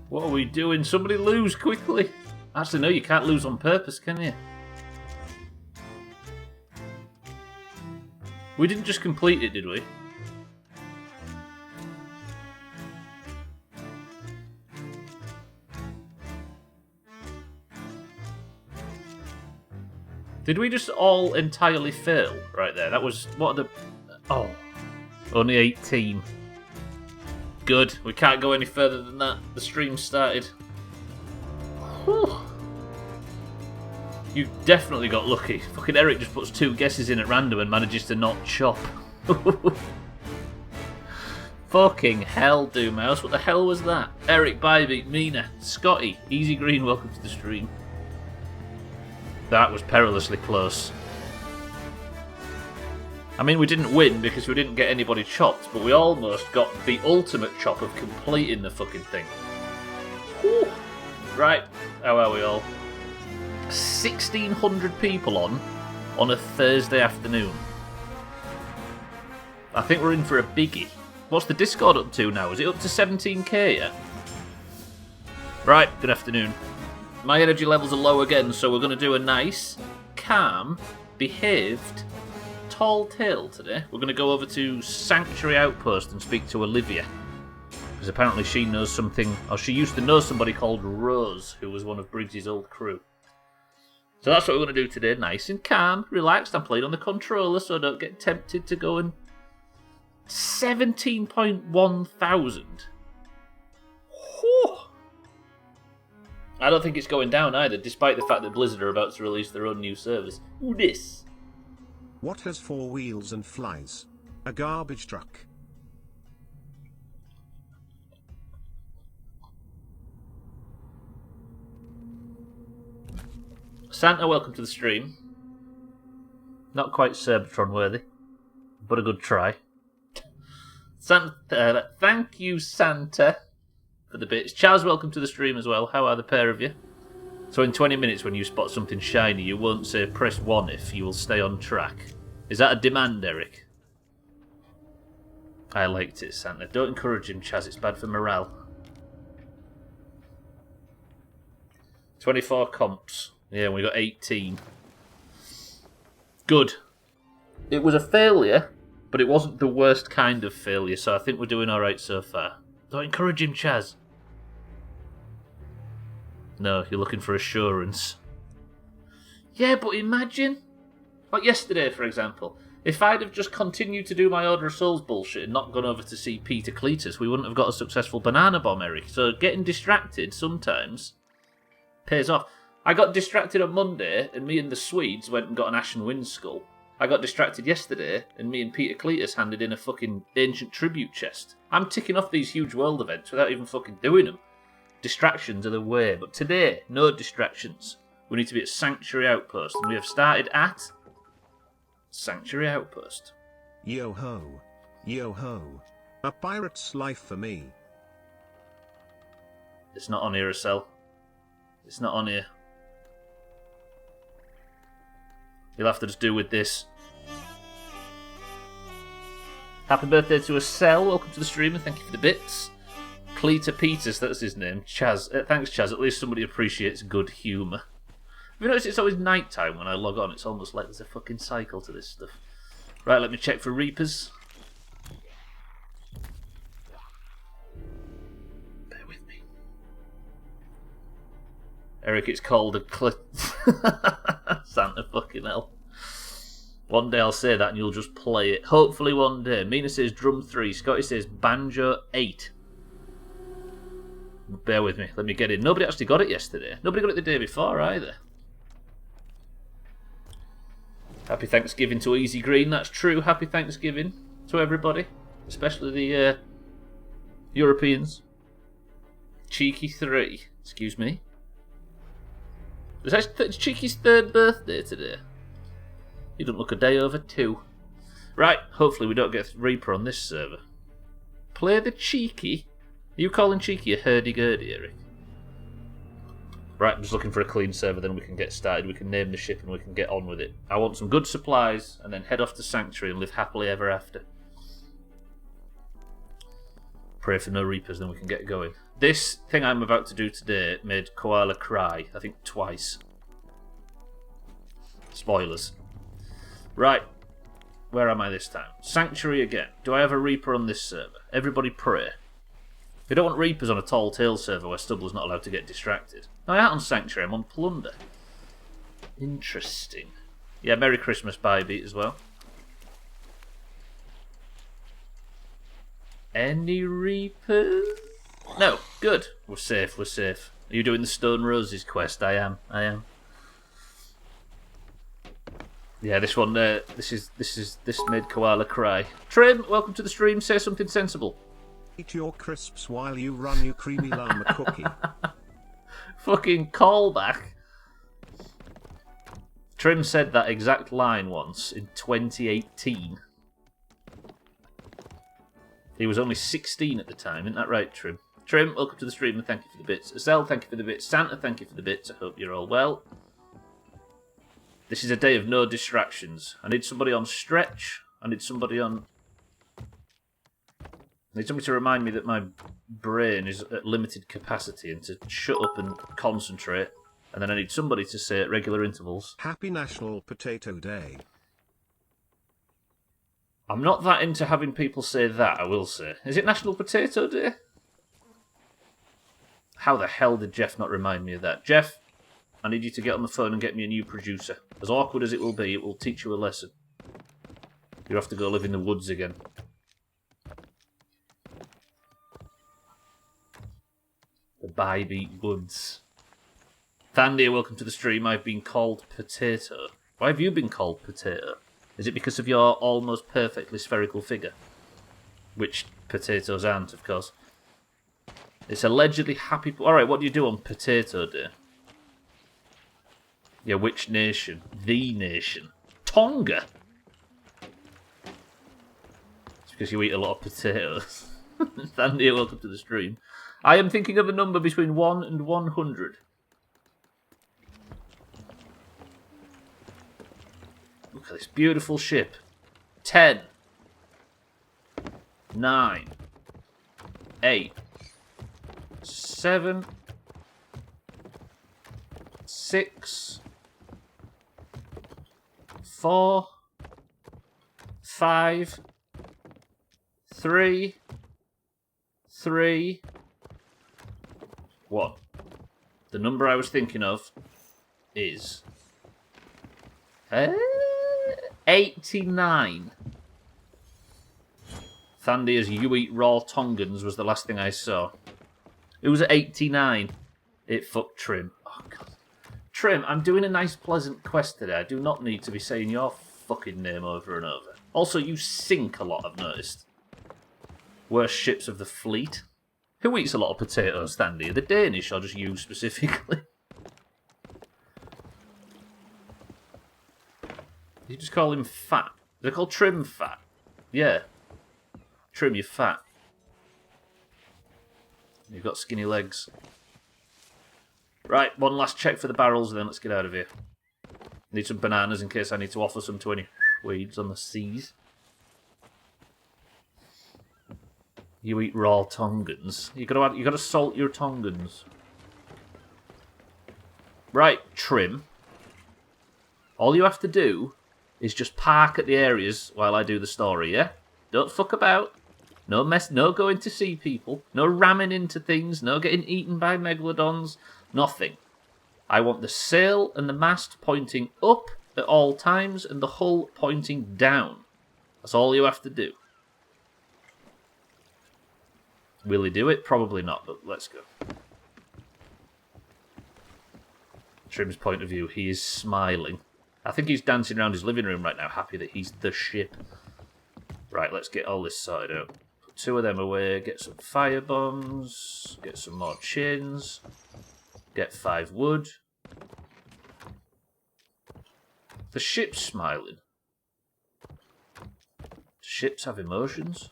What are we doing? Somebody lose quickly. Actually, no, you can't lose on purpose, can you? We didn't just complete it, did we? Did we just all entirely fail right there? That was... What are the... Oh. Only 18. Good. We can't go any further than that. The stream started. Whew. You definitely got lucky. Fucking Eric just puts 2 guesses in at random and manages to not chop. Fucking hell, Doomhaus. What the hell was that? Eric, Bybeat, Mina, Scotty, Easy Green, welcome to the stream. That was perilously close. I mean, we didn't win because we didn't get anybody chopped, but we almost got the ultimate chop of completing the fucking thing. Whew. Right, how are we all? 1,600 people on a Thursday afternoon. I think we're in for a biggie. What's the Discord up to now? Is it up to 17k yet? Right, good afternoon. My energy levels are low again, so we're going to do a nice, calm, behaved, tall tale today. We're going to go over to Sanctuary Outpost and speak to Olivia. Because apparently she knows something, or she used to know somebody called Rose, who was one of Briggs' old crew. So that's what we're going to do today. Nice and calm, relaxed. I'm playing on the controller, so don't get tempted to go and... 17.1 thousand. Whew. I don't think it's going down either, despite the fact that Blizzard are about to release their own new service. Ooh, this. What has 4 wheels and flies? A garbage truck. Santa, welcome to the stream. Not quite Cybertron worthy, but a good try. Santa, thank you, Santa, for the bits. Chaz, welcome to the stream as well. How are the pair of you? So in 20 minutes when you spot something shiny, you won't say press 1 if you will stay on track. Is that a demand, Eric? I liked it, Santa. Don't encourage him, Chaz. It's bad for morale. 24 comps. Yeah, we got 18. Good. It was a failure, but it wasn't the worst kind of failure, so I think we're doing alright so far. Don't encourage him, Chaz. No, you're looking for assurance. Yeah, but imagine... Like yesterday, for example. If I'd have just continued to do my Order of Souls bullshit and not gone over to see Peter Cletus, we wouldn't have got a successful banana bomb, Eric. So getting distracted sometimes pays off. I got distracted on Monday, and me and the Swedes went and got an Ashen Wind skull. I got distracted yesterday, and me and Peter Cletus handed in a fucking ancient tribute chest. I'm ticking off these huge world events without even fucking doing them. Distractions are the way, but today, no distractions. We need to be at Sanctuary Outpost, and we have started at Sanctuary Outpost. Yo ho. Yo ho. A pirate's life for me. It's not on here, Acel. It's not on here. You'll have to just do with this. Happy birthday to Acel. Welcome to the stream and thank you for the bits. Cleeta Peters, that's his name. Chaz. Thanks, Chaz. At least somebody appreciates good humour. Have you noticed it's always night time when I log on? It's almost like there's a fucking cycle to this stuff. Right, let me check for Reapers. Bear with me. Eric, it's called a Santa fucking hell. One day I'll say that and you'll just play it. Hopefully one day. Mina says drum 3. Scotty says banjo 8. Bear with me. Let me get in. Nobody actually got it yesterday. Nobody got it the day before either. Happy Thanksgiving to Easy Green. That's true. Happy Thanksgiving to everybody. Especially the Europeans. Cheeky 3. Excuse me. It's Cheeky's 3rd birthday today. He doesn't look a day over 2. Right, hopefully we don't get Reaper on this server. Play the Cheeky. Are you calling Cheeky a hurdy-gurdy, Eric? Right, I'm just looking for a clean server, then we can get started. We can name the ship and we can get on with it. I want some good supplies and then head off to Sanctuary and live happily ever after. Pray for no Reapers, then we can get going. This thing I'm about to do today made Koala cry, I think twice. Spoilers. Right. Where am I this time? Sanctuary again. Do I have a Reaper on this server? Everybody pray. We don't want Reapers on a Tall Tale server where Stubbler's not allowed to get distracted. No, I'm out on Sanctuary. I'm on Plunder. Interesting. Yeah, Merry Christmas, Bybeat, as well. Any Reapers? No, good. We're safe, we're safe. Are you doing the Stone Roses quest? I am. Yeah, this one, this made Koala cry. Trim, welcome to the stream. Say something sensible. Eat your crisps while you run, you creamy llama cookie. Fucking callback. Trim said that exact line once in 2018. He was only 16 at the time, isn't that right, Trim? Trim, welcome to the stream and thank you for the bits. Estelle, thank you for the bits. Santa, thank you for the bits. I hope you're all well. This is a day of no distractions. I need somebody on stretch. I need somebody to remind me that my brain is at limited capacity and to shut up and concentrate. And then I need somebody to say at regular intervals, Happy National Potato Day. I'm not that into having people say that, I will say. Is it National Potato Day? How the hell did Jeff not remind me of that? Jeff, I need you to get on the phone and get me a new producer. As awkward as it will teach you a lesson. You have to go live in the woods again. The Bybeat Woods. Thandy, welcome to the stream. I've been called Potato. Why have you been called Potato? Is it because of your almost perfectly spherical figure? Which potatoes aren't, of course. It's allegedly happy... Alright, what do you do on Potato Day? Yeah, which nation? The nation. Tonga! It's because you eat a lot of potatoes. Thandy, welcome to the stream. I am thinking of a number between 1 and 100. Look at this beautiful ship. 10. 9. 8. 7. 6. 4. 5. 3. 3. 1. The number I was thinking of is 89. Thandy as you eat raw Tongans was the last thing I saw. It was at 89. It fucked Trim. Oh, God. Trim, I'm doing a nice, pleasant quest today. I do not need to be saying your fucking name over and over. Also, you sink a lot, I've noticed. Worst ships of the fleet. Who eats a lot of potatoes, Thandy? Are they Danish or just you specifically? You just call him fat. They're called Trim fat. Yeah. Trim, you're fat. You've got skinny legs. Right, one last check for the barrels, and then let's get out of here. Need some bananas in case I need to offer some to any weeds on the seas. You eat raw Tongans. You gotta salt your Tongans. Right, Trim. All you have to do is just park at the areas while I do the story, yeah? Don't fuck about. No mess, no going to see people. No ramming into things. No getting eaten by megalodons. Nothing. I want the sail and the mast pointing up at all times and the hull pointing down. That's all you have to do. Will he do it? Probably not, but let's go. Trim's point of view, he is smiling. I think he's dancing around his living room right now, happy that he's the ship. Right, let's get all this sorted out. Put 2 of them away, get some fire bombs, get some more chins, get 5 wood. The ship's smiling. Do ships have emotions?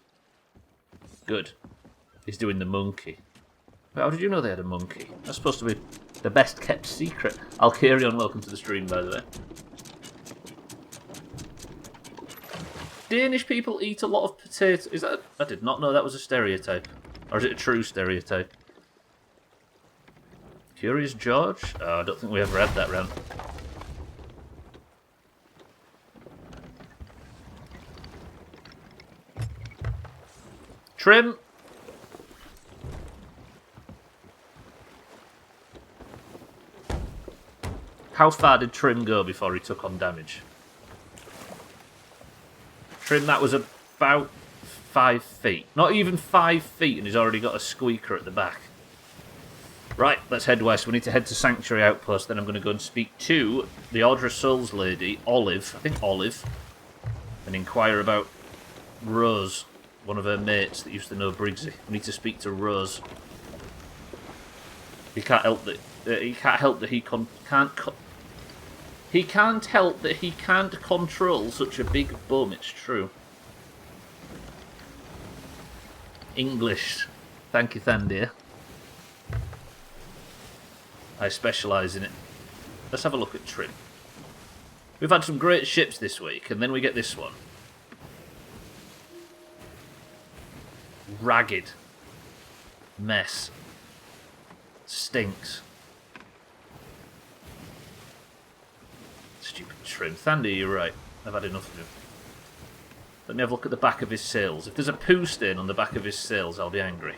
Good. He's doing the monkey. But how did you know they had a monkey? That's supposed to be the best kept secret. I'll carry on. Welcome to the stream, by the way. Danish people eat a lot of potatoes. Is that? I did not know that was a stereotype. Or is it a true stereotype? Curious George? Oh, I don't think we ever had that round. Trim! How far did Trim go before he took on damage? Trim, that was about 5 feet. Not even 5 feet, and he's already got a squeaker at the back. Right, let's head west. We need to head to Sanctuary Outpost, then I'm going to go and speak to the Order of Souls lady, Olive, I think Olive, and inquire about Rose, one of her mates that used to know Briggsy. We need to speak to Rose. He can't help that. He can't help that he can't help that he can't control such a big bum. It's true. English. Thank you, Thandir. I specialise in it. Let's have a look at Trim. We've had some great ships this week, and then we get this one. Ragged. Mess. Stinks. Stupid Trim. Thandir, you're right. I've had enough of him. Let me have a look at the back of his sails. If there's a poo stain on the back of his sails, I'll be angry.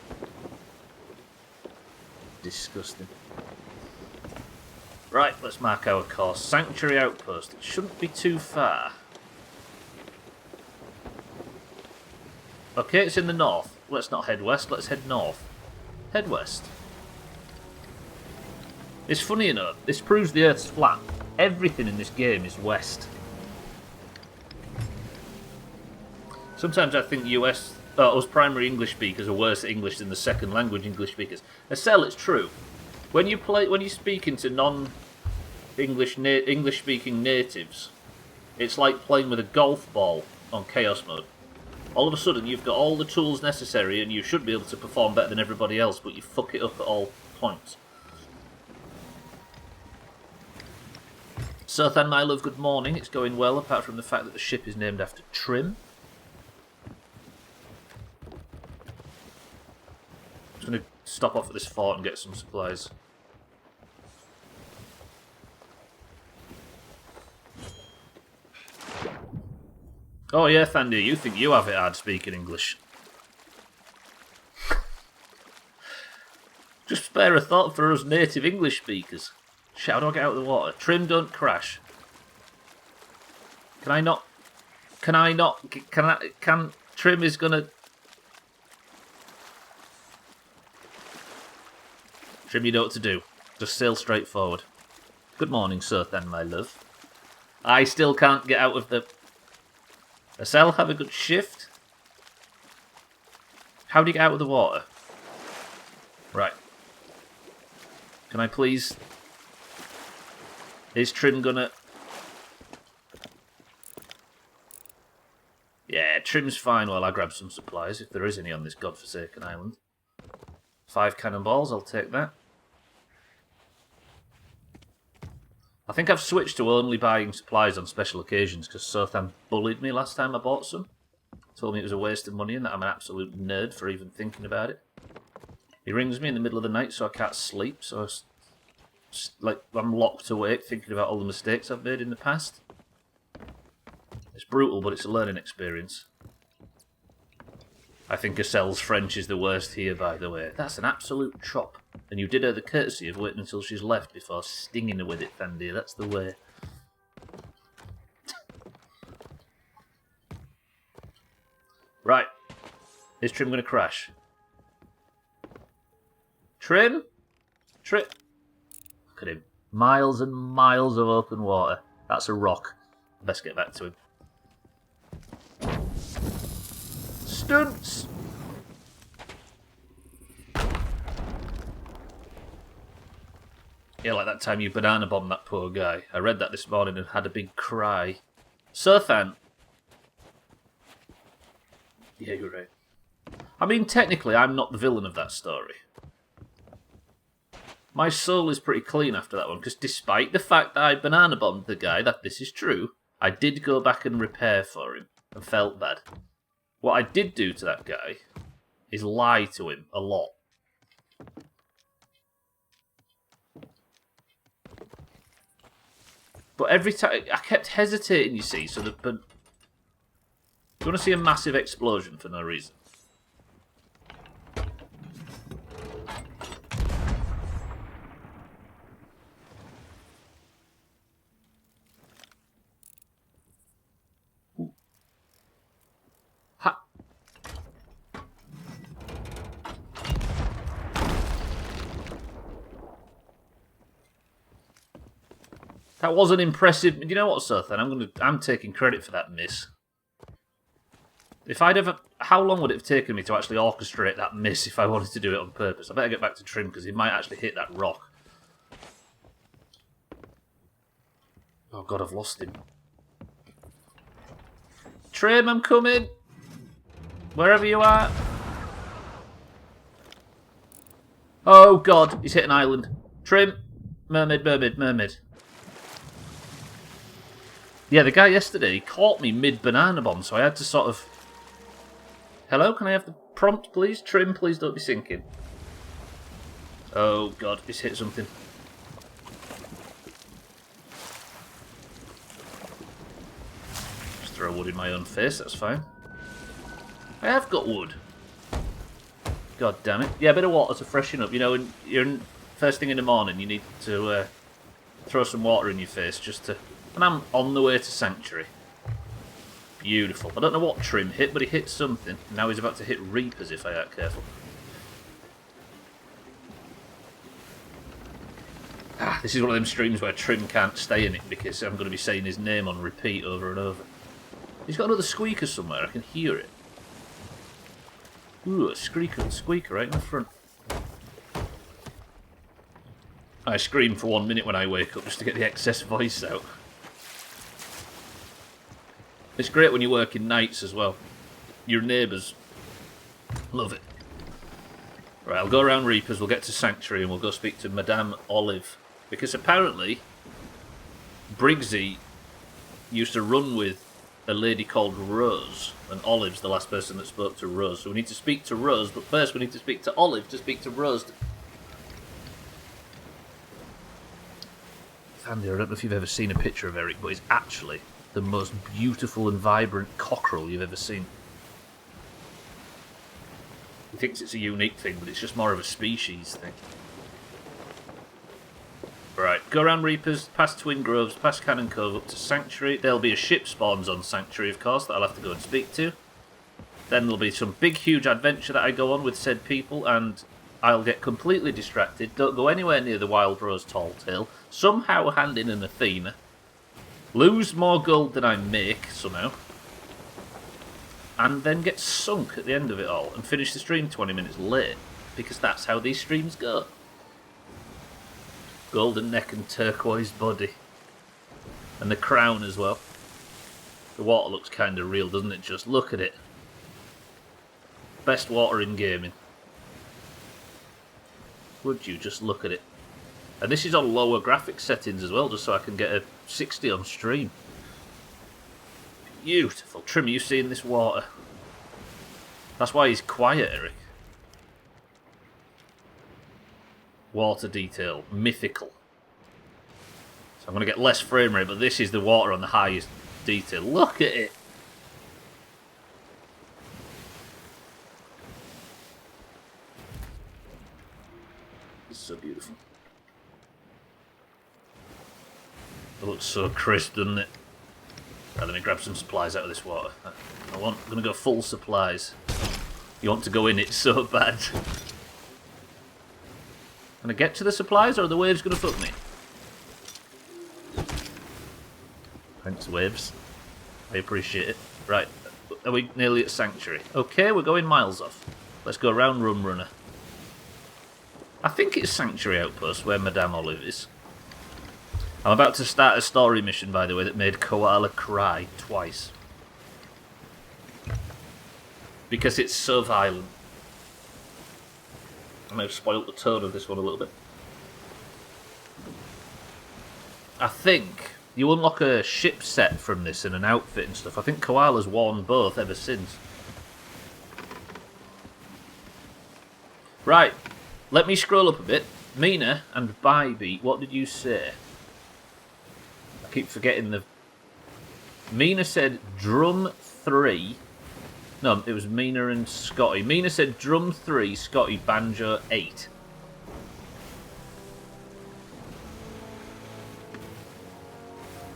Disgusting. Right, let's mark our course. Sanctuary Outpost. It shouldn't be too far. Okay, it's in the north. Let's not head west, let's head north. Head west. It's funny enough, this proves the Earth's flat. Everything in this game is west. Sometimes I think us primary English speakers are worse at English than the second language English speakers. Estelle, it's true. When you speak into non-English English-speaking natives, it's like playing with a golf ball on Chaos Mode. All of a sudden, you've got all the tools necessary, and you should be able to perform better than everybody else, but you fuck it up at all points. So, then, my love, good morning. It's going well, apart from the fact that the ship is named after Trim. I'm just going to stop off at this fort and get some supplies. Oh yeah, Thandir, you think you have it hard speaking English. Just spare a thought for us native English speakers. Shit, how do I get out of the water? Trim, don't crash. Can Trim is gonna... Trim, you know what to do. Just sail straight forward. Good morning, sir, then, my love. I still can't get out of the... Estelle, have a good shift. How do you get out of the water? Right. Can I please... Is Trim gonna... Yeah, Trim's fine while I grab some supplies, if there is any on this godforsaken island. 5 cannonballs, I'll take that. I think I've switched to only buying supplies on special occasions because Sothan bullied me last time I bought some. Told me it was a waste of money and that I'm an absolute nerd for even thinking about it. He rings me in the middle of the night so I can't sleep, so I'm locked awake thinking about all the mistakes I've made in the past. It's brutal, but it's a learning experience. I think Estelle's French is the worst here, by the way. That's an absolute chop. And you did her the courtesy of waiting until she's left before stinging her with it, Thandir. That's the way. Right. Is Trim going to crash? Trim? Trim? Look at him. Miles and miles of open water. That's a rock. Best get back to him. Stunts! Yeah, like that time you banana bombed that poor guy. I read that this morning and had a big cry. Sothan! Yeah, you're right. I mean, technically, I'm not the villain of that story. My soul is pretty clean after that one, because despite the fact that I banana bombed the guy, that this is true, I did go back and repair for him, and felt bad. What I did do to that guy is lie to him a lot. But every time I kept hesitating, you see. So that, but you want to see a massive explosion for no reason? Ha. That wasn't impressive. You know what, Sothan? I'm taking credit for that miss. If I'd ever... How long would it have taken me to actually orchestrate that miss if I wanted to do it on purpose? I better get back to Trim, because he might actually hit that rock. Oh god, I've lost him. Trim, I'm coming! Wherever you are. Oh god, he's hit an island. Trim! Mermaid, mermaid, mermaid. Yeah, the guy yesterday, he caught me mid-banana bomb, so I had to sort of... Hello, can I have the prompt, please? Trim, please don't be sinking. Oh, God, he's hit something. Just throw wood in my own face, that's fine. I have got wood. God damn it. Yeah, a bit of water to freshen up. You know, when you're first thing in the morning, you need to throw some water in your face just to... And I'm on the way to Sanctuary. Beautiful. I don't know what Trim hit, but he hit something. Now he's about to hit Reapers if I aren't careful. Ah, this is one of them streams where Trim can't stay in it because I'm going to be saying his name on repeat over and over. He's got another squeaker somewhere. I can hear it. Ooh, a squeaker right in the front. I scream for 1 minute when I wake up just to get the excess voice out. It's great when you're working nights as well. Your neighbours love it. Right, I'll go around Reapers, we'll get to Sanctuary and we'll go speak to Madame Olive. Because apparently, Briggsy used to run with a lady called Rose. And Olive's the last person that spoke to Rose. So we need to speak to Rose, but first we need to speak to Olive to speak to Rose. Andy, I don't know if you've ever seen a picture of Eric, but he's actually the most beautiful and vibrant cockerel you've ever seen. He thinks it's a unique thing, but it's just more of a species thing. Right, go around Reapers, past Twin Groves, past Cannon Cove, up to Sanctuary. There'll be a ship spawns on Sanctuary, of course, that I'll have to go and speak to. Then there'll be some big, huge adventure that I go on with said people, and I'll get completely distracted. Don't go anywhere near the Wild Rose Tall Tale. Somehow hand in an Athena. Lose more gold than I make, somehow. And then get sunk at the end of it all and finish the stream 20 minutes late. Because that's how these streams go. Golden neck and turquoise body. And the crown as well. The water looks kind of real, doesn't it? Just look at it. Best water in gaming. Would you just look at it? And this is on lower graphics settings as well, just so I can get a 60 on stream. Beautiful. Trim, are you seeing this water? That's why he's quiet, Eric. Water detail. Mythical. So I'm going to get less frame rate, but this is the water on the highest detail. Look at it. It's so beautiful. It looks so crisp, doesn't it? Right, let me grab some supplies out of this water. I'm going to go full supplies. You want to go in it so bad. Can I get to the supplies, or are the waves going to fuck me? Thanks, waves. I appreciate it. Right, are we nearly at Sanctuary? Okay, we're going miles off. Let's go round Rum Runner. I think it's Sanctuary Outpost where Madame Olive is. I'm about to start a story mission, by the way, that made Koala cry twice. Because it's so violent. I may have spoilt the tone of this one a little bit. I think you unlock a ship set from this and an outfit and stuff. I think Koala's worn both ever since. Right, let me scroll up a bit. Mina and Bybeat, what did you say? I keep forgetting the... Mina said drum 3. No, it was Mina and Scotty. Mina said drum 3, Scotty banjo 8.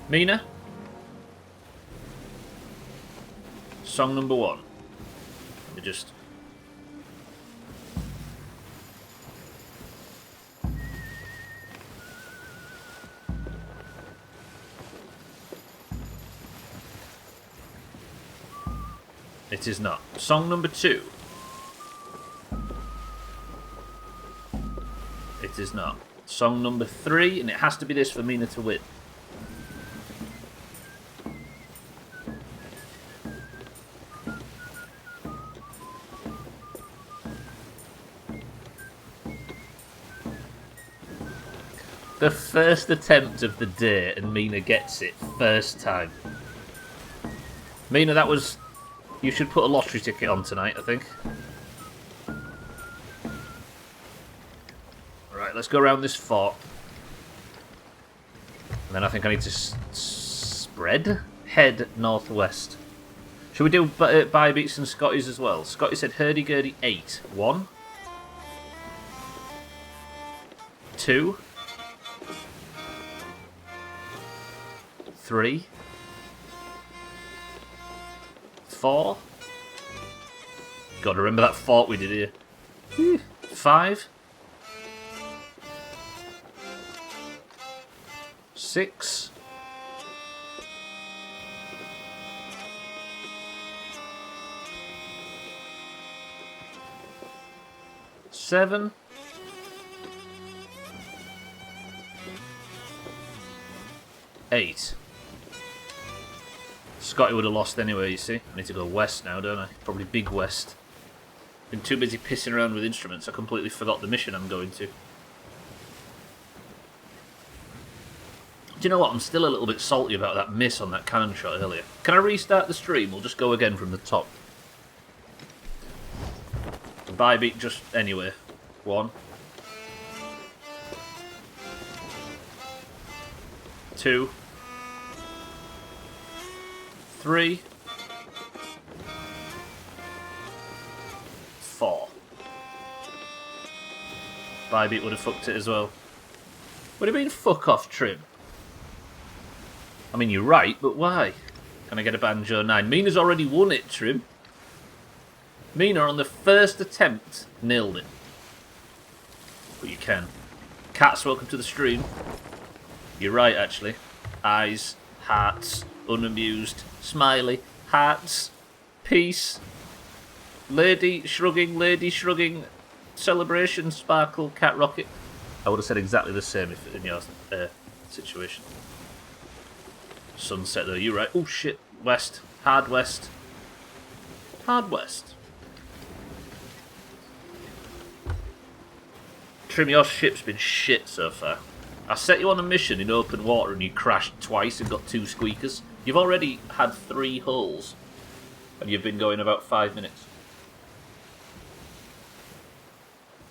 Mina? Song number 1. Let me just... It is not. Song number 2. It is not. Song number 3, and it has to be this for Mina to win. The first attempt of the day, and Mina gets it first time. Mina, that was... You should put a lottery ticket on tonight, I think. Right, let's go around this fort. And then I think I need to spread? Head northwest. Should we do Bybeats and Scotty's as well? Scotty said hurdy-gurdy 8. 1. 2. 3. 4. Got to remember that fort we did here. 5. 6. 7. 8. Scotty would have lost anyway, you see. I need to go west now, don't I? Probably big west. Been too busy pissing around with instruments, I completely forgot the mission I'm going to. Do you know what? I'm still a little bit salty about that miss on that cannon shot earlier. Can I restart the stream? We'll just go again from the top. Bybeat just anyway. 1. 2. 3. 4. Bybeat would have fucked it as well. What do you mean, fuck off, Trim? I mean, you're right, but why? Can I get a banjo 9? Mina's already won it, Trim. Mina, on the first attempt, nailed it. But you can. Cats, welcome to the stream. You're right, actually. Eyes, hearts, unamused, smiley, hearts, peace, lady shrugging, celebration, sparkle, cat rocket. I would have said exactly the same if in your situation. Sunset though, you're right. Oh shit, west, hard west. Hard west. Trim, your ship's been shit so far. I set you on a mission in open water and you crashed twice and got 2 squeakers. You've already had 3 holes. And you've been going about 5 minutes.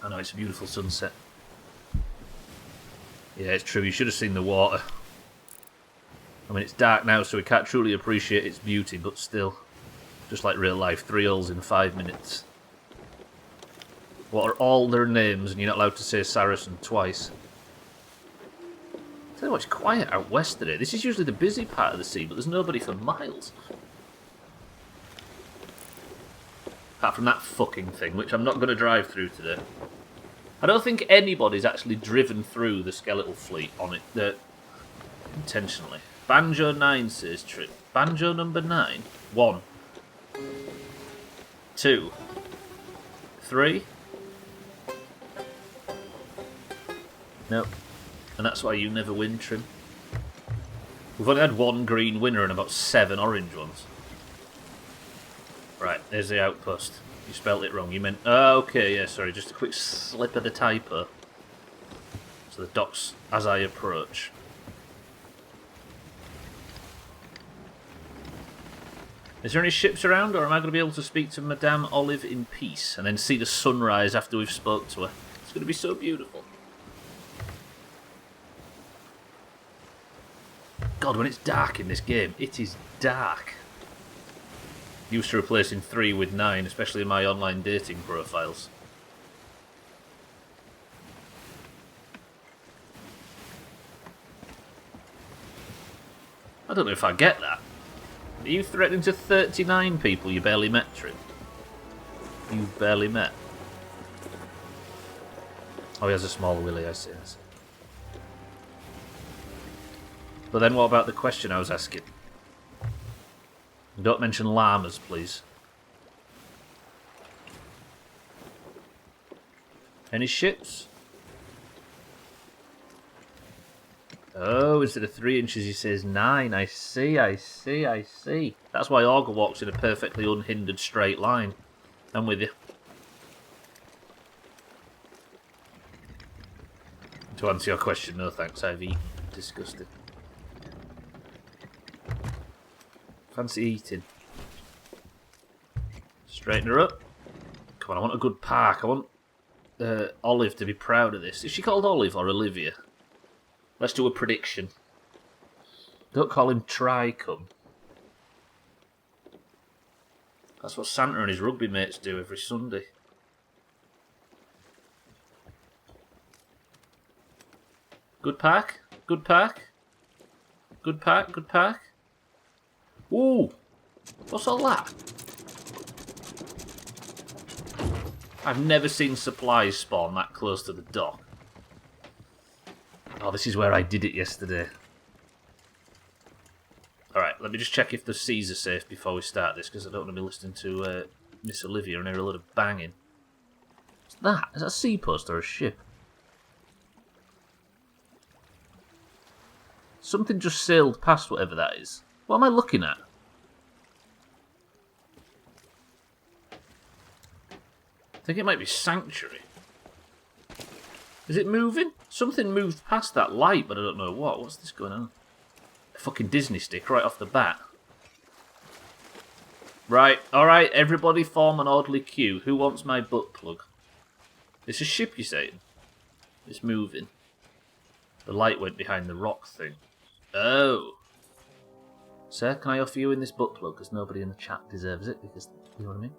I know, it's a beautiful sunset. Yeah, it's true, you should have seen the water. I mean, it's dark now, so we can't truly appreciate its beauty, but still. Just like real life, 3 holes in 5 minutes. What are all their names, and you're not allowed to say Saracen twice? Tell you what, it's quiet out west today. This is usually the busy part of the sea, but there's nobody for miles. Apart from that fucking thing, which I'm not going to drive through today. I don't think anybody's actually driven through the skeletal fleet on it intentionally. Banjo 9 says Trip. Banjo number 9. 1. 2. 3. Nope. And that's why you never win, Trim. We've only had 1 green winner and about 7 orange ones. Right, there's the outpost. You spelt it wrong. You meant... Oh, okay, yeah, sorry. Just a quick slip of the typo. So the docks as I approach. Is there any ships around, or am I going to be able to speak to Madame Olive in peace and then see the sunrise after we've spoke to her? It's going to be so beautiful. God, when it's dark in this game, it is dark. Used to replacing 3 with 9, especially in my online dating profiles. I don't know if I get that. Are you threatening to 39 people you barely met, Trim? You barely met. Oh, he has a small willy, I see. But then what about the question I was asking? Don't mention llamas, please. Any ships? Oh, instead of 3 inches he says 9. I see. That's why Augur walks in a perfectly unhindered straight line. I'm with you. To answer your question, no thanks, I've eaten. Disgusting. Fancy eating. Straighten her up. Come on, I want a good park. I want Olive to be proud of this. Is she called Olive or Olivia? Let's do a prediction. Don't call him Tricum. That's what Santa and his rugby mates do every Sunday. Good park? Good park? Good park? Good park? Ooh! What's all that? I've never seen supplies spawn that close to the dock. Oh, this is where I did it yesterday. Alright, let me just check if the seas are safe before we start this, because I don't want to be listening to Miss Olivia and hear a load of banging. What's that? Is that a seapost or a ship? Something just sailed past whatever that is. What am I looking at? I think it might be Sanctuary. Is it moving? Something moved past that light, but I don't know what. What's this going on? A fucking Disney stick right off the bat. Right, alright, everybody form an orderly queue. Who wants my butt plug? It's a ship, you're saying? It's moving. The light went behind the rock thing. Oh. Sir, can I offer you in this butt plug? Because nobody in the chat deserves it, because, you know what I mean?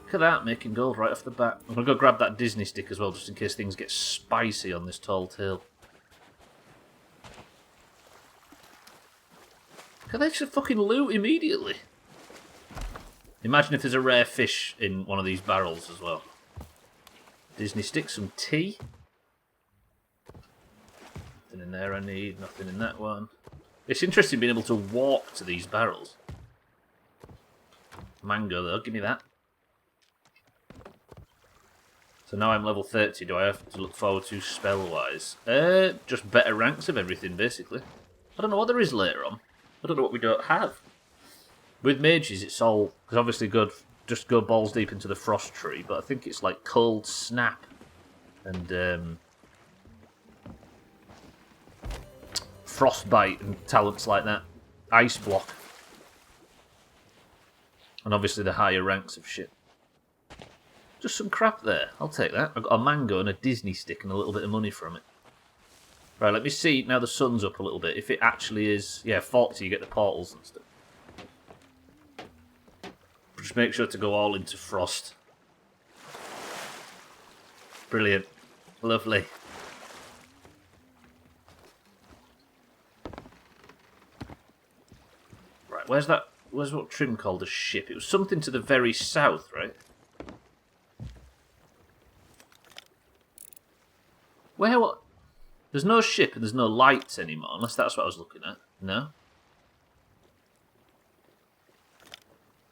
Look at that, making gold right off the bat. I'm going to go grab that Disney stick as well, just in case things get spicy on this tall tale. Can they just fucking loot immediately? Imagine if there's a rare fish in one of these barrels as well. Disney stick, some tea. Nothing in there I need, nothing in that one. It's interesting being able to walk to these barrels. Mango though, give me that. So now I'm level 30, do I have to look forward to spell-wise? Just better ranks of everything, basically. I don't know what there is later on. I don't know what we don't have. With mages, it's all... Because obviously just go balls deep into the frost tree, but I think it's like cold snap and frostbite and talents like that. Ice block. And obviously the higher ranks of shit. Just some crap there. I'll take that. I've got a mango and a Disney stick and a little bit of money from it. Right, let me see. Now the sun's up a little bit. If it actually is... Yeah, 40, you get the portals and stuff. Just make sure to go all into frost. Brilliant. Lovely. Right, where's that... Where's what Trim called a ship? It was something to the very south, right? Where what? There's no ship and there's no lights anymore, unless that's what I was looking at. No?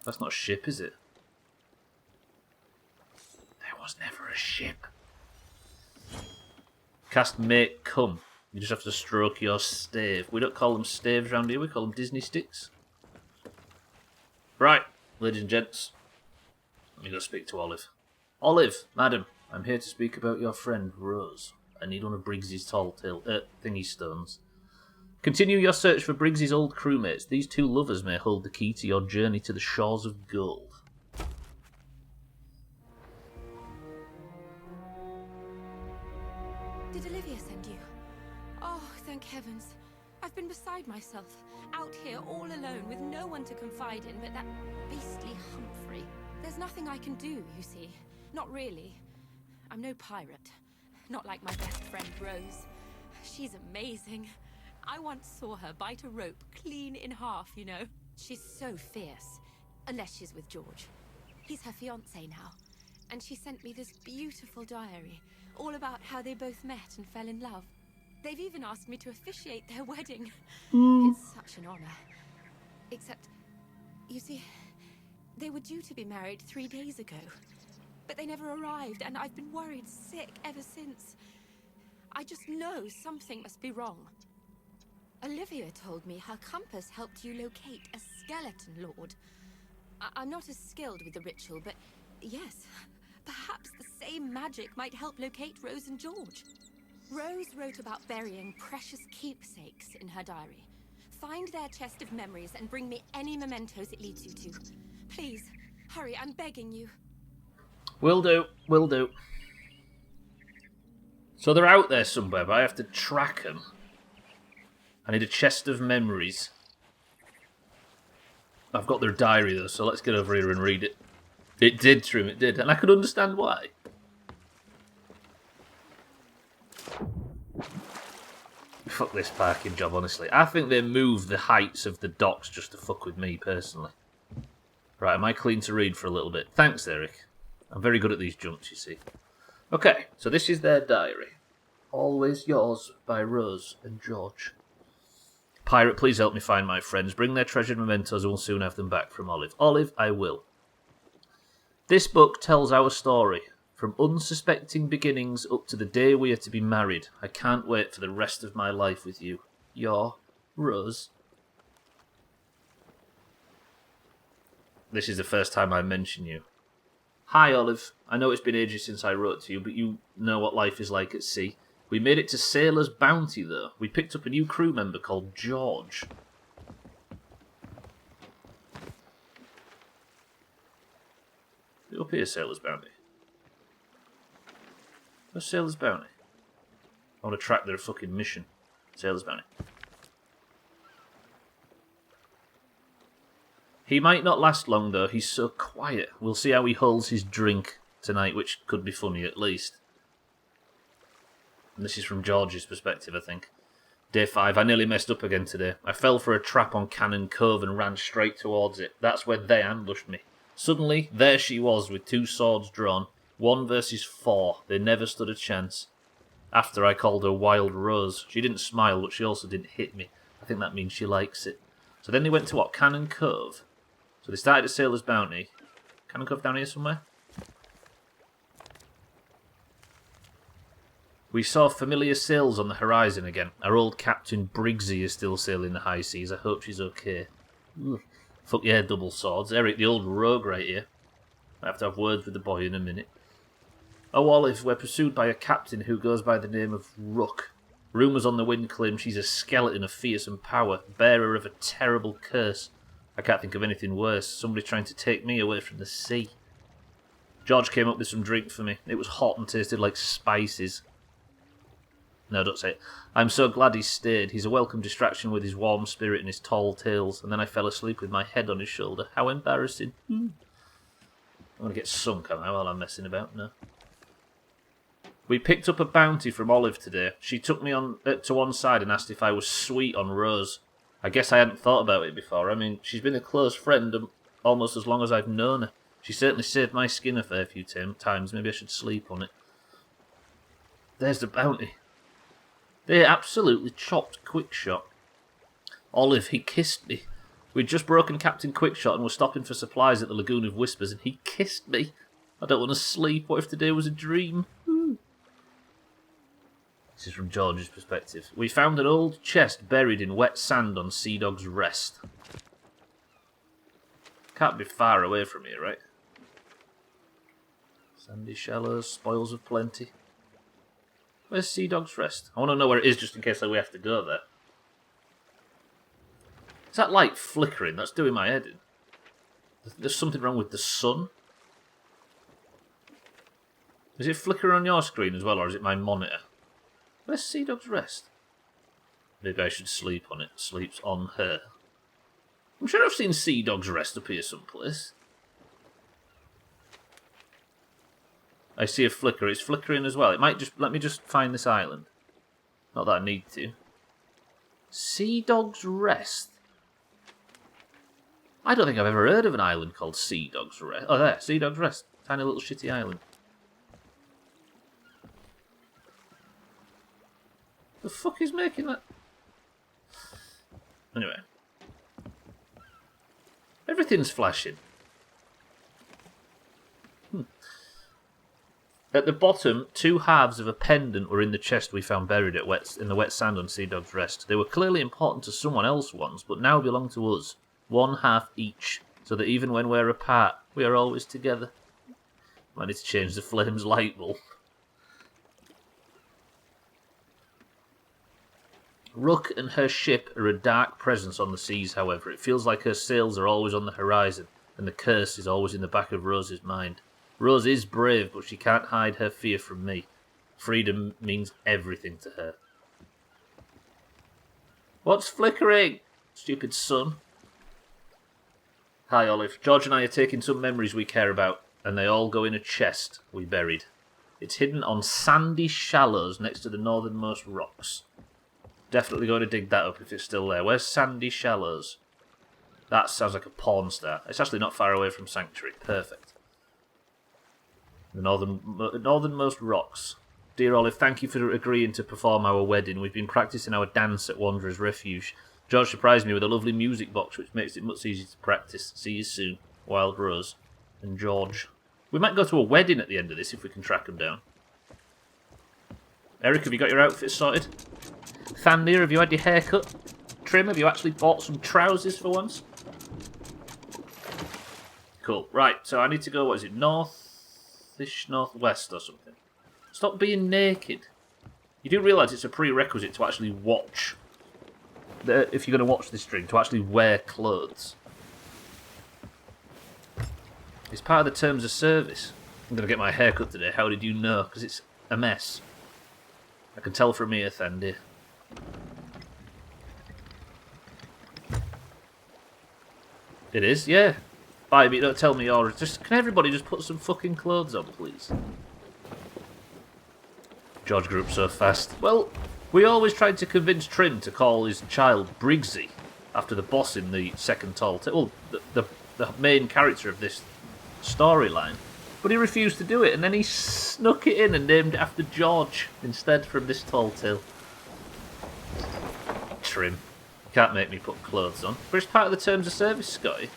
That's not a ship, is it? There was never a ship. Cast Make Come. You just have to stroke your stave. We don't call them staves round here, we call them Disney sticks. Right, ladies and gents. Let me go speak to Olive. Olive, madam, I'm here to speak about your friend, Rose. I need one of Briggs's tall tale, thingy stones. Continue your search for Briggs's old crewmates. These two lovers may hold the key to your journey to the shores of gold. Did Olivia send you? Oh, thank heavens. I've been beside myself, out here all alone with no one to confide in but that beastly Humphrey. There's nothing I can do, you see. Not really. I'm no pirate. Not like my best friend Rose. She's amazing. I once saw her bite a rope clean in half, you know. She's so fierce. Unless she's with George. He's her fiancé now. And she sent me this beautiful diary, all about how they both met and fell in love. They've even asked me to officiate their wedding. It's such an honor. Except, you see, they were due to be married 3 days ago. But they never arrived, and I've been worried sick ever since. I just know something must be wrong. Olivia told me her compass helped you locate a skeleton lord. I'm not as skilled with the ritual, but yes, perhaps the same magic might help locate Rose and George. Rose wrote about burying precious keepsakes in her diary. Find their chest of memories and bring me any mementos it leads you to. Please, hurry, I'm begging you. Will do, will do. So they're out there somewhere, but I have to track them. I need a chest of memories. I've got their diary though, so let's get over here and read it. It did, Trim, it did, and I could understand why. Fuck this parking job, honestly. I think they moved the heights of the docks just to fuck with me, personally. Right, am I clean to read for a little bit? Thanks, Eric. I'm very good at these jumps, you see. Okay, so this is their diary. Always yours by Rose and George. Pirate, please help me find my friends. Bring their treasured mementos and we'll soon have them back from Olive. Olive, I will. This book tells our story. From unsuspecting beginnings up to the day we are to be married. I can't wait for the rest of my life with you. Your Rose. This is the first time I mention you. Hi, Olive. I know it's been ages since I wrote to you, but you know what life is like at sea. We made it to Sailor's Bounty, though. We picked up a new crew member called George. Up here, Sailor's Bounty. Where's Sailor's Bounty? I want to track their fucking mission. Sailor's Bounty. He might not last long, though. He's so quiet. We'll see how he holds his drink tonight, which could be funny at least. And this is from George's perspective, I think. Day 5. I nearly messed up again today. I fell for a trap on Cannon Cove and ran straight towards it. That's where they ambushed me. Suddenly, there she was with 2 swords drawn. 1 versus 4. They never stood a chance. After I called her Wild Rose. She didn't smile, but she also didn't hit me. I think that means she likes it. So then they went to what? Cannon Cove. So they started at Sailor's Bounty. Cannon Cove down here somewhere? We saw familiar sails on the horizon again. Our old Captain Briggsy is still sailing the high seas. I hope she's okay. Ugh. Fuck yeah, double swords. Eric, the old rogue right here. I have to have words with the boy in a minute. Oh, Olive, we're pursued by a captain who goes by the name of Rook. Rumours on the wind claim she's a skeleton of fearsome power, bearer of a terrible curse. I can't think of anything worse. Somebody trying to take me away from the sea. George came up with some drink for me. It was hot and tasted like spices. No, don't say it. I'm so glad he stayed. He's a welcome distraction with his warm spirit and his tall tales. And then I fell asleep with my head on his shoulder. How embarrassing. I'm going to get sunk, am I, while I'm messing about? No. We picked up a bounty from Olive today. She took me on to one side and asked if I was sweet on Rose. I guess I hadn't thought about it before. I mean, she's been a close friend almost as long as I've known her. She certainly saved my skin a fair few times. Maybe I should sleep on it. There's the bounty. They absolutely chopped Quickshot. Olive, he kissed me. We'd just broken Captain Quickshot and were stopping for supplies at the Lagoon of Whispers, and he kissed me. I don't want to sleep. What if today was a dream? This is from George's perspective. We found an old chest buried in wet sand on Sea Dog's Rest. Can't be far away from here, right? Sandy shallows, spoils of plenty. Where's Sea Dog's Rest? I want to know where it is just in case we have to go there. Is that light flickering? That's doing my head in. There's something wrong with the sun. Is it flickering on your screen as well, or is it my monitor? Where's Sea Dog's Rest? Maybe I should sleep on it. Sleeps on her. I'm sure I've seen Sea Dog's Rest up here someplace. I see a flicker. It's flickering as well. It might just... Let me just find this island. Not that I need to. Sea Dog's Rest? I don't think I've ever heard of an island called Sea Dog's Rest. Oh, there. Sea Dog's Rest. Tiny little shitty island. The fuck is making that? Anyway. Everything's flashing. At the bottom, 2 halves of a pendant were in the chest we found buried in the wet sand on Sea Dog's Rest. They were clearly important to someone else once, but now belong to us. 1 half each, so that even when we're apart, we are always together. Might need to change the flame's light bulb. Rook and her ship are a dark presence on the seas, however. It feels like her sails are always on the horizon, and the curse is always in the back of Rose's mind. Rose is brave, but she can't hide her fear from me. Freedom means everything to her. What's flickering? Stupid sun. Hi, Olive. George and I are taking some memories we care about, and they all go in a chest we buried. It's hidden on sandy shallows next to the northernmost rocks. Definitely going to dig that up if it's still there. Where's Sandy Shallows? That sounds like a porn star. It's actually not far away from Sanctuary. Perfect. The northernmost rocks. Dear Olive, thank you for agreeing to perform our wedding. We've been practicing our dance at Wanderer's Refuge. George surprised me with a lovely music box, which makes it much easier to practice. See you soon. Wild Rose. And George. We might go to a wedding at the end of this if we can track them down. Eric, have you got your outfit sorted? Thandir, have you had your hair cut? Trim, have you actually bought some trousers for once? Cool. Right, so I need to go, what is it, north-ish, northwest or something? Stop being naked. You do realise it's a prerequisite to actually watch, if you're going to watch this stream, to actually wear clothes. It's part of the terms of service. I'm going to get my hair cut today. How did you know? Because it's a mess. I can tell from here, Thandir. It is, yeah. Bye, but don't tell me you're... Can everybody just put some fucking clothes on, please? George grew up so fast. Well, we always tried to convince Trim to call his child Briggsy, after the boss in the second tall tale. Well, the main character of this storyline. But he refused to do it, and then he snuck it in and named it after George instead from this tall tale. Trim. You can't make me put clothes on. But it's part of the terms of service, Scotty.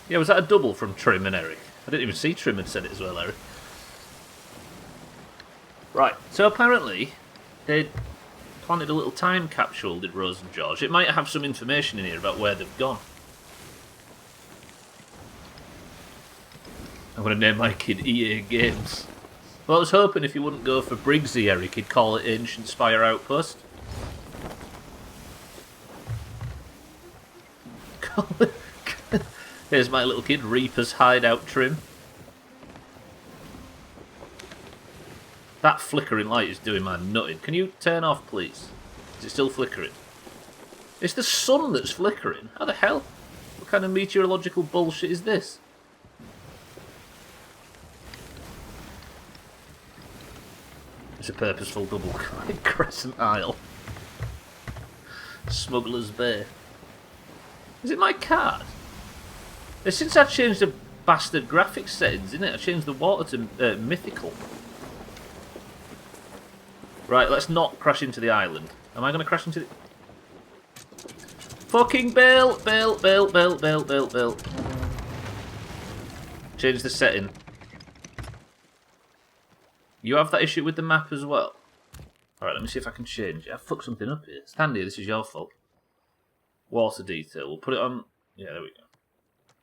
Yeah, was that a double from Trim and Eric? I didn't even see Trim had said it as well, Eric. Right, so apparently they planted a little time capsule, did Rose and George. It might have some information in here about where they've gone. I'm going to name my kid EA Games. Well, I was hoping if he wouldn't go for Briggsy, Eric, he'd call it Ancient Spire Outpost. Here's my little kid, Reaper's Hideout Trim. That flickering light is doing my nutting. Can you turn off, please? Is it still flickering? It's the sun that's flickering. How the hell? What kind of meteorological bullshit is this? It's a purposeful double crescent aisle. Smuggler's Bay. Is it my card? Since I changed the bastard graphics settings, isn't it? I changed the water to mythical. Right, let's not crash into the island. Am I going to crash into the... Fucking Bill! Bill! Change the setting. You have that issue with the map as well? Alright, let me see if I can change it. I fucked something up here. Stand here, this is your fault. Water detail. We'll put it on... Yeah, there we go.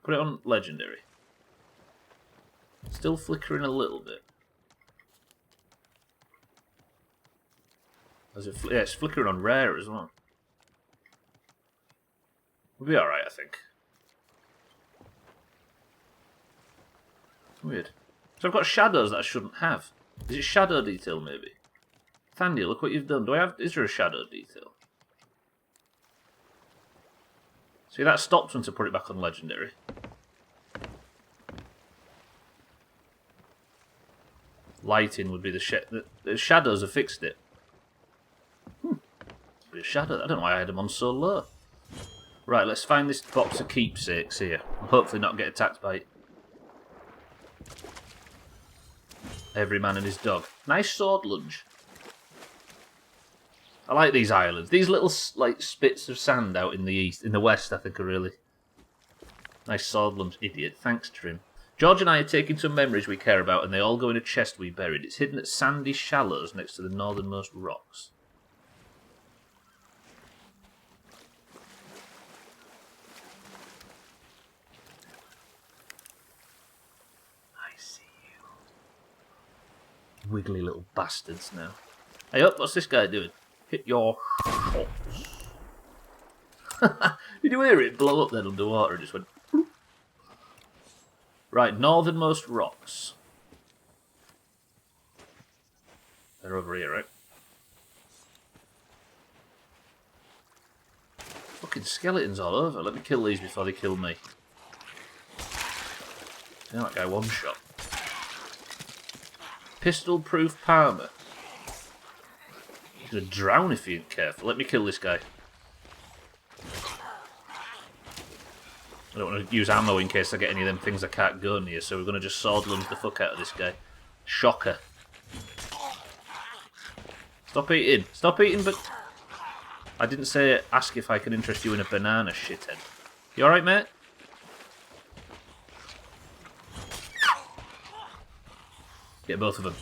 Put it on legendary. Still flickering a little bit. Yeah, it's flickering on rare as well. We'll be alright, I think. Weird. So I've got shadows that I shouldn't have. Is it shadow detail, maybe? Thandy, look what you've done. Is there a shadow detail? See, that stops once I put it back on legendary. Lighting would be the shadows have fixed it. Be a shadow. I don't know why I had them on so low. Right, let's find this box of keepsakes here. And hopefully not get attacked by every man and his dog. Nice sword lunge. I like these islands. These little like spits of sand out in the west, I think are really nice. Sword lunge, idiot. Thanks, Trim. George and I are taking some memories we care about, and they all go in a chest we buried. It's hidden at sandy shallows next to the northernmost rocks. I see you. Wiggly little bastards now. Hey up, what's this guy doing? Hit your shots. Did you hear it blow up then underwater? It just went... Right, northernmost rocks. They're over here, right? Fucking skeletons all over. Let me kill these before they kill me. You know that guy one shot. Pistol-proof Palmer. He's gonna drown if he ain't careful. Let me kill this guy. I don't want to use ammo in case I get any of them things I can't go near, so we're going to just sword lunge the fuck out of this guy. Shocker. Stop eating. Stop eating, but... I didn't say ask if I can interest you in a banana, shithead. You alright, mate? Get both of them.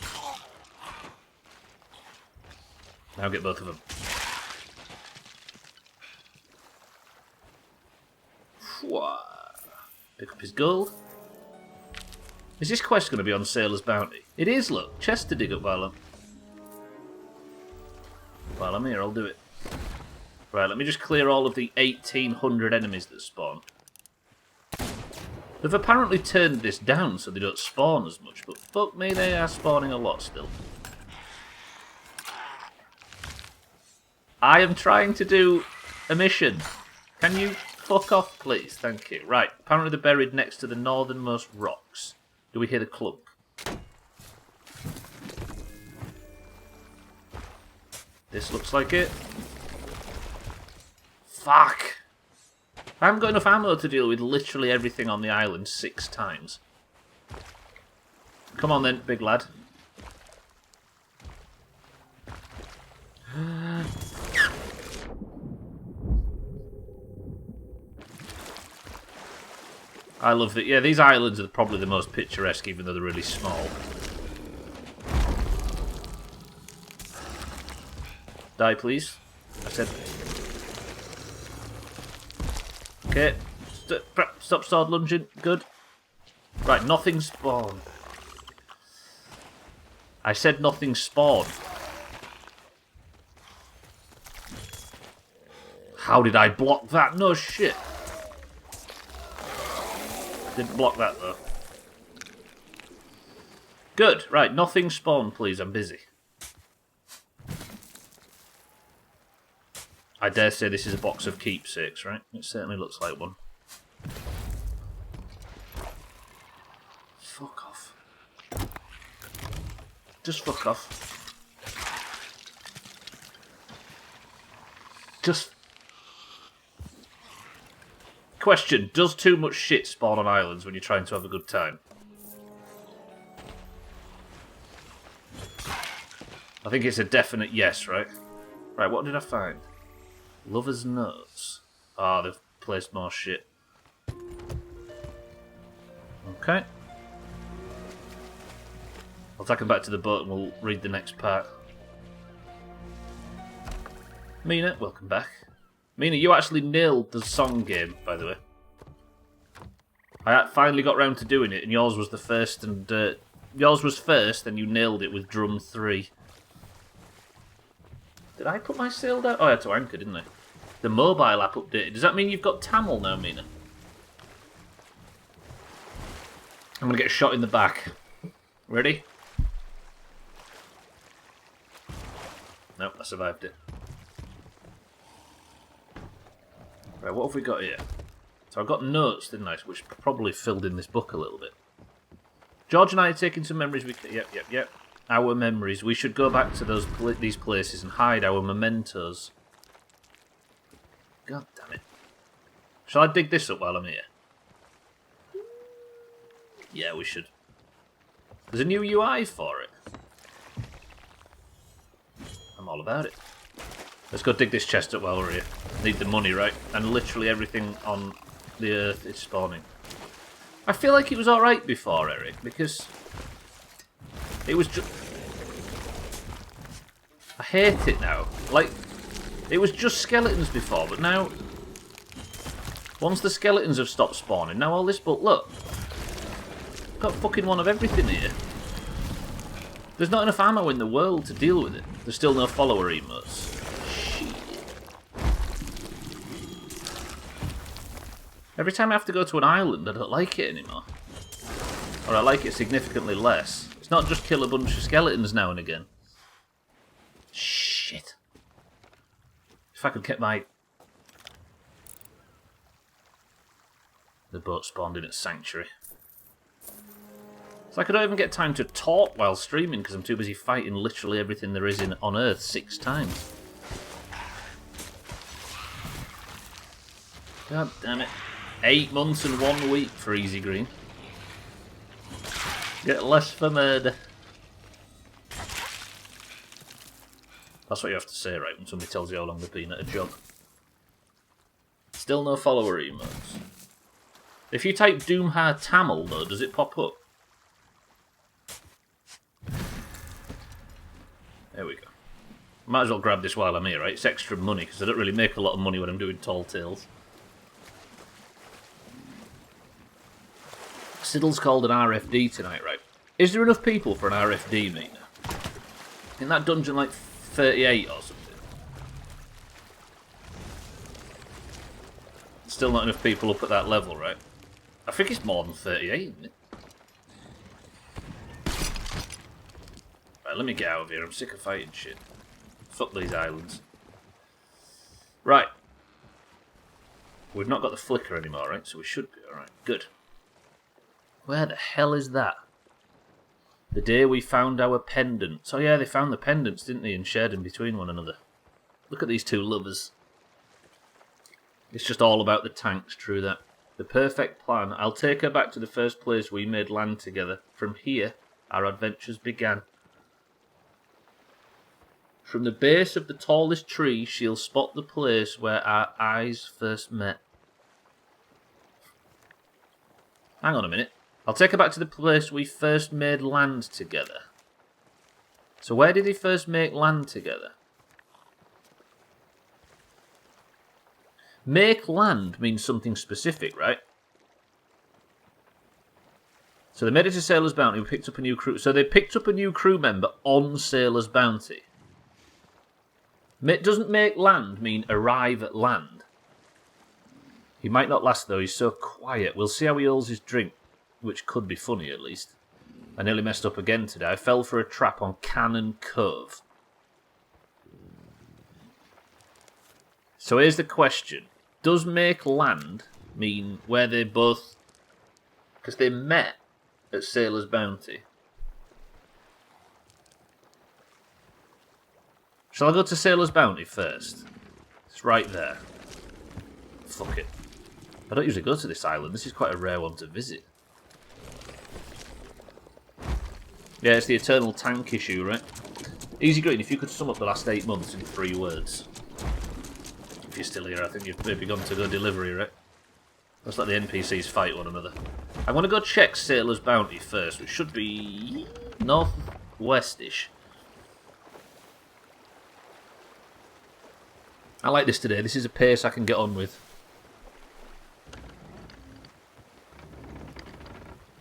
Now get both of them. Pick up his gold. Is this quest going to be on Sailor's Bounty? It is, look. Chest to dig up while I'm here. I'll do it. Right, let me just clear all of the 1,800 enemies that spawn. They've apparently turned this down so they don't spawn as much, but fuck me, they are spawning a lot still. I am trying to do a mission. Can you... fuck off, please. Thank you. Right. Apparently they're buried next to the northernmost rocks. Do we hear the clunk? This looks like it. Fuck! I haven't got enough ammo to deal with literally everything on the island 6 times. Come on then, big lad. I love that. Yeah, these islands are probably the most picturesque, even though they're really small. Die, please. I said... Okay. Stop sword lunging. Good. Right, nothing spawned. I said nothing spawned. How did I block that? No shit. Didn't block that, though. Good. Right, nothing spawn, please. I'm busy. I dare say this is a box of keepsakes, right? It certainly looks like one. Fuck off. Just fuck off. Just... Question, does too much shit spawn on islands when you're trying to have a good time? I think it's a definite yes, right? Right, what did I find? Lover's notes. Ah, they've placed more shit. Okay. I'll take them back to the boat and we'll read the next part. Mina, welcome back. Mina, you actually nailed the song game, by the way. I finally got round to doing it, and yours was the first, and yours was first, and you nailed it with drum 3. Did I put my sail down? Oh, I had to anchor, didn't I? The mobile app updated. Does that mean you've got Tamil now, Mina? I'm going to get a shot in the back. Ready? Nope, I survived it. Right, what have we got here? So I got notes, didn't I? Which probably filled in this book a little bit. George and I are taking some memories. Yep. Our memories. We should go back to these places and hide our mementos. God damn it. Shall I dig this up while I'm here? Yeah, we should. There's a new UI for it. I'm all about it. Let's go dig this chest up while we're here. Need the money, right? And literally everything on the earth is spawning. I feel like it was alright before, Eric, because it was just... I hate it now. Like, it was just skeletons before, but now... Once the skeletons have stopped spawning, now all this... But look. Got fucking one of everything here. There's not enough ammo in the world to deal with it. There's still no follower emotes. Shit. Every time I have to go to an island, I don't like it anymore. Or I like it significantly less. It's not just kill a bunch of skeletons now and again. Shit. If I could get my... The boat spawned in at Sanctuary. It's like I don't even get time to talk while streaming because I'm too busy fighting literally everything there is on Earth 6 times. God damn it. 8 months and 1 week for Easy Green. Get less for murder. That's what you have to say, right, when somebody tells you how long they've been at a job. Still no follower emotes. If you type Doomhaus Tamil, though, does it pop up? There we go. Might as well grab this while I'm here, right? It's extra money, because I don't really make a lot of money when I'm doing Tall Tales. Siddle's called an RFD tonight, right? Is there enough people for an RFD meter? In that dungeon, like 38 or something? Still not enough people up at that level, right? I think it's more than 38, isn't it? Right, let me get out of here. I'm sick of fighting shit. Fuck these islands. Right. We've not got the flicker anymore, right? So we should be alright. Good. Where the hell is that? The day we found our pendants. Oh yeah, they found the pendants, didn't they? And shared them between one another. Look at these two lovers. It's just all about the tanks, true that. The perfect plan. I'll take her back to the first place we made land together. From here, our adventures began. From the base of the tallest tree, she'll spot the place where our eyes first met. Hang on a minute. I'll take her back to the place we first made land together. So where did they first make land together? Make land means something specific, right? So they made it to Sailor's Bounty, we picked up a new crew. So they picked up a new crew member on Sailor's Bounty. Doesn't make land mean arrive at land? He might not last though, he's so quiet. We'll see how he holds his drink, which could be funny at least. I nearly messed up again today. I fell for a trap on Cannon Cove. So here's the question. Does make land mean where they both... Because they met at Sailor's Bounty. Shall I go to Sailor's Bounty first? It's right there. Fuck it. I don't usually go to this island. This is quite a rare one to visit. Yeah, it's the eternal tank issue, right? Easy Green, if you could sum up the last 8 months in 3 words. If you're still here, I think you've maybe gone to go delivery, right? Let's let the NPCs fight one another. I'm going to go check Sailor's Bounty first, which should be northwestish. I like this today. This is a pace I can get on with.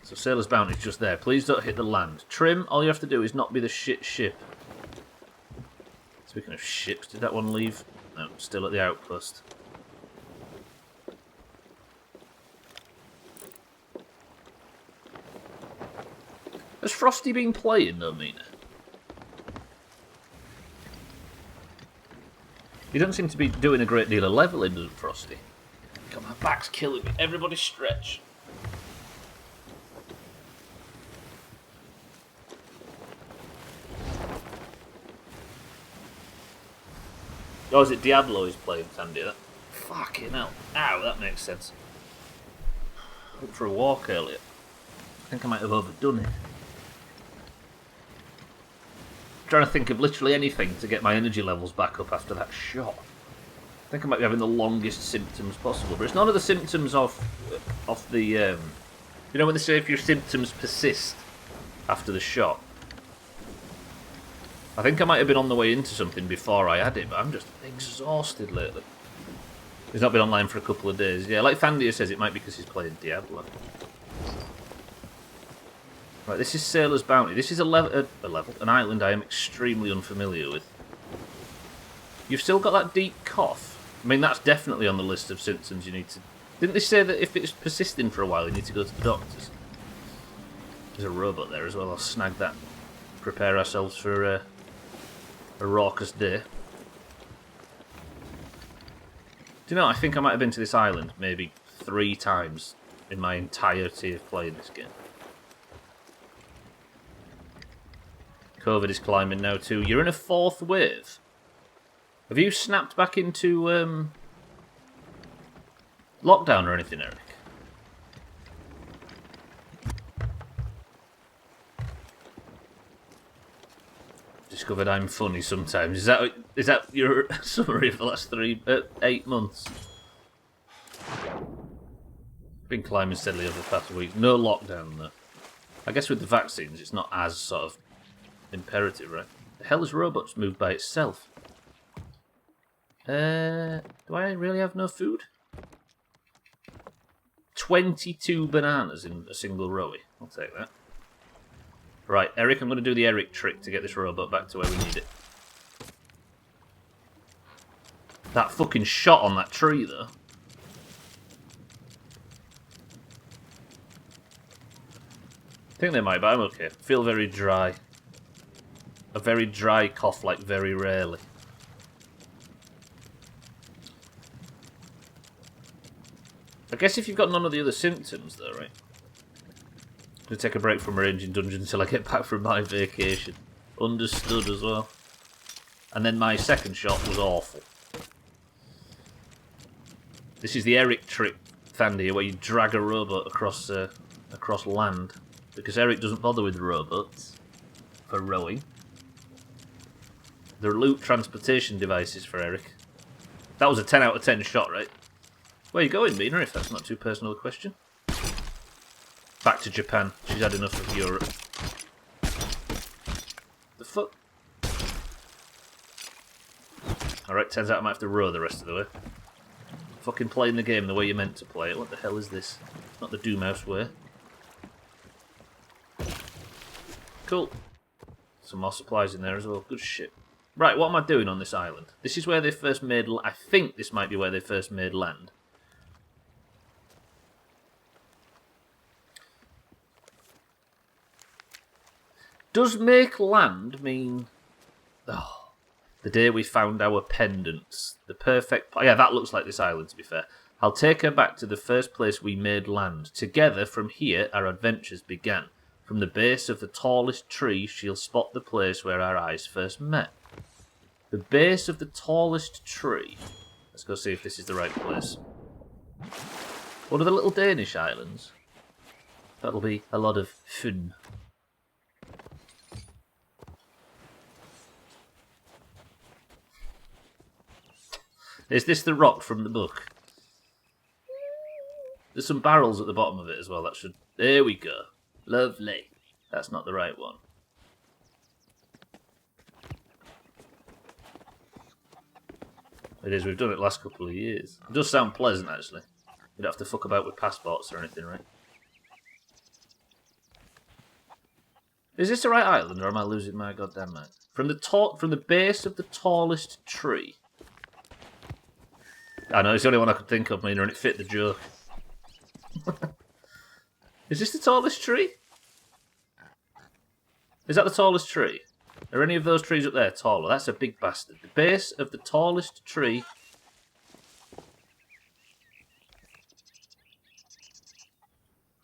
So Sailor's Bounty is just there. Please don't hit the land. Trim, all you have to do is not be the shit ship. Speaking of ships, did that one leave? No, still at the outpost. Has Frosty been playing though, Mina? He doesn't seem to be doing a great deal of leveling, doesn't Frosty? God, my back's killing me. Everybody stretch. Oh, is it Diablo he's playing, Sandy? That? Fucking hell. Ow, that makes sense. I went for a walk earlier. I think I might have overdone it. I'm trying to think of literally anything to get my energy levels back up after that shot. I think I might be having the longest symptoms possible, but it's none of the symptoms of the... you know when they say if your symptoms persist after the shot? I think I might have been on the way into something before I had it, but I'm just exhausted lately. He's not been online for a couple of days. Yeah, like Thandia says, it might be because he's playing Diablo. Right, this is Sailor's Bounty. This is an island I am extremely unfamiliar with. You've still got that deep cough. I mean, that's definitely on the list of symptoms you need to... Didn't they say that if it's persisting for a while, you need to go to the doctors? There's a robot there as well. I'll snag that. Prepare ourselves for a raucous day. Do you know, I think I might have been to this island maybe 3 times in my entirety of playing this game. COVID is climbing now too. You're in a 4th wave. Have you snapped back into lockdown or anything, Eric? Discovered I'm funny sometimes. Is that your summary of the last 8 months? Been climbing steadily over the past week. No lockdown though. I guess with the vaccines, it's not as sort of imperative, right? The hell has robots moved by itself? Do I really have no food? 22 bananas in a single rowie. I'll take that. Right, Eric, I'm going to do the Eric trick to get this robot back to where we need it. That fucking shot on that tree, though. I think they might, but I'm okay. Feel very dry. A very dry cough, like very rarely. I guess if you've got none of the other symptoms, though, right? I'm going to take a break from Ranging Dungeon until I get back from my vacation. Understood as well. And then my second shot was awful. This is the Eric trick, Thandia, where you drag a robot across land. Because Eric doesn't bother with robots for rowing. They're loot transportation devices for Eric. That was a 10 out of 10 shot, right? Where are you going, Mina, if that's not too personal a question? Back to Japan. She's had enough of Europe. The fuck? Alright, turns out I might have to row the rest of the way. Fucking playing the game the way you're meant to play it. What the hell is this? Not the Doomhaus way. Cool. Some more supplies in there as well. Good shit. Right, what am I doing on this island? This is where they first made... I think this might be where they first made land. Does make land mean... Oh, the day we found our pendants. The perfect... Yeah, that looks like this island, to be fair. I'll take her back to the first place we made land. Together, from here, our adventures began. From the base of the tallest tree, she'll spot the place where our eyes first met. The base of the tallest tree. Let's go see if this is the right place. One of the little Danish islands. That'll be a lot of fun. Is this the rock from the book? There's some barrels at the bottom of it as well. That should... There we go. Lovely. That's not the right one. It is. We've done it the last couple of years. It does sound pleasant, actually. You don't have to fuck about with passports or anything, right? Is this the right island, or am I losing my goddamn mind? From the base of the tallest tree. I know, it's the only one I could think of, Mina, and it fit the joke. Is this the tallest tree? Is that the tallest tree? Are any of those trees up there taller? That's a big bastard. The base of the tallest tree...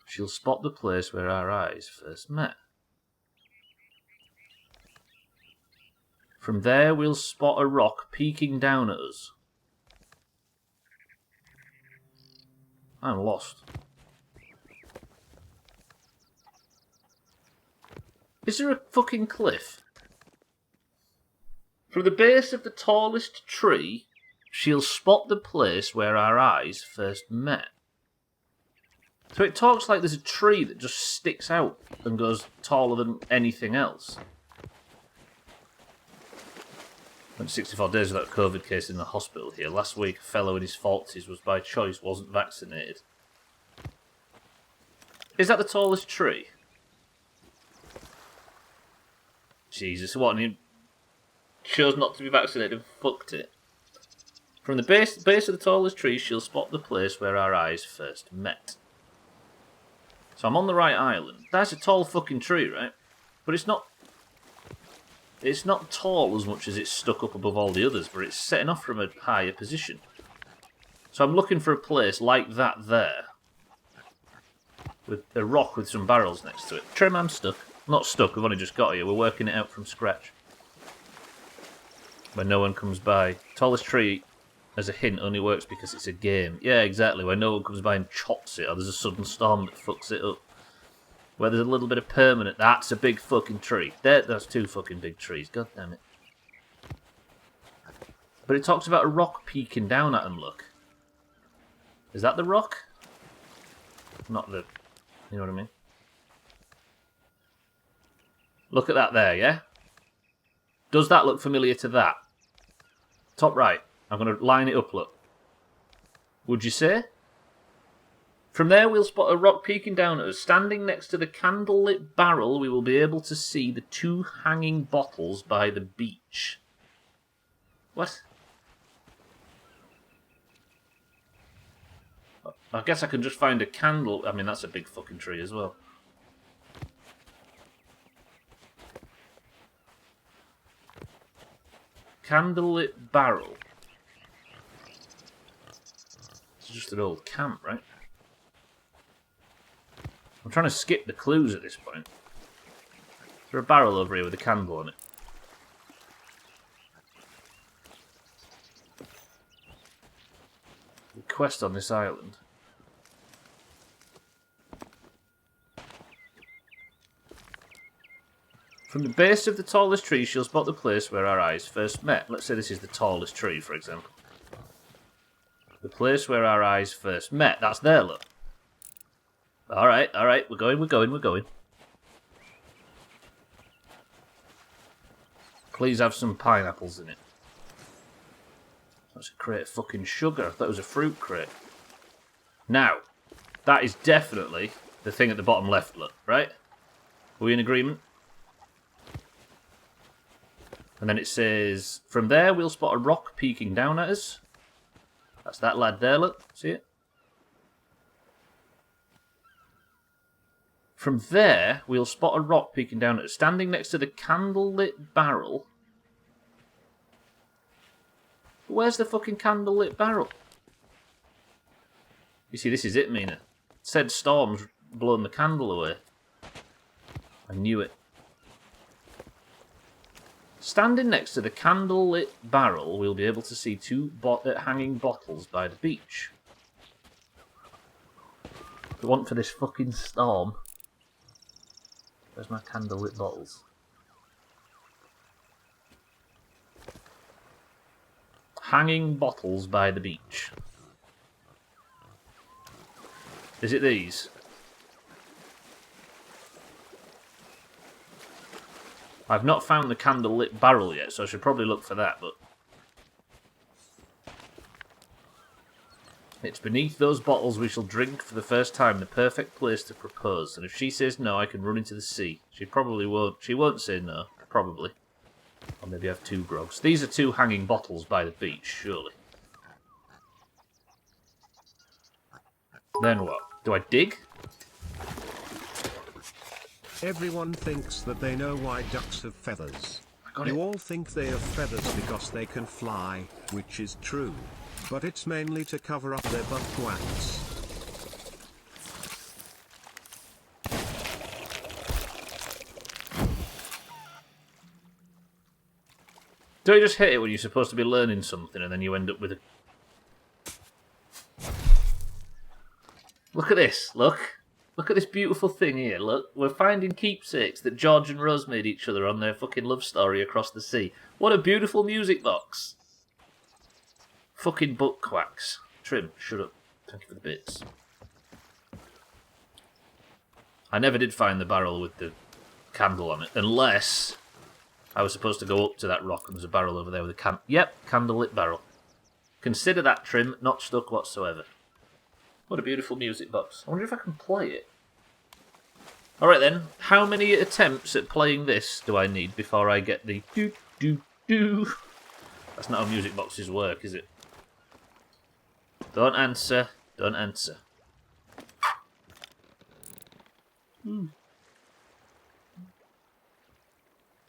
She'll spot the place where our eyes first met. From there, we'll spot a rock peeking down at us. I'm lost. Is there a fucking cliff? From the base of the tallest tree, she'll spot the place where our eyes first met. So it talks like there's a tree that just sticks out and goes taller than anything else. Went 64 days without a COVID case in the hospital here. Last week, a fellow in his 40s was by choice, wasn't vaccinated. Is that the tallest tree? Jesus, what? And he chose not to be vaccinated and fucked it. From the base of the tallest tree, she'll spot the place where our eyes first met. So I'm on the right island. That's a tall fucking tree, right? But it's not... It's not tall as much as it's stuck up above all the others, but it's setting off from a higher position. So I'm looking for a place like that there. With a rock with some barrels next to it. Trim, I'm stuck. Not stuck, we've only just got here. We're working it out from scratch. When no one comes by. Tallest tree, as a hint, only works because it's a game. Yeah, exactly. When no one comes by and chops it, or there's a sudden storm that fucks it up. Where there's a little bit of permanent... That's a big fucking tree. That's two fucking big trees. God damn it. But it talks about a rock peeking down at him, look. Is that the rock? Not the... You know what I mean? Look at that there, yeah? Does that look familiar to that? Top right. I'm going to line it up, look. Would you say? From there, we'll spot a rock peeking down at us. Standing next to the candlelit barrel, we will be able to see the two hanging bottles by the beach. What? I guess I can just find a candle. I mean, that's a big fucking tree as well. Candlelit barrel. It's just an old camp, right? I'm trying to skip the clues at this point. Is there a barrel over here with a candle on it? The quest on this island. From the base of the tallest tree, she'll spot the place where our eyes first met. Let's say this is the tallest tree, for example. The place where our eyes first met. That's there, look. Alright, we're going. Please have some pineapples in it. That's a crate of fucking sugar. That was a fruit crate. Now, that is definitely the thing at the bottom left, look, right? Are we in agreement? And then it says, from there we'll spot a rock peeking down at us. That's that lad there, look. See it? From there, we'll spot a rock peeking down at us. Standing next to the candlelit barrel. Where's the fucking candlelit barrel? You see, this is it, Mina. Said storm's blown the candle away. I knew it. Standing next to the candlelit barrel, we'll be able to see two hanging bottles by the beach. The one for this fucking storm. Where's my candlelit bottles? Hanging bottles by the beach. Is it these? I've not found the candlelit barrel yet, so I should probably look for that, but... It's beneath those bottles we shall drink for the first time, the perfect place to propose. And if she says no, I can run into the sea. She probably won't. She won't say no, probably. Or maybe have two grogs. These are two hanging bottles by the beach, surely. Then what? Do I dig? Everyone thinks that they know why ducks have feathers. Got You it. all think they have feathers because they can fly, which is true. But it's mainly to cover up their butt quacks. Don't you just hit it when you're supposed to be learning something and then you end up with a... Look at this, look. Look at this beautiful thing here, look. We're finding keepsakes that George and Rose made each other on their fucking love story across the sea. What a beautiful music box. Fucking butt quacks. Trim, shut up. Thank you for the bits. I never did find the barrel with the candle on it, unless I was supposed to go up to that rock and there's a barrel over there with a candle-lit barrel. Consider that, Trim, not stuck whatsoever. What a beautiful music box. I wonder if I can play it. Alright then, how many attempts at playing this do I need before I get the do-do-do? That's not how music boxes work, is it? Don't answer. Don't answer.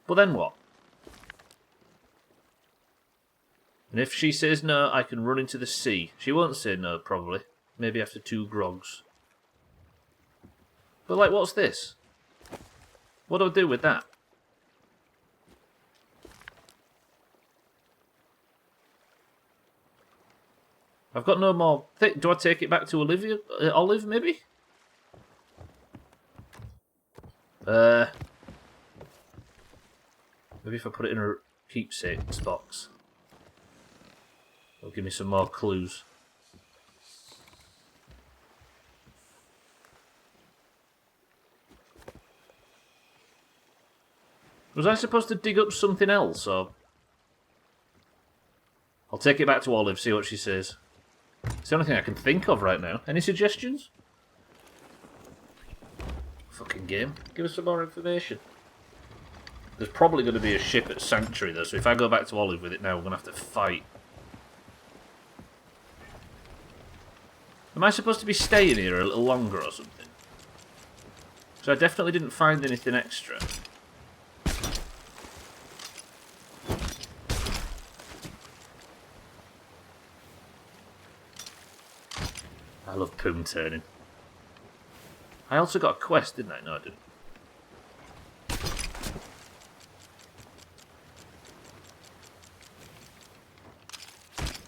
But then what? And if she says no, I can run into the sea. She won't say no, probably. Maybe after 2 grogs. But, like, what's this? What do I do with that? I've got no more... Do I take it back to Olivia? Olive, maybe? Maybe if I put it in a keepsakes box. It'll give me some more clues. Was I supposed to dig up something else, or... I'll take it back to Olive, see what she says. It's the only thing I can think of right now. Any suggestions? Fucking game. Give us some more information. There's probably going to be a ship at Sanctuary, though, so if I go back to Olive with it now, we're going to have to fight. Am I supposed to be staying here a little longer or something? So I definitely didn't find anything extra. I love poom turning. I also got a quest, didn't I? No, I didn't.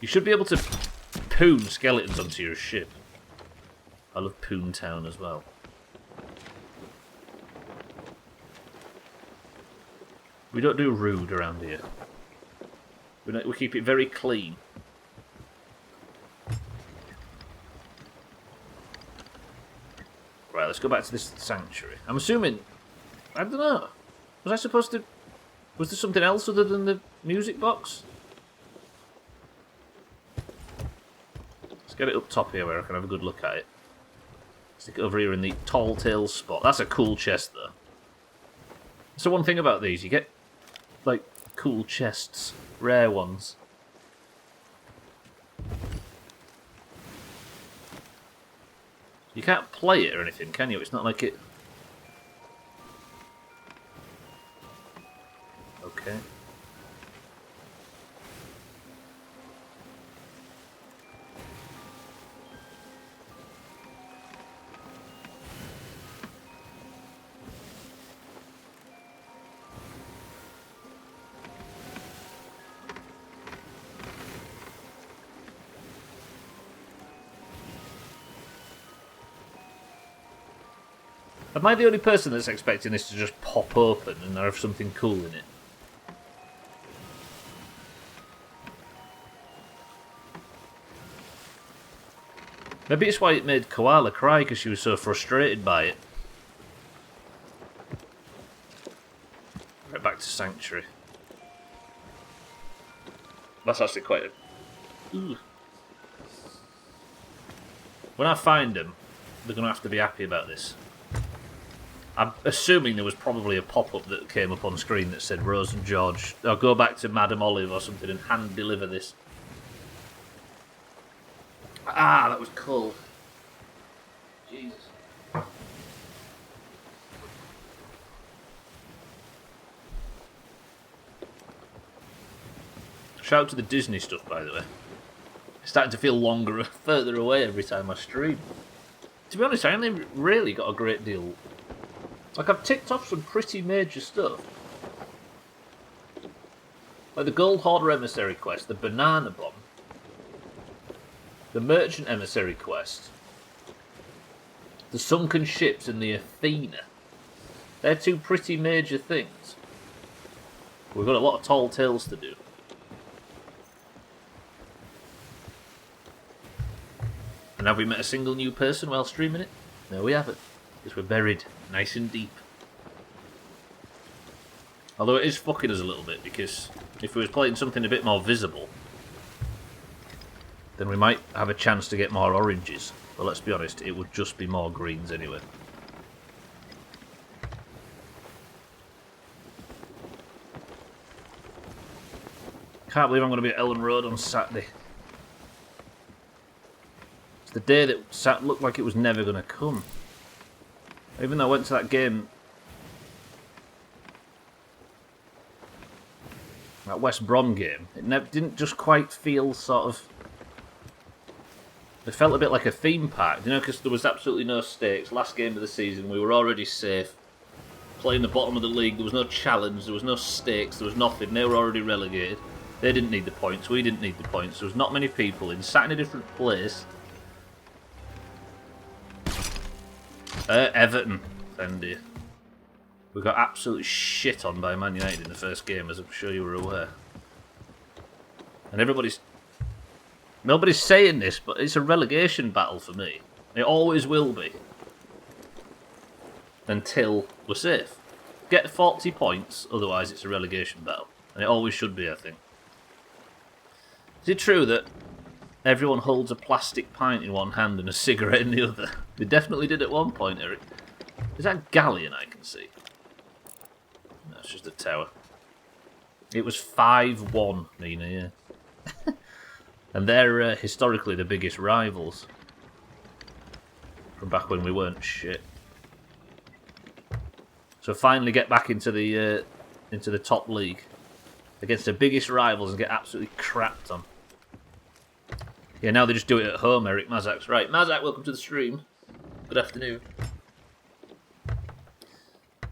You should be able to poon skeletons onto your ship. I love Poon Town as well. We don't do rude around here. We keep it very clean. Right, let's go back to this sanctuary. I'm assuming... I don't know. Was I supposed to... Was there something else other than the music box? Let's get it up top here where I can have a good look at it. Stick it over here in the tall tales spot. That's a cool chest, though. So one thing about these, you get, like, cool chests. Rare ones. You can't play it or anything, can you? It's not like it... Okay. Am I the only person that's expecting this to just pop open and there have something cool in it? Maybe it's why it made Koala cry, because she was so frustrated by it. Right, back to Sanctuary. That's actually quite a... Ooh. When I find them, they're going to have to be happy about this. I'm assuming there was probably a pop-up that came up on screen that said Rose and George, or go back to Madame Olive or something and hand-deliver this. Ah, that was cool. Jesus. Shout out to the Disney stuff, by the way. It's starting to feel longer, further away every time I stream. To be honest, I only really got a great deal. Like, I've ticked off some pretty major stuff. Like the Gold Hoarder Emissary quest, the Banana Bomb, the Merchant Emissary quest, the Sunken Ships and the Athena. They're two pretty major things. We've got a lot of tall tales to do. And have we met a single new person while streaming it? No, we haven't. Because we're buried nice and deep. Although it is fucking us a little bit, because if we was playing something a bit more visible, then we might have a chance to get more oranges. But let's be honest, it would just be more greens anyway. Can't believe I'm going to be at Ellen Road on Saturday. It's the day that looked like it was never going to come. Even though I went to that game, that West Brom game, it didn't just quite feel sort of... It felt a bit like a theme park, you know, because there was absolutely no stakes. Last game of the season, we were already safe. Playing the bottom of the league, there was no challenge, there was no stakes, there was nothing. They were already relegated. They didn't need the points, we didn't need the points. There was not many people in, sat in a different place. Everton, Fendi. We got absolutely shit on by Man United in the first game, as I'm sure you were aware. And nobody's saying this, but it's a relegation battle for me. It always will be. Until we're safe. Get 40 points, otherwise it's a relegation battle. And it always should be, I think. Is it true that everyone holds a plastic pint in one hand and a cigarette in the other? They definitely did at one point, Eric. Is that galleon I can see? No, it's just a tower. It was 5-1, Nina, yeah. And they're historically the biggest rivals. From back when we weren't shit. So finally get back into the top league. Against the biggest rivals and get absolutely crapped on. Yeah, now they just do it at home, Eric. Mazak's right. Mazak, welcome to the stream. Good afternoon.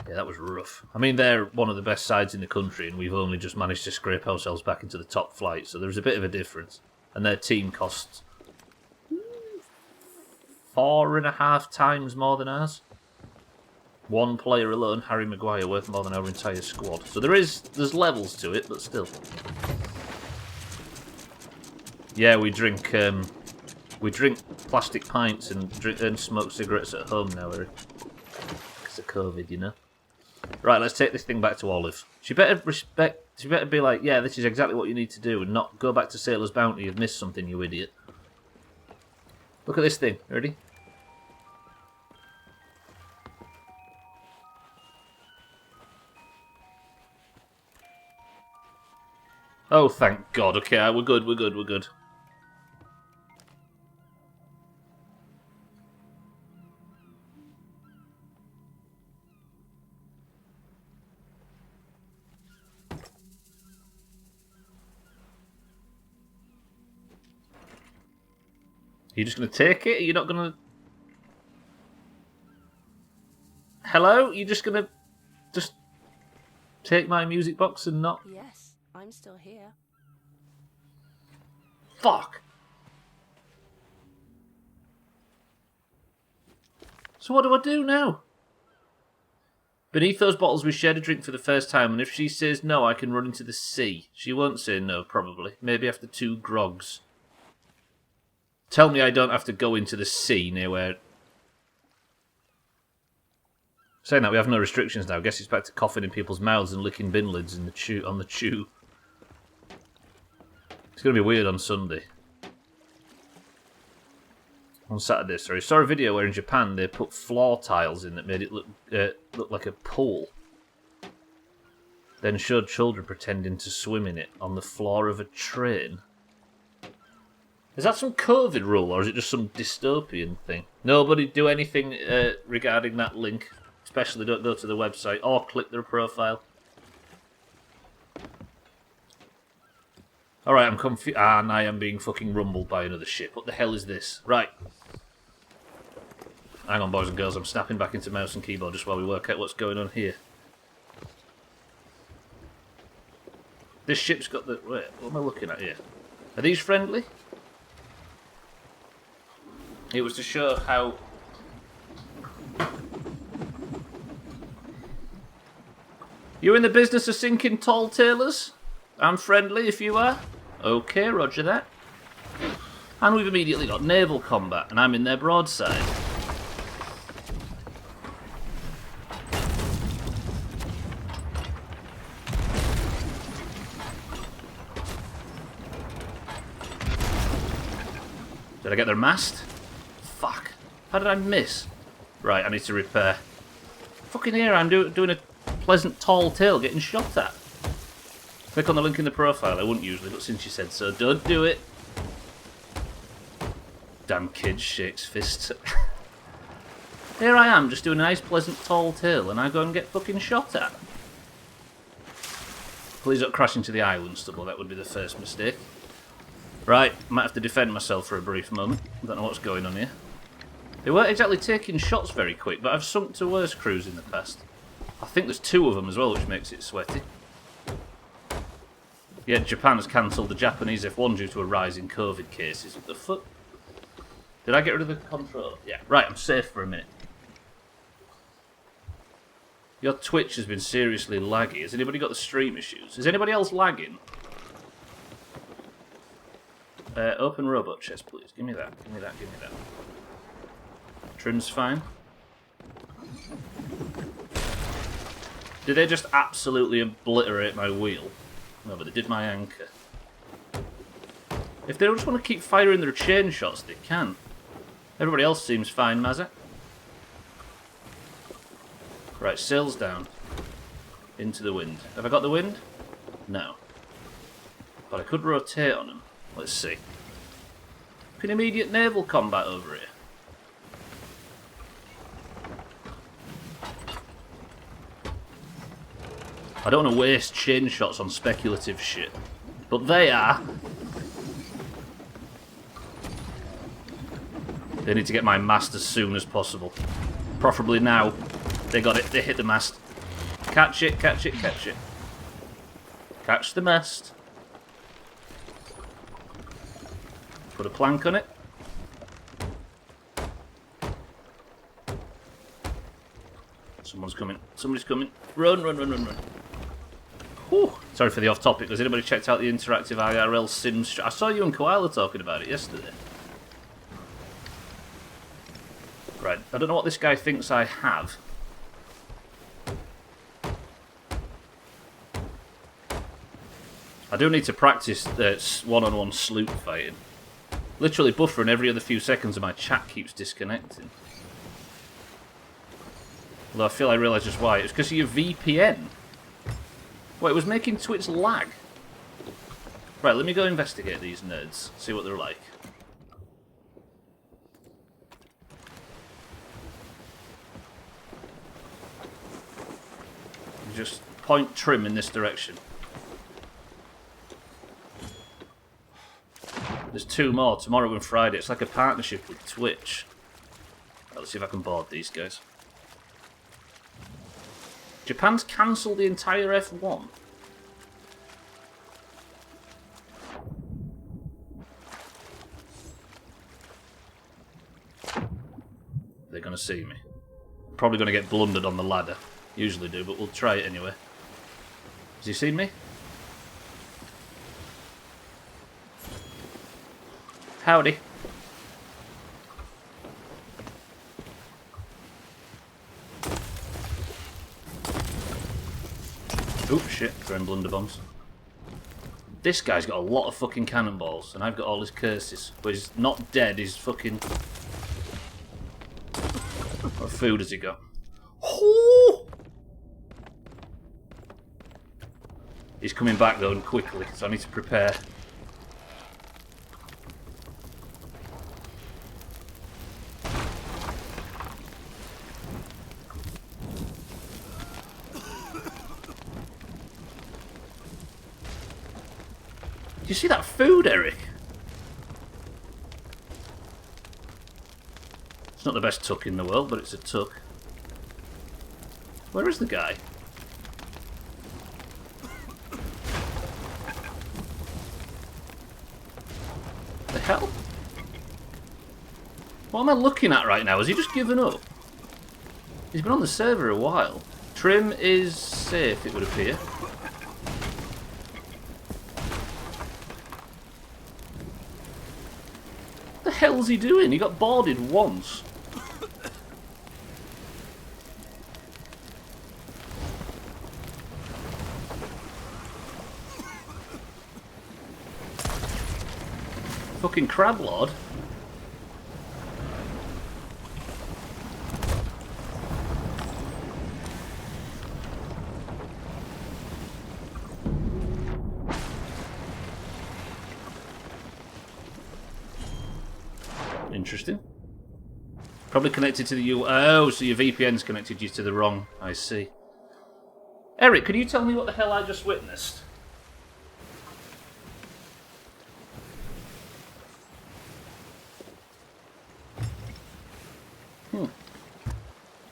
Yeah, that was rough. I mean, they're one of the best sides in the country, and we've only just managed to scrape ourselves back into the top flight, so there's a bit of a difference. And their team costs 4.5 times more than ours. One player alone, Harry Maguire, worth more than our entire squad. So there's levels to it, but still. Yeah, we drink plastic pints and smoke cigarettes at home now, Eric. Because of COVID, you know. Right, let's take this thing back to Olive. She better be like, yeah, this is exactly what you need to do, and not go back to Sailor's Bounty. You've missed something, you idiot. Look at this thing. Ready? Oh, thank God. Okay, we're good. Are you just going to take it? Are you not going to... Hello? You're just going to... just take my music box and not... Yes, I'm still here. Fuck! So what do I do now? Beneath those bottles we shared a drink for the first time, and if she says no, I can run into the sea. She won't say no, probably. Maybe after 2 grogs. Tell me I don't have to go into the sea near where... Saying that, we have no restrictions now. Guess it's back to coughing in people's mouths and licking bin lids on the chew. It's going to be weird on Sunday. On Saturday, sorry. Saw a video where in Japan they put floor tiles in that made it look like a pool. Then showed children pretending to swim in it on the floor of a train. Is that some COVID rule, or is it just some dystopian thing? Nobody do anything regarding that link. Especially don't go to the website or click their profile. Alright, I'm confused. And I am being fucking rumbled by another ship. What the hell is this? Right. Hang on, boys and girls. I'm snapping back into mouse and keyboard just while we work out what's going on here. This ship's got the... Wait, what am I looking at here? Are these friendly? It was to show how... You in the business of sinking tall tailors? I'm friendly if you are. Okay, roger that. And we've immediately got naval combat, and I'm in their broadside. Did I get their mast? Fuck. How did I miss? Right, I need to repair. Fucking here, I'm doing a pleasant tall tale getting shot at. Click on the link in the profile. I wouldn't usually, but since you said so, don't do it. Damn kid shakes fists. Here I am, just doing a nice pleasant tall tale, and I go and get fucking shot at. Please don't crash into the island, Stubbler. That would be the first mistake. Right, might have to defend myself for a brief moment. Don't know what's going on here. They weren't exactly taking shots very quick, but I've sunk to worse crews in the past. I think there's 2 of them as well, which makes it sweaty. Yeah, Japan has cancelled the Japanese F1 due to a rise in COVID cases. What the fuck? Did I get rid of the control? Yeah. Right, I'm safe for a minute. Your Twitch has been seriously laggy. Has anybody got the stream issues? Is anybody else lagging? Open robot chest, please. Give me that. Give me that. Give me that. Trim's fine. Did they just absolutely obliterate my wheel? No, but they did my anchor. If they just want to keep firing their chain shots, they can. Everybody else seems fine, Mazza. Right, sails down. Into the wind. Have I got the wind? No. But I could rotate on them. Let's see. Fucking immediate naval combat over here. I don't want to waste chain shots on speculative shit. But they are. They need to get my mast as soon as possible. Preferably now. They got it. They hit the mast. Catch it, catch it, catch it. Catch the mast. Put a plank on it. Someone's coming. Somebody's coming. Run, run, run, run, run. Whew. Sorry for the off topic. Has anybody checked out the interactive IRL Sims? I saw you and Koala talking about it yesterday. Right. I don't know what this guy thinks I have. I do need to practice one-on-one sloop fighting. Literally buffering every other few seconds and my chat keeps disconnecting. Although I feel I realise just why. It's because of your VPN. Wait, it was making Twitch lag. Right, let me go investigate these nerds. See what they're like. Just point trim in this direction. There's 2 more, tomorrow and Friday. It's like a partnership with Twitch. Right, let's see if I can board these guys. Japan's cancelled the entire F1. They're going to see me. Probably going to get blundered on the ladder. Usually do, but we'll try it anyway. Has he seen me? Howdy. Oops, shit, throwing blunder bombs. This guy's got a lot of fucking cannonballs, and I've got all his curses. But he's not dead, he's fucking... What food has he got? Oh! He's coming back though, and quickly, so I need to prepare. you see that food, Eric? It's not the best tuck in the world, but it's a tuck. Where is the guy? The hell? What am I looking at right now? Has he just given up? He's been on the server a while. Trim is safe, it would appear. What the hell's he doing? He got boarded once. Fucking crab lord. Interesting. Probably connected to the U. Oh, so your VPN's connected you to the wrong. I see. Eric, could you tell me what the hell I just witnessed?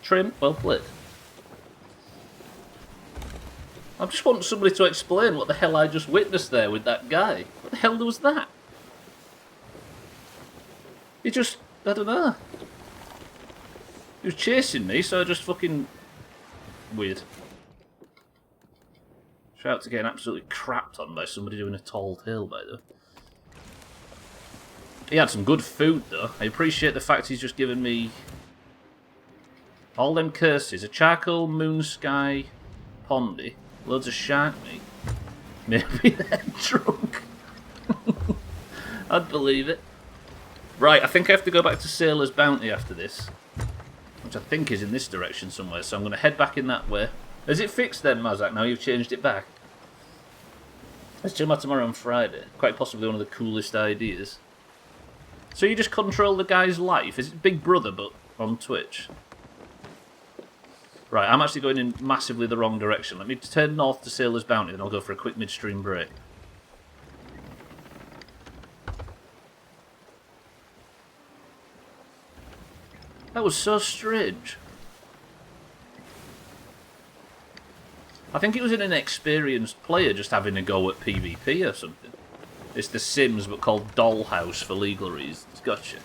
Trim, well played. I just want somebody to explain what the hell I just witnessed there with that guy. What the hell was that? He just, I don't know. He was chasing me, so I just fucking... Weird. Shout out to getting absolutely crapped on by somebody doing a tall tale, by the way. He had some good food, though. I appreciate the fact he's just given me... all them curses. A charcoal, moon sky, pondy. Loads of shark meat. Maybe they're drunk. I'd believe it. Right, I think I have to go back to Sailor's Bounty after this. Which I think is in this direction somewhere, so I'm going to head back in that way. Is it fixed then, Mazak? Now you've changed it back? Let's do that tomorrow on Friday. Quite possibly one of the coolest ideas. So you just control the guy's life? Is it Big Brother, but on Twitch? Right, I'm actually going in massively the wrong direction. Let me turn north to Sailor's Bounty, then I'll go for a quick midstream break. That was so strange. I think it was an inexperienced player just having a go at PvP or something. It's The Sims, but called Dollhouse for legal reasons. Gotcha.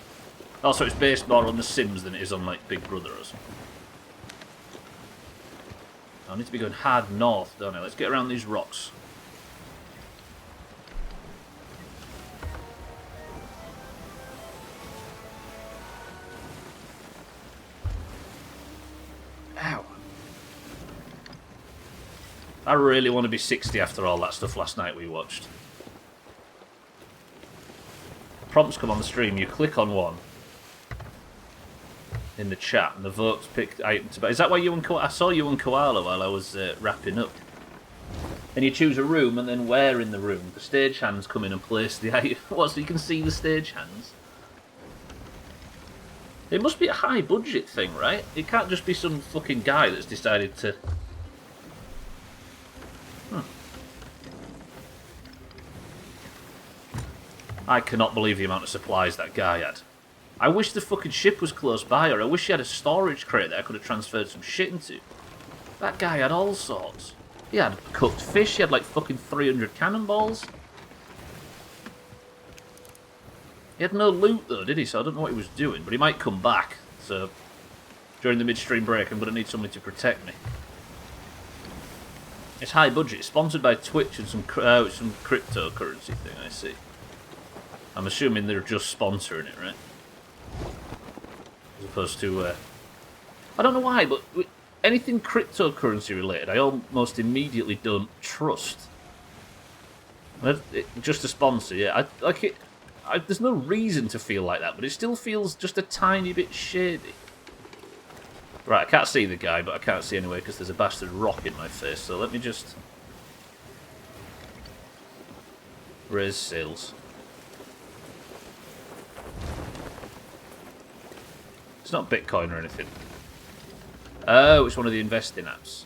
Also, it's based more on The Sims than it is on, like, Big Brother or something. I need to be going hard north, don't I? Let's get around these rocks. Ow. I really want to be 60 after all that stuff last night we watched. Prompts come on the stream. You click on one in the chat, and the votes picked item to buy. Is that why you and I saw you and Koala while I was wrapping up? And you choose a room, and then where in the room the stagehands come in and place the item. What, so you can see the stagehands? It must be a high budget thing, right? It can't just be some fucking guy that's decided to... I cannot believe the amount of supplies that guy had. I wish the fucking ship was close by, or I wish he had a storage crate that I could have transferred some shit into. That guy had all sorts. He had cooked fish, he had like fucking 300 cannonballs. He had no loot though, did he? So I don't know what he was doing, but he might come back. So during the midstream break, I'm going to need somebody to protect me. It's high budget, it's sponsored by Twitch and some cryptocurrency thing, I see. I'm assuming they're just sponsoring it, right? As opposed to, I don't know why, but anything cryptocurrency related, I almost immediately don't trust. Just a sponsor, yeah. There's no reason to feel like that, but it still feels just a tiny bit shady. Right, I can't see the guy, but I can't see anyway because there's a bastard rock in my face, so let me just... raise sails. It's not Bitcoin or anything. Oh, it's one of the investing apps.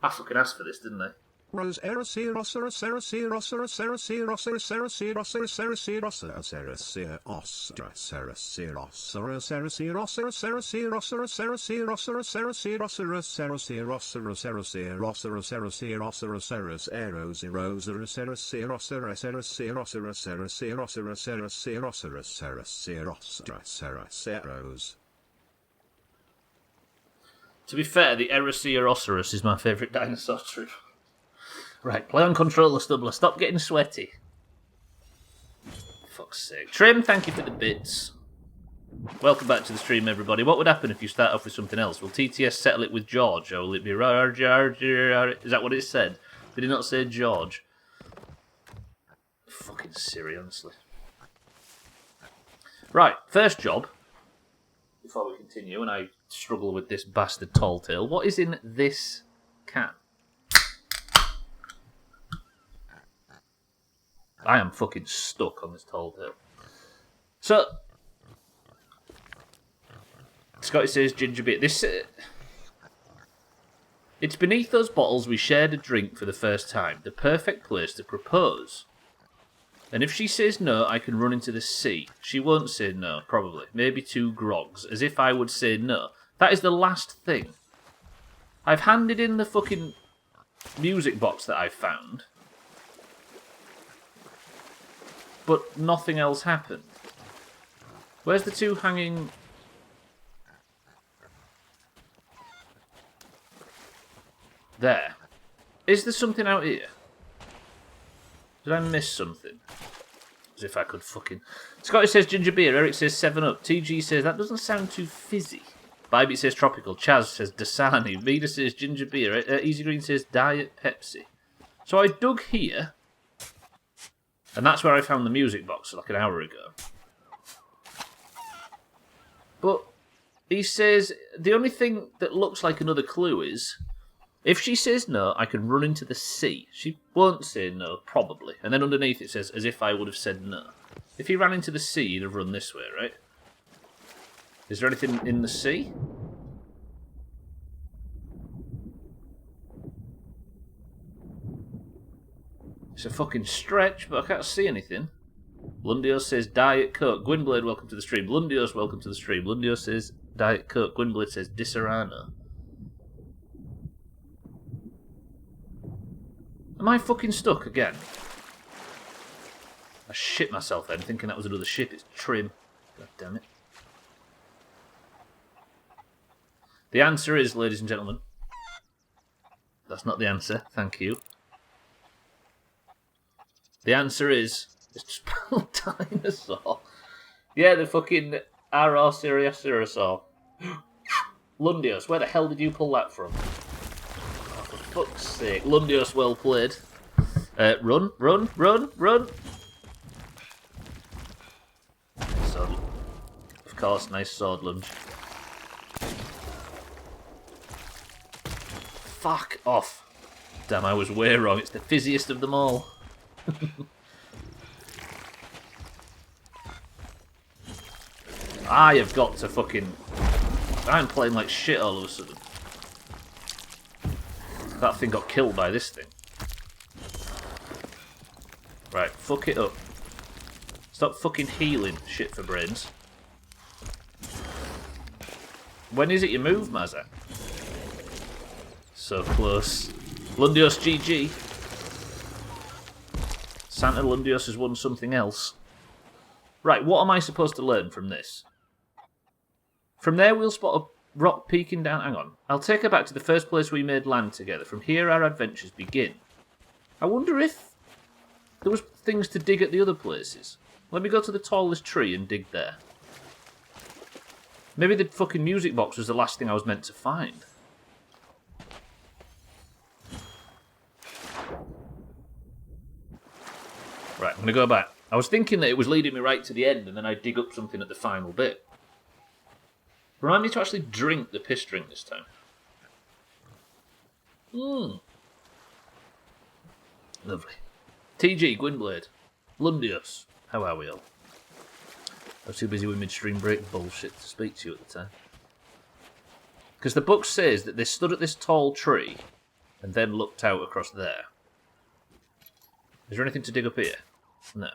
I fucking asked for this, didn't I? Rose To be fair, the Erocerosaurus is my favourite dinosaur troop. Right, play on controller, Stubbler. Stop getting sweaty. Fuck's sake. Trim, thank you for the bits. Welcome back to the stream, everybody. What would happen if you start off with something else? Will TTS settle it with George, or will it be... Is that what it said? Did it not say George? Fucking Siri, honestly. Right, first job. Before we continue, and I struggle with this bastard tall tale. What is in this can? I am fucking stuck on this tall tale. So, Scotty says ginger beer. This, it's beneath those bottles we shared a drink for the first time. The perfect place to propose. And if she says no, I can run into the sea. She won't say no, probably. Maybe 2 grogs, as if I would say no. That is the last thing. I've handed in the fucking music box that I found. But nothing else happened. Where's the 2 hanging... There. Is there something out here? Did I miss something? As if I could fucking... Scotty says ginger beer. Eric says 7-Up. TG says that doesn't sound too fizzy. Bybit says tropical. Chaz says Dasani. Vida says ginger beer. Easy Green says Diet Pepsi. So I dug here. And that's where I found the music box like an hour ago. But he says the only thing that looks like another clue is if she says no, I can run into the sea. She won't say no, probably. And then underneath it says as if I would have said no. If he ran into the sea, he'd have run this way, right? Is there anything in the sea? It's a fucking stretch, but I can't see anything. Lundios says Diet Coke. Gwynblade, welcome to the stream. Lundios, welcome to the stream. Lundios says Diet Coke. Gwynblade says Disaronno. Am I fucking stuck again? I shit myself then, thinking that was another ship. It's Trim. God damn it. The answer is, ladies and gentlemen... That's not the answer, thank you. The answer is... It's spelled dinosaur. Yeah, the fucking Arosiriosaur. Lundios, where the hell did you pull that from? Oh, for fuck's sake. Lundios, well played. Run. Sword. Of course, nice sword lunge. Fuck off. Damn, I was way wrong. It's the fizziest of them all. I have got to fucking... I'm playing like shit all of a sudden. That thing got killed by this thing. Right, fuck it up. Stop fucking healing shit for brains. When is it you move, Mazza? So close. Lundios GG. Santa Lundios has won something else. Right, what am I supposed to learn from this? From there we'll spot a rock peeking down... Hang on. I'll take her back to the first place we made land together. From here our adventures begin. I wonder if there was things to dig at the other places. Let me go to the tallest tree and dig there. Maybe the fucking music box was the last thing I was meant to find. Right, I'm going to go back. I was thinking that it was leading me right to the end and then I'd dig up something at the final bit. Remind me to actually drink the piss drink this time. Lovely. TG, Gwynblade. Lundios. How are we all? I was too busy with midstream break bullshit to speak to you at the time. Because the book says that they stood at this tall tree and then looked out across there. Is there anything to dig up here? No.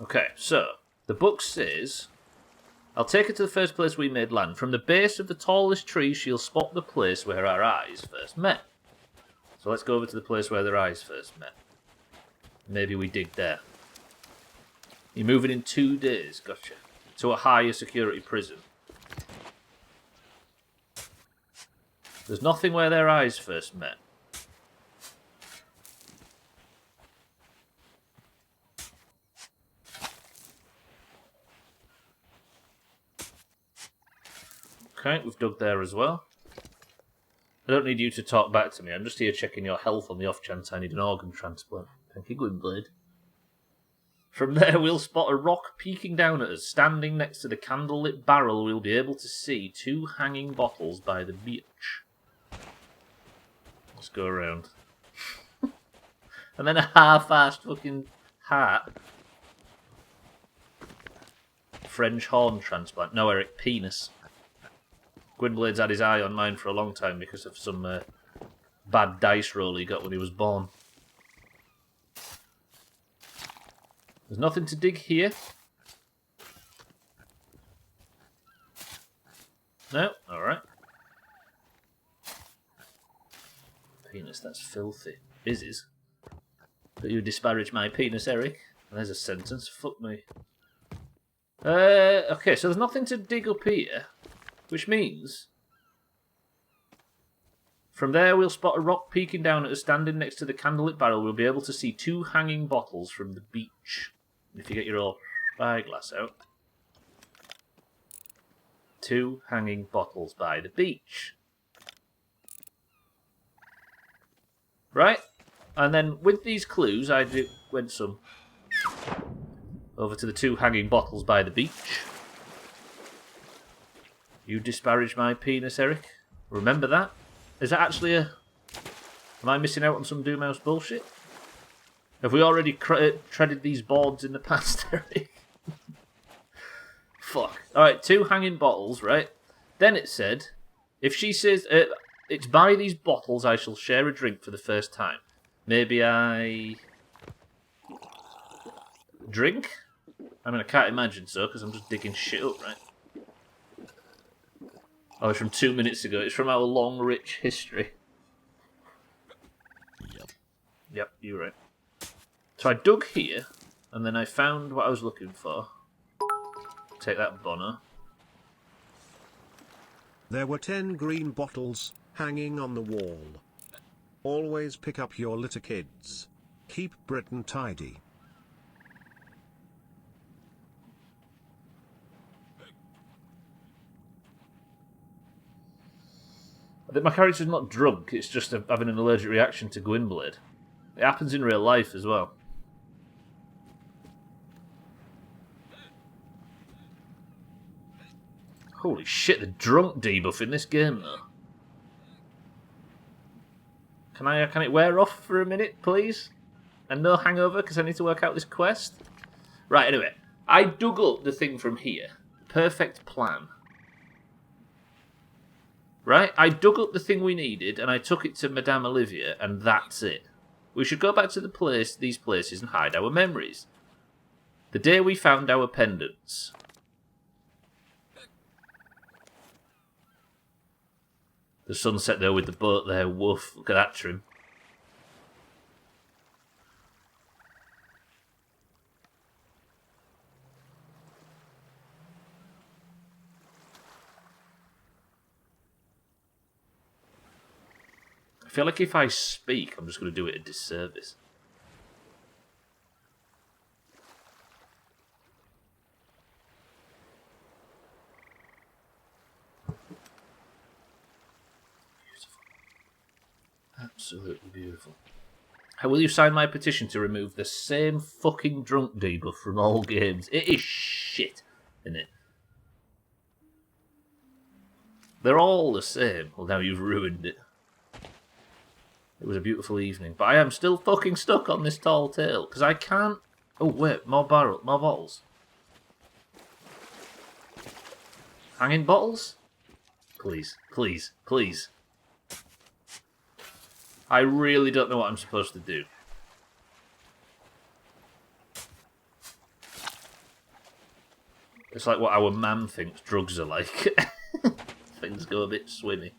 Okay, so the book says, I'll take her to the first place we made land. From the base of the tallest tree, she'll spot the place where our eyes first met. So let's go over to the place where their eyes first met. Maybe we dig there. You're moving in 2 days, gotcha. To a higher security prison. There's nothing where their eyes first met. Okay, we've dug there as well. I don't need you to talk back to me. I'm just here checking your health on the off chance I need an organ transplant. Thank you, Gwynblade. From there, we'll spot a rock peeking down at us. Standing next to the candlelit barrel, we'll be able to see 2 hanging bottles by the beach. Let's go around. And then a half-assed fucking hat. French horn transplant. No, Eric, penis. Gwynblade's had his eye on mine for a long time because of some bad dice roll he got when he was born. There's nothing to dig here. No? Alright. Penis, that's filthy. Is. But you disparage my penis, Eric. There's a sentence. Fuck me. Okay, so there's nothing to dig up here. Which means, from there we'll spot a rock peeking down at us. Standing next to the candlelit barrel, we'll be able to see 2 hanging bottles from the beach. If you get your old spyglass out. 2 hanging bottles by the beach. Right? And then with these clues, I went some over to the 2 hanging bottles by the beach. You disparage my penis, Eric. Remember that? Is that actually a... Am I missing out on some Doomhaus bullshit? Have we already treaded these boards in the past, Eric? Fuck. Alright, 2 hanging bottles, right? Then it said, if she says, it's by these bottles I shall share a drink for the first time. Maybe I... drink? I mean, I can't imagine so, because I'm just digging shit up, right? Oh, it's from 2 minutes ago. It's from our long, rich history. Yep, you're right. So I dug here, and then I found what I was looking for. Take that, Bono. There were 10 green bottles hanging on the wall. Always pick up your litter, kids. Keep Britain tidy. I think my character's not drunk, it's just having an allergic reaction to Gwynblade. It happens in real life as well. Holy shit, the drunk debuff in this game though. Can it wear off for a minute, please? And no hangover, because I need to work out this quest? Right, anyway. I dug up the thing from here. Perfect plan. Right? I dug up the thing we needed, and I took it to Madame Olivia, and that's it. We should go back to these places and hide our memories. The day we found our pendants. The sunset there with the boat there, woof. Look at that trim. I feel like if I speak, I'm just going to do it a disservice. Absolutely beautiful. How will you sign my petition to remove the same fucking drunk debuff from all games? It is shit, isn't it? They're all the same. Well, now you've ruined it. It was a beautiful evening, but I am still fucking stuck on this tall tale, because I can't... Oh, wait, more bottles. Hanging bottles? Please, please, please. I really don't know what I'm supposed to do. It's like what our man thinks drugs are like. Things go a bit swimmy.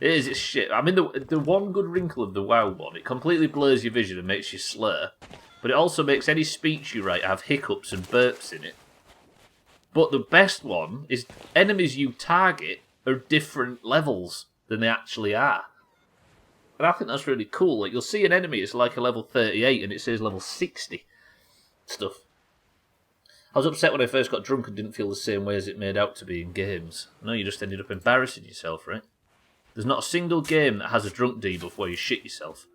It's shit. I mean, the one good wrinkle of the WoW one, it completely blurs your vision and makes you slur. But it also makes any speech you write have hiccups and burps in it. But the best one is enemies you target are different levels than they actually are. And I think that's really cool. Like, you'll see an enemy, it's like a level 38 and it says level 60 stuff. I was upset when I first got drunk and didn't feel the same way as it made out to be in games. I know you just ended up embarrassing yourself, right? There's not a single game that has a drunk debuff where you shit yourself.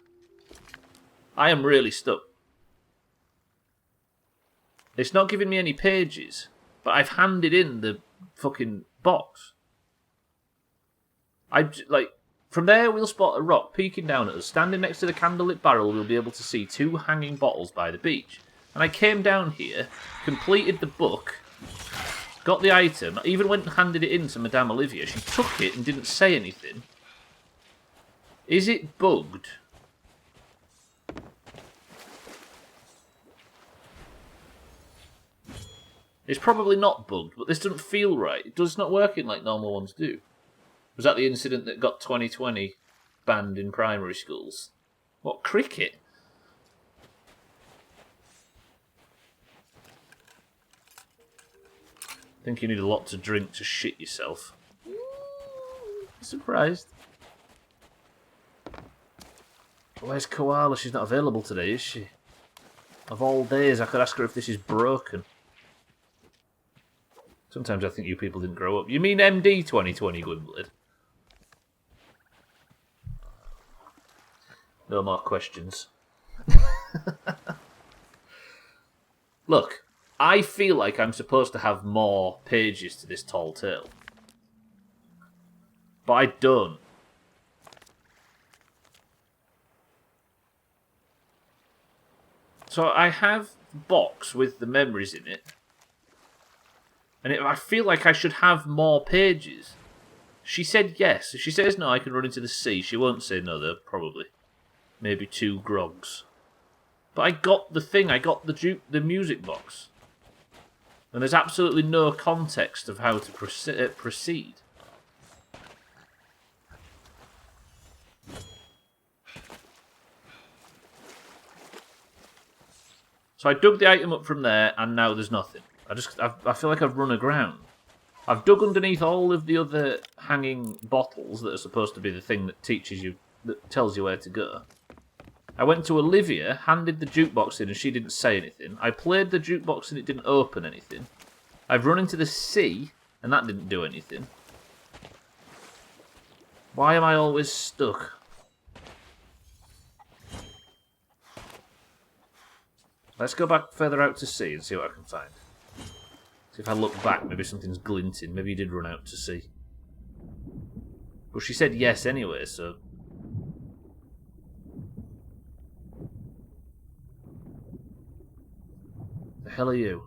I am really stuck. It's not giving me any pages, but I've handed in the fucking box. From there we'll spot a rock peeking down at us. Standing next to the candlelit barrel, we'll be able to see 2 hanging bottles by the beach. And I came down here, completed the book, got the item, even went and handed it in to Madame Olivia. She took it and didn't say anything. Is it bugged? It's probably not bugged, but this doesn't feel right. It's not working like normal ones do. Was that the incident that got 2020 banned in primary schools? What, cricket? I think you need a lot to drink to shit yourself. Surprised. Where's Koala? She's not available today, is she? Of all days, I could ask her if this is broken. Sometimes I think you people didn't grow up. You mean MD 2020, Gwynblade? No more questions. Look, I feel like I'm supposed to have more pages to this tall tale. But I don't. So I have the box with the memories in it. And I feel like I should have more pages. She said yes. If she says no, I can run into the sea. She won't say no, though, probably. Maybe 2 grogs. But I got the thing. I got the music box. And there's absolutely no context of how to proceed. So I dug the item up from there, and now there's nothing. I feel like I've run aground. I've dug underneath all of the other hanging bottles that are supposed to be the thing that that tells you where to go. I went to Olivia, handed the jukebox in, and she didn't say anything. I played the jukebox and it didn't open anything. I've run into the sea, and that didn't do anything. Why am I always stuck? Let's go back further out to sea and see what I can find. See if I look back, maybe something's glinting. Maybe you did run out to sea. But she said yes anyway, so... The hell are you?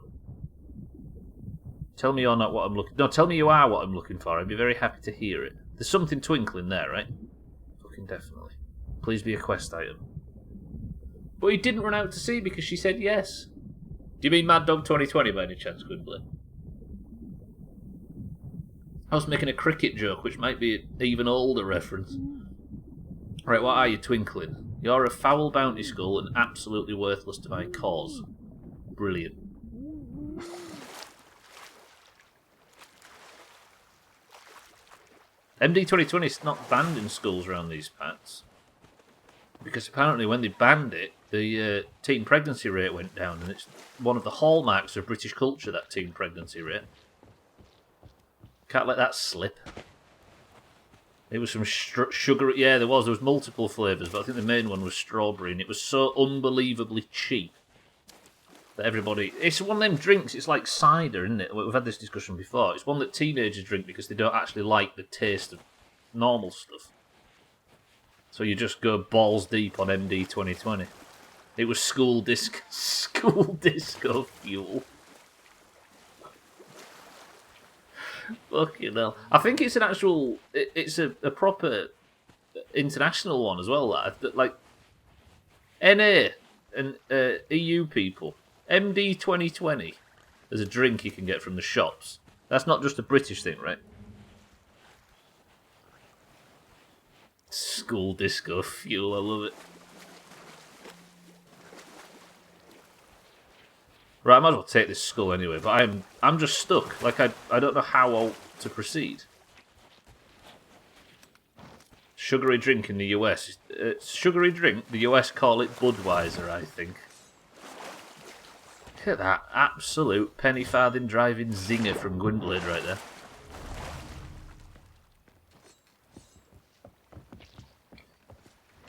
Tell me you're not what I'm looking... No, tell me you are what I'm looking for. I'd be very happy to hear it. There's something twinkling there, right? Fucking definitely. Please be a quest item. But he didn't run out to sea because she said yes. Do you mean Mad Dog 2020 by any chance, Gwynblade? I was making a cricket joke, which might be an even older reference. Right, what are you twinkling? You're a foul bounty skull and absolutely worthless to my cause. Brilliant. MD 2020 is not banned in schools around these parts. Because apparently when they banned it, the teen pregnancy rate went down, and it's one of the hallmarks of British culture, that teen pregnancy rate. Can't let that slip. It was some sugar... Yeah, there was multiple flavours, but I think the main one was strawberry, and it was so unbelievably cheap that everybody... It's one of them drinks, it's like cider, isn't it? We've had this discussion before. It's one that teenagers drink because they don't actually like the taste of normal stuff. So you just go balls deep on MD 2020. It was school disco fuel. Fucking hell. I think it's an actual... It's a proper international one as well. That like, NA and EU people. MD 2020. There's a drink you can get from the shops. That's not just a British thing, right? School disco fuel, I love it. Right, I might as well take this skull anyway, but I'm just stuck. Like, I don't know how to proceed. Sugary drink in the US. Sugary drink, the US call it Budweiser, I think. Look at that absolute penny farthing driving zinger from Gwynplaine right there.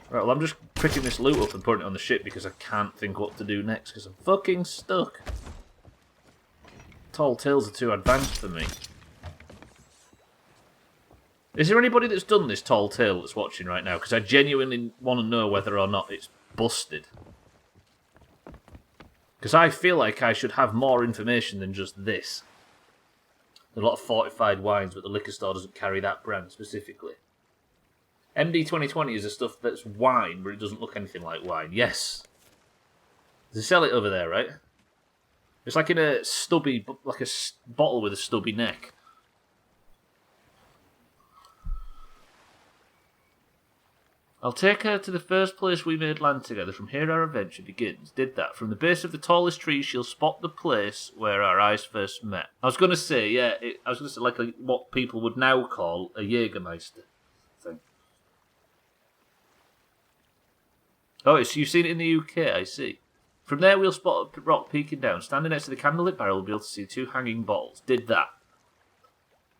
Right, well, I'm just picking this loot up and putting it on the ship because I can't think what to do next because I'm fucking stuck. Tall tales are too advanced for me. Is there anybody that's done this tall tale that's watching right now? Because I genuinely want to know whether or not it's busted. Because I feel like I should have more information than just this. There's a lot of fortified wines, but the liquor store doesn't carry that brand specifically. MD 2020 is the stuff that's wine, but it doesn't look anything like wine. Yes. They sell it over there, right? It's like in a stubby, like a bottle with a stubby neck. I'll take her to the first place we made land together. From here our adventure begins. Did that. From the base of the tallest tree, she'll spot the place where our eyes first met. I was going to say, yeah, I was going to say like what people would now call a Jägermeister thing. Oh, so you've seen it in the UK, I see. From there, we'll spot a rock peeking down. Standing next to the candlelit barrel, we'll be able to see two hanging bottles. Did that.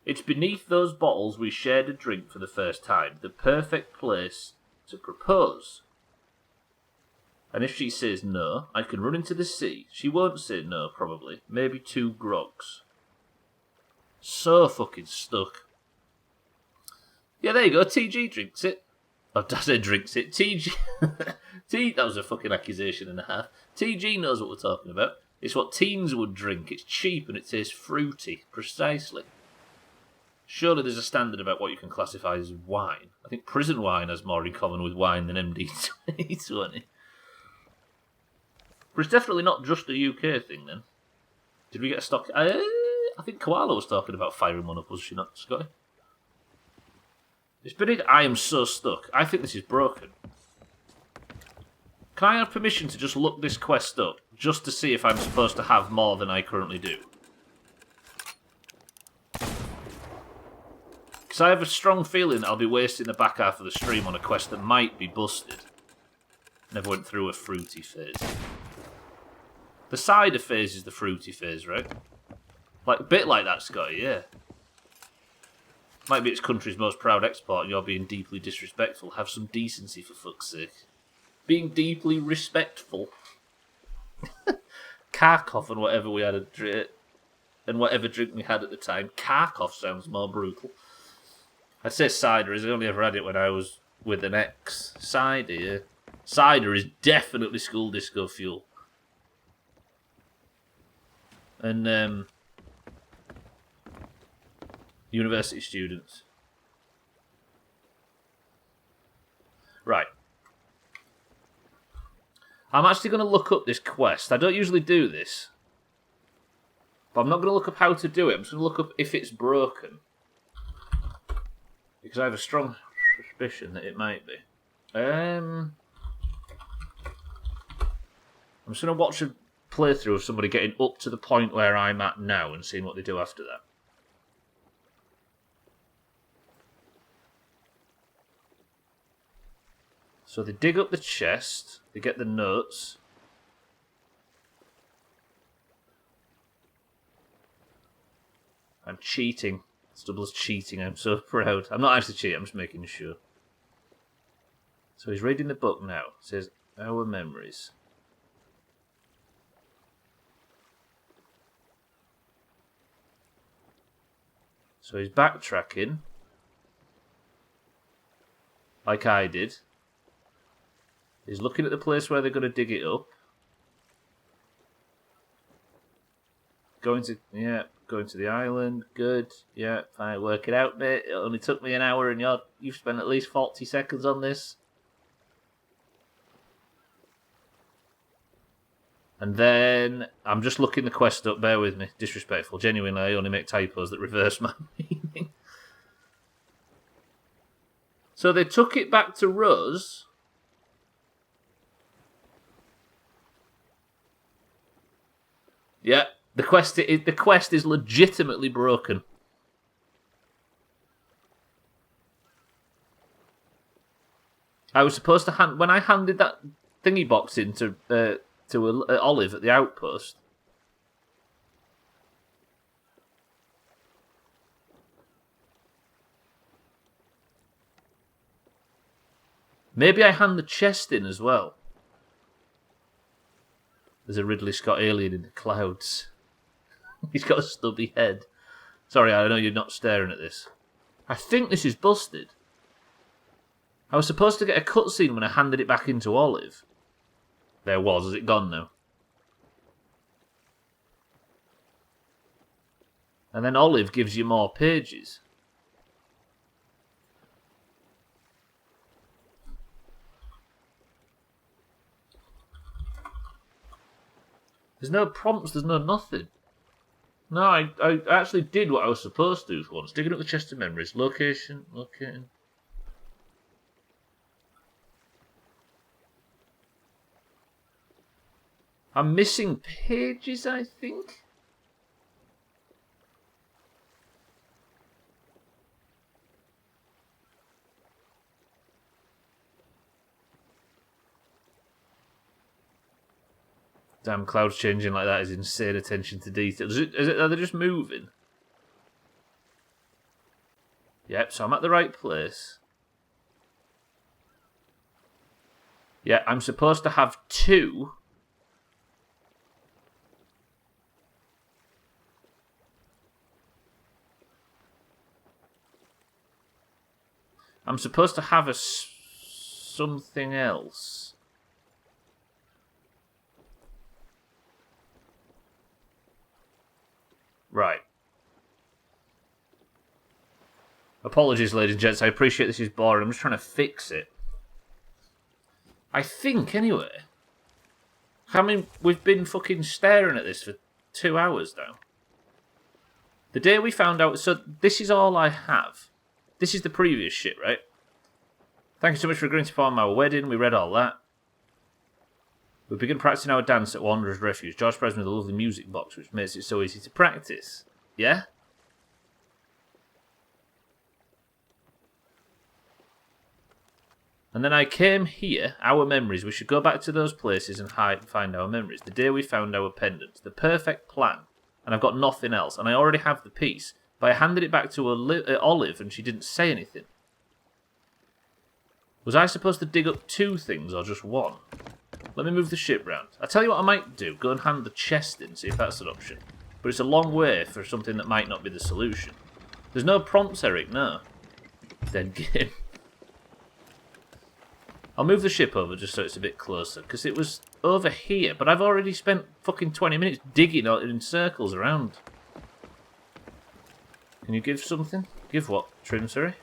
It's beneath those bottles we shared a drink for the first time. The perfect place to propose. And if she says no, I can run into the sea. She won't say no, probably. Maybe 2 grogs. So fucking stuck. Yeah, there you go. TG drinks it. Oh, I said drinks it. TG... That was a fucking accusation and a half. TG knows what we're talking about. It's what teens would drink. It's cheap and it tastes fruity. Precisely. Surely there's a standard about what you can classify as wine. I think prison wine has more in common with wine than MD 2020. But it's definitely not just a UK thing, then. Did we get a stock... I think Koala was talking about firing one up, was she not, Scotty? It's been... I am so stuck. I think this is broken. Can I have permission to just look this quest up, just to see if I'm supposed to have more than I currently do? Because I have a strong feeling I'll be wasting the back half of the stream on a quest that might be busted. Never went through a fruity phase. The cider phase is the fruity phase, right? Like a bit like that, Scotty, yeah. Might be its country's most proud export and you're being deeply disrespectful. Have some decency, for fuck's sake. Being deeply respectful. Kharkov and whatever we had and whatever drink we had at the time. Kharkov sounds more brutal. I'd say cider, as I only ever had it when I was with an ex. Cider, yeah. Cider is definitely school disco fuel. And, university students. Right. I'm actually going to look up this quest. I don't usually do this. But I'm not going to look up how to do it. I'm just going to look up if it's broken. Because I have a strong suspicion that it might be. I'm just going to watch a playthrough of somebody getting up to the point where I'm at now and seeing what they do after that. So they dig up the chest, they get the notes. I'm cheating. Stubbler's cheating, I'm so proud. I'm not actually cheating, I'm just making sure. So he's reading the book now. It says, Our Memories. So he's backtracking. Like I did. He's looking at the place where they're going to dig it up. Going going to the island. Good. Yeah, fine. Work it out, mate. It only took me an hour and you've spent at least 40 seconds on this. And then I'm just looking the quest up. Bear with me. Disrespectful. Genuinely, I only make typos that reverse my meaning. So they took it back to Rose. Yeah, the quest is legitimately broken. I was supposed to when I handed that thingy box in to Olive at the outpost. Maybe I hand the chest in as well. There's a Ridley Scott alien in the clouds. He's got a stubby head. Sorry, I know you're not staring at this. I think this is busted. I was supposed to get a cutscene when I handed it back into Olive. There was. Is it gone now? And then Olive gives you more pages. There's no prompts, there's no nothing. No, I actually did what I was supposed to for once. Digging up the chest of memories. Location, locating. I'm missing pages, I think. Damn, clouds changing like that is insane attention to detail. Are they just moving? Yep, so I'm at the right place. Yeah, I'm supposed to have 2. I'm supposed to have something else. Right. Apologies, ladies and gents. I appreciate this is boring. I'm just trying to fix it. I think, anyway. I mean, we've been fucking staring at this for 2 hours now. The day we found out... So, this is all I have. This is the previous shit, right? Thank you so much for agreeing to perform our wedding. We read all that. We begin practicing our dance at Wanderer's Refuge. George provides me with a lovely music box, which makes it so easy to practice. Yeah? And then I came here, our memories. We should go back to those places and find our memories. The day we found our pendant. The perfect plan. And I've got nothing else. And I already have the piece. But I handed it back to Olive and she didn't say anything. Was I supposed to dig up 2 things or just 1? Let me move the ship round. I'll tell you what I might do. Go and hand the chest in, see if that's an option. But it's a long way for something that might not be the solution. There's no prompts, Eric, no. Dead game. I'll move the ship over just so it's a bit closer, because it was over here, but I've already spent fucking 20 minutes digging in circles around. Can you give something? Give what? Trim, sorry?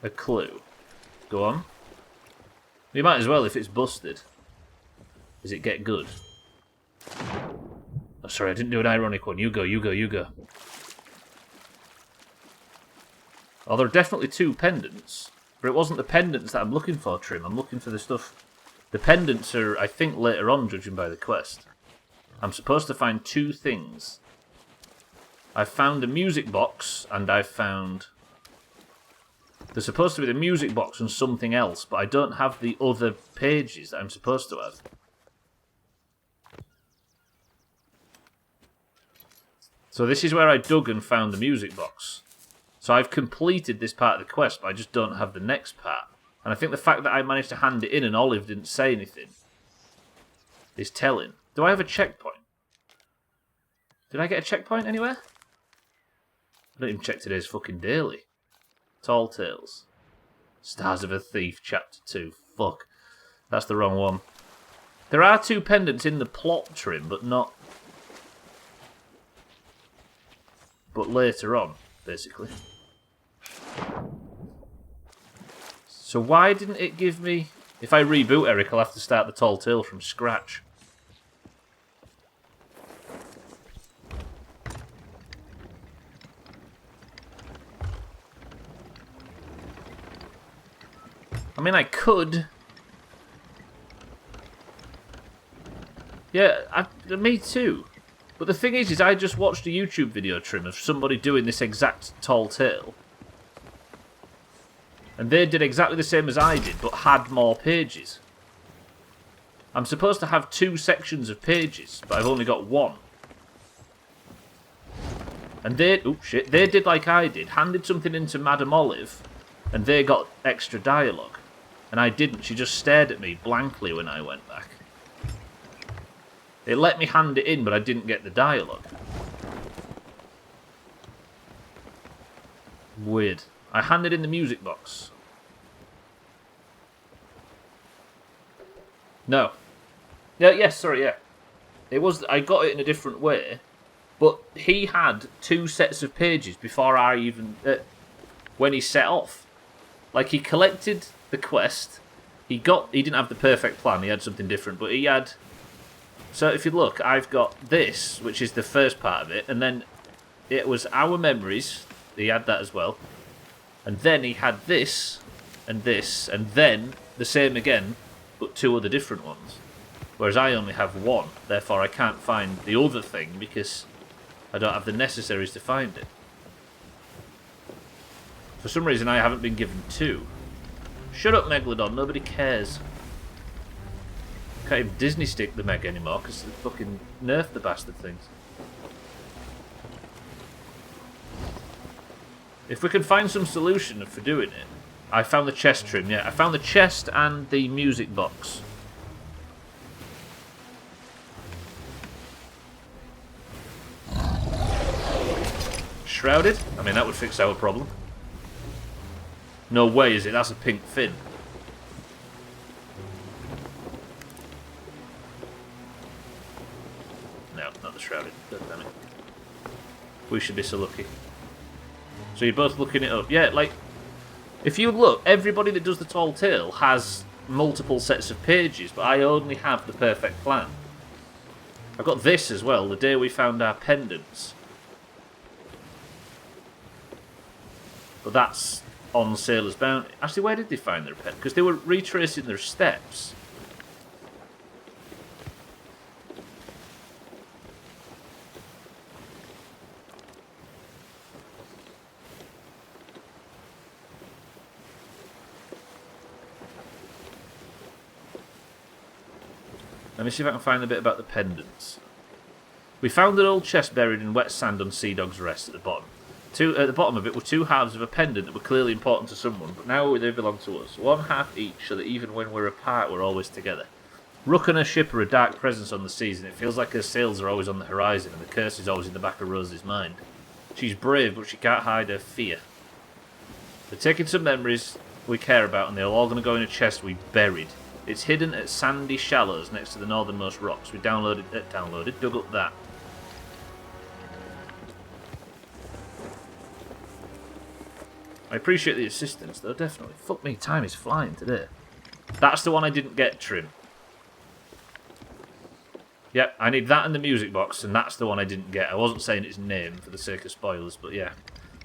A clue. Go on. You might as well if it's busted. Does it get good? Oh, sorry, I didn't do an ironic one. You go, you go, you go. Oh, there are definitely 2 pendants. But it wasn't the pendants that I'm looking for, Trim. I'm looking for the stuff... The pendants are, I think, later on, judging by the quest. I'm supposed to find 2 things. I've found a music box, and I've found... There's supposed to be the music box and something else, but I don't have the other pages that I'm supposed to have. So this is where I dug and found the music box. So I've completed this part of the quest, but I just don't have the next part. And I think the fact that I managed to hand it in and Olive didn't say anything is telling. Do I have a checkpoint? Did I get a checkpoint anywhere? I don't even check today's fucking daily. Tall Tales. Stars of a Thief, Chapter 2. Fuck. That's the wrong one. There are 2 pendants in the plot trim, but not... But later on, basically. So why didn't it give me... If I reboot Eric, I'll have to start the Tall Tale from scratch. I mean, I could. Yeah, me too. But the thing is I just watched a YouTube video trim of somebody doing this exact Tall Tale. And they did exactly the same as I did, but had more pages. I'm supposed to have 2 sections of pages, but I've only got 1. And they did like I did, handed something into Madame Olive, and they got extra dialogue. And I didn't, she just stared at me blankly when I went back. It let me hand it in, but I didn't get the dialogue. Weird. I handed in the music box. No. Yes, sorry, yeah. It was. I got it in a different way, but he had 2 sets of pages before I even... when he set off. Like, he collected the quest. He didn't have the perfect plan, he had something different, but he had... So if you look, I've got this, which is the first part of it, and then it was Our Memories, he had that as well, and then he had this, and then the same again, but 2 other different ones. Whereas I only have 1, therefore I can't find the other thing because I don't have the necessaries to find it. For some reason I haven't been given 2. Shut up, Megalodon, nobody cares. Can't even Disney stick the Meg anymore because they fucking nerfed the bastard things. If we can find some solution for doing it. I found the chest trim, yeah. I found the chest and the music box. Shrouded? I mean, that would fix our problem. No way is it, that's a pink fin. No, not the shrouded. Damn it. We should be so lucky. So you're both looking it up. Yeah, like, if you look, everybody that does the Tall Tale has multiple sets of pages, but I only have the perfect plan. I've got this as well, the day we found our pendants. But that's on Sailor's Bounty. Actually, where did they find their pendants? Because they were retracing their steps. Let me see if I can find a bit about the pendants. We found an old chest buried in wet sand on Sea Dog's Rest at the bottom. At the bottom of it were 2 halves of a pendant that were clearly important to someone, but now they belong to us. 1 half each, so that even when we're apart, we're always together. Rook and her ship are a dark presence on the seas, and it feels like her sails are always on the horizon, and the curse is always in the back of Rose's mind. She's brave, but she can't hide her fear. They're taking some memories we care about, and they're all going to go in a chest we buried. It's hidden at sandy shallows next to the northernmost rocks. We dug up that. I appreciate the assistance, though, definitely. Fuck me, time is flying today. That's the one I didn't get, Trim. Yep, I need that and the music box, and that's the one I didn't get. I wasn't saying its name for the sake of spoilers, but yeah.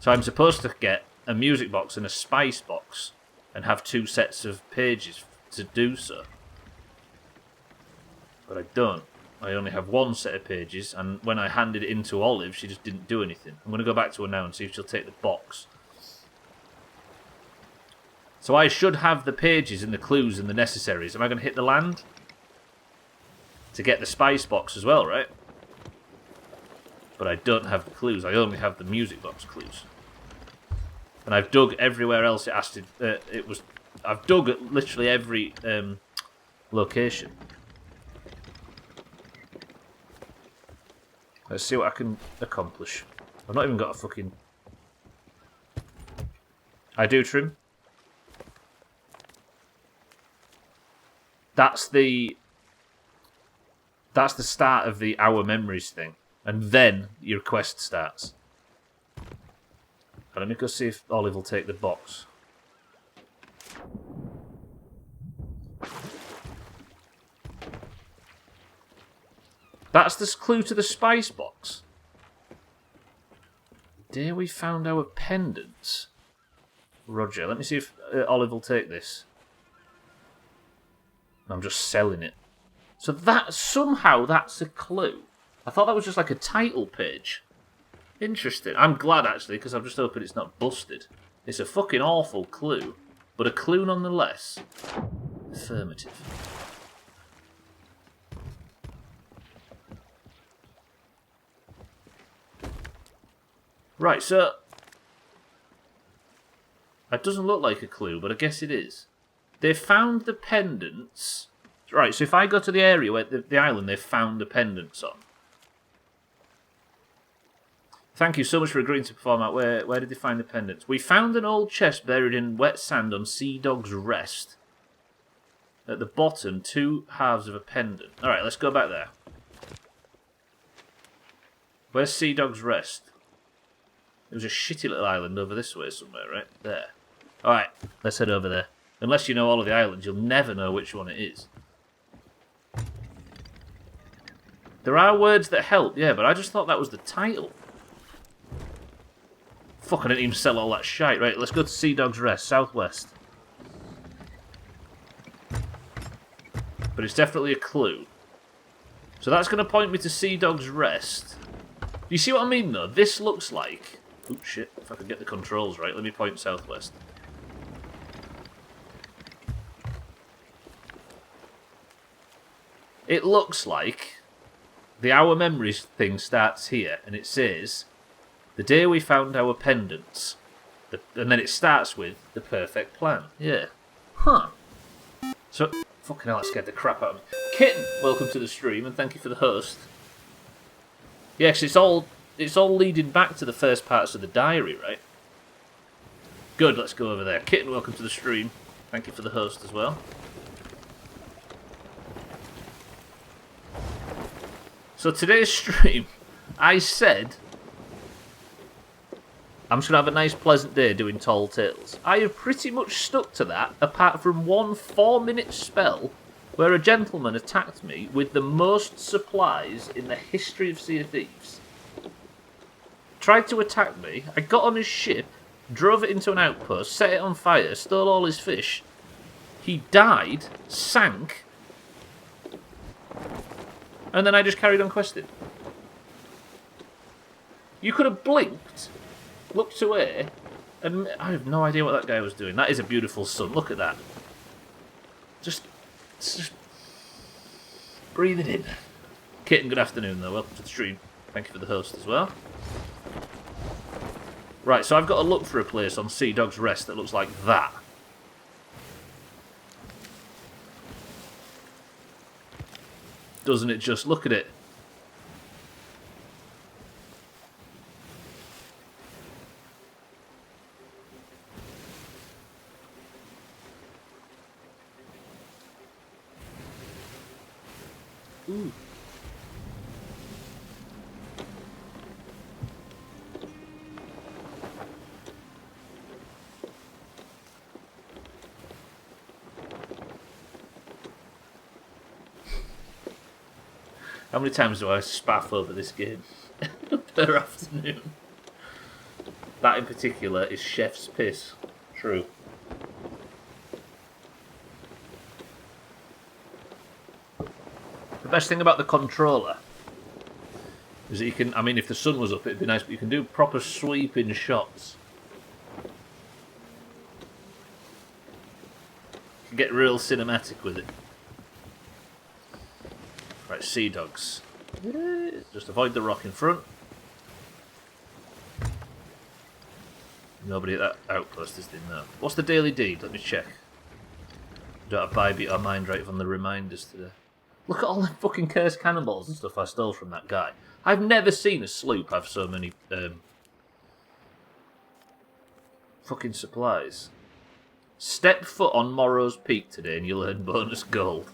So I'm supposed to get a music box and a spice box, and have 2 sets of pages to do so. But I don't. I only have 1 set of pages, and when I handed it into Olive, she just didn't do anything. I'm going to go back to her now and see if she'll take the box. So I should have the pages and the clues and the necessaries. Am I going to hit the land? To get the spice box as well, right? But I don't have the clues. I only have the music box clues. And I've dug everywhere else it asked I've dug at literally every location. Let's see what I can accomplish. I've not even got a fucking... I do, Trim. That's the That's the start of the Our Memories thing. And then your quest starts. Let me go see if Olive will take the box. That's the clue to the spice box. Day we found our pendants. Roger, let me see if Olive will take this. I'm just selling it. So that somehow that's a clue. I thought that was just like a title page. Interesting. I'm glad actually, because I'm just hoping it's not busted. It's a fucking awful clue, but a clue nonetheless. Affirmative. Right, so it doesn't look like a clue, but I guess it is. They found the pendants. Right, so if I go to the area where the island they found the pendants on. Thank you so much for agreeing to perform out. Where did they find the pendants? We found an old chest buried in wet sand on Sea Dog's Rest. At the bottom, 2 halves of a pendant. Alright, let's go back there. Where's Sea Dog's Rest? It was a shitty little island over this way somewhere, right? There. Alright, let's head over there. Unless you know all of the islands, you'll never know which one it is. There are words that help, yeah, but I just thought that was the title. Fuck, I didn't even sell all that shite. Right, let's go to Sea Dog's Rest, southwest. But it's definitely a clue. So that's going to point me to Sea Dog's Rest. You see what I mean, though? This looks like... Oh, shit. If I can get the controls right, let me point southwest. It looks like the Our Memories thing starts here, and it says, the day we found our pendants. And then it starts with the perfect plan. Yeah. Huh. So, fucking hell, that scared the crap out of me. Kitten, welcome to the stream, and thank you for the host. Yes, it's all leading back to the first parts of the diary, right? Good, let's go over there. Kitten, welcome to the stream. Thank you for the host as well. So today's stream, I said, I'm just going to have a nice pleasant day doing Tall Tales. I have pretty much stuck to that, apart from one 4-minute spell where a gentleman attacked me with the most supplies in the history of Sea of Thieves. Tried to attack me, I got on his ship, drove it into an outpost, set it on fire, stole all his fish. He died, sank, and then I just carried on questing. You could have blinked, looked away, and I have no idea what that guy was doing. That is a beautiful sun. Look at that. Just breathe it in. Kitten, good afternoon, though. Welcome to the stream. Thank you for the host as well. Right, so I've got to look for a place on Sea Dog's Rest that looks like that. Doesn't it just? Look at it. Ooh. How many times do I spaff over this game per afternoon? That in particular is chef's piss. True. The best thing about the controller is that you can, I mean, if the sun was up, it'd be nice, but you can do proper sweeping shots. You can get real cinematic with it. Right, Sea Dogs. Just avoid the rock in front. Nobody at that outpost is in there. What's the daily deed? Let me check. Don't have Bybit or Mind right on the reminders today. Look at all the fucking cursed cannonballs and stuff I stole from that guy. I've never seen a sloop have so many fucking supplies. Step foot on Morrow's Peak today and you'll earn bonus gold.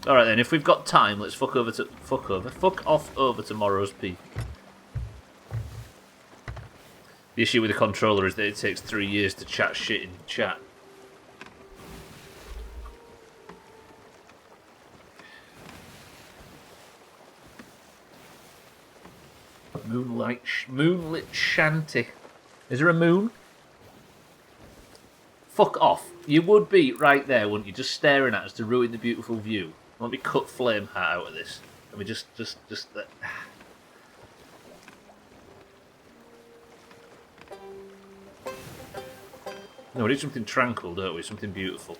Alright then, if we've got time, let's fuck off over to Morrow's Peak. The issue with the controller is that it takes 3 years to chat shit in chat. Moonlit shanty. Is there a moon? Fuck off. You would be right there, wouldn't you? Just staring at us to ruin the beautiful view. Let me cut Flame Hat out of this. Let me just. No, we need something tranquil, don't we? Something beautiful.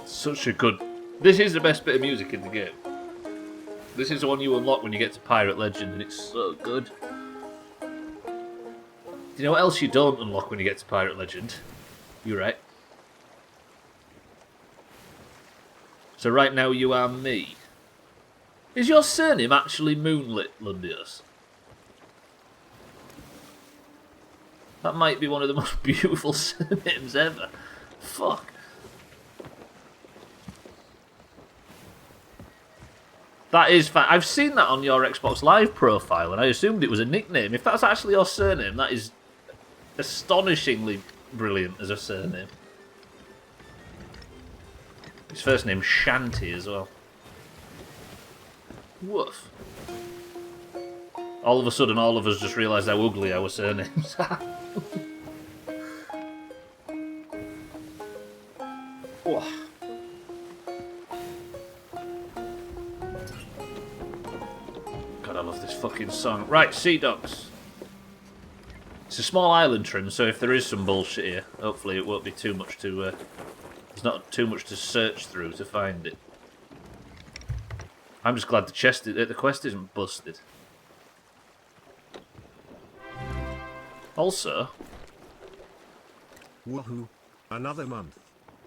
Such a good... This is the best bit of music in the game. This is the one you unlock when you get to Pirate Legend, and it's so good. Do you know what else you don't unlock when you get to Pirate Legend? You're right. So right now you are me. Is your surname actually Moonlit, Lundios? That might be one of the most beautiful surnames ever. Fuck. That is fact. I've seen that on your Xbox Live profile, and I assumed it was a nickname. If that's actually your surname, that is astonishingly brilliant as a surname. His first name's Shanty as well. Woof. All of a sudden, all of us just realised how ugly our surnames are. Oh. God, I love this fucking song. Right, Sea Dogs. It's a small island trim, so if there is some bullshit here, hopefully it won't be too much to... there's not too much to search through to find it. I'm just glad the quest isn't busted. Also... Woohoo. Another month.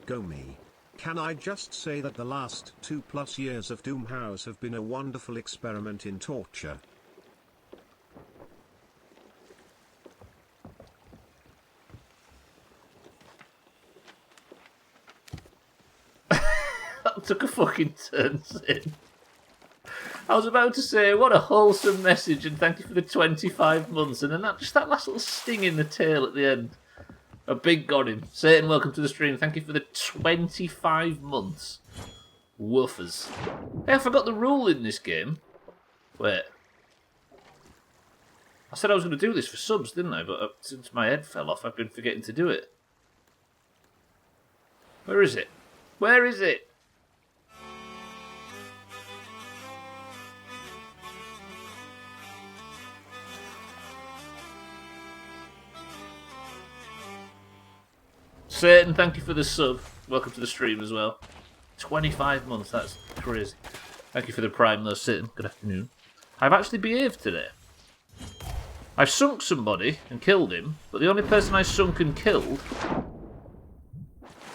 Go me. Can I just say that the last 2+ years of Doomhaus have been a wonderful experiment in torture. That took a fucking turn, Sid. I was about to say, what a wholesome message and thank you for the 25 months, and then that last little sting in the tail at the end. A big got him. Satan, welcome to the stream. Thank you for the 25 months. Woofers. Hey, I forgot the rule in this game. Wait. I said I was going to do this for subs, didn't I? But since my head fell off, I've been forgetting to do it. Where is it? Where is it? Satan, thank you for the sub. Welcome to the stream as well. 25 months, that's crazy. Thank you for the prime though, Satan. Good afternoon. I've actually behaved today. I've sunk somebody and killed him, but the only person I sunk and killed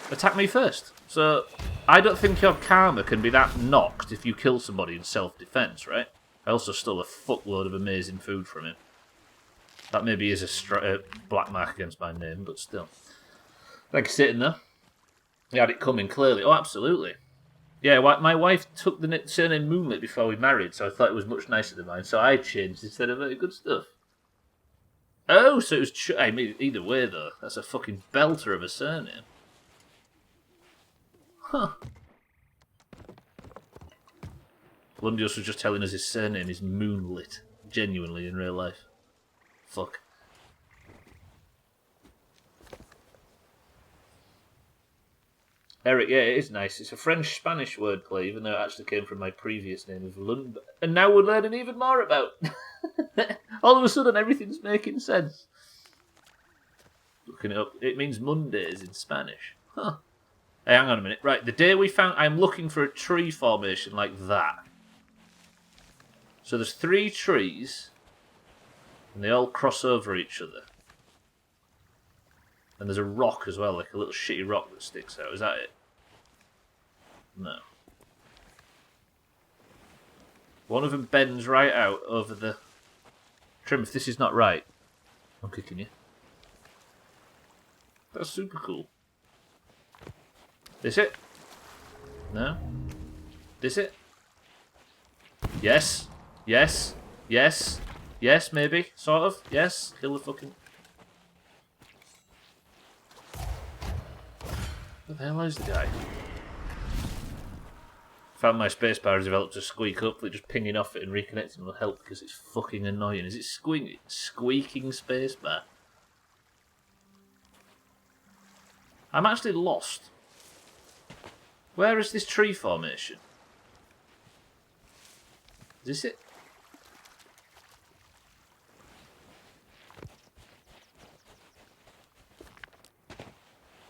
attacked me first. So, I don't think your karma can be that knocked if you kill somebody in self-defense, right? I also stole a fuckload of amazing food from him. That maybe is a black mark against my name, but still. Thank you, Satan, though. He had it coming, clearly. Oh, absolutely. Yeah, my wife took the surname Moonlit before we married, so I thought it was much nicer than mine, so I changed instead of very good stuff. Oh, so it was... I mean, either way, though, that's a fucking belter of a surname. Huh. Lundius was just telling us his surname is Moonlit. Genuinely, in real life. Fuck. Eric, yeah, it is nice. It's a French-Spanish wordplay, even though it actually came from my previous name of Lund. And now we're learning even more about. All of a sudden, everything's making sense. Looking it up, it means Mondays in Spanish. Huh. Hey, hang on a minute. Right, the day we found... I'm looking for a tree formation like that. So there's 3 trees, and they all cross over each other. And there's a rock as well, like a little shitty rock that sticks out. Is that it? No. One of them bends right out over the... Trim, if this is not right, I'm kicking you. That's super cool. This it? No? This it? Yes. Yes. Yes. Yes, maybe. Sort of. Yes. Kill the fucking... What the hell is the guy? Found my spacebar has developed a squeak. Hopefully just pinging off it and reconnecting will help because it's fucking annoying. Is it squeaking spacebar? I'm actually lost. Where is this tree formation? Is this it?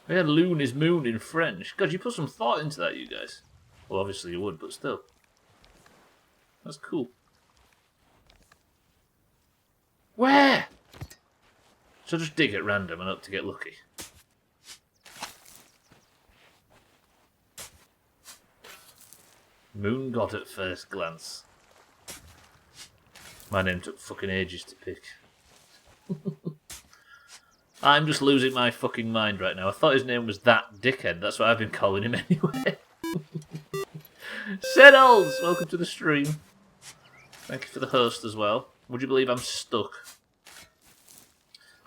Yeah, loon is moon in French. God, you put some thought into that, you guys. Well, obviously you would, but still. That's cool. Where? So just dig at random and hope to get lucky. Moon god at first glance. My name took fucking ages to pick. I'm just losing my fucking mind right now. I thought his name was That Dickhead. That's what I've been calling him anyway. Settles! Welcome to the stream. Thank you for the host as well. Would you believe I'm stuck?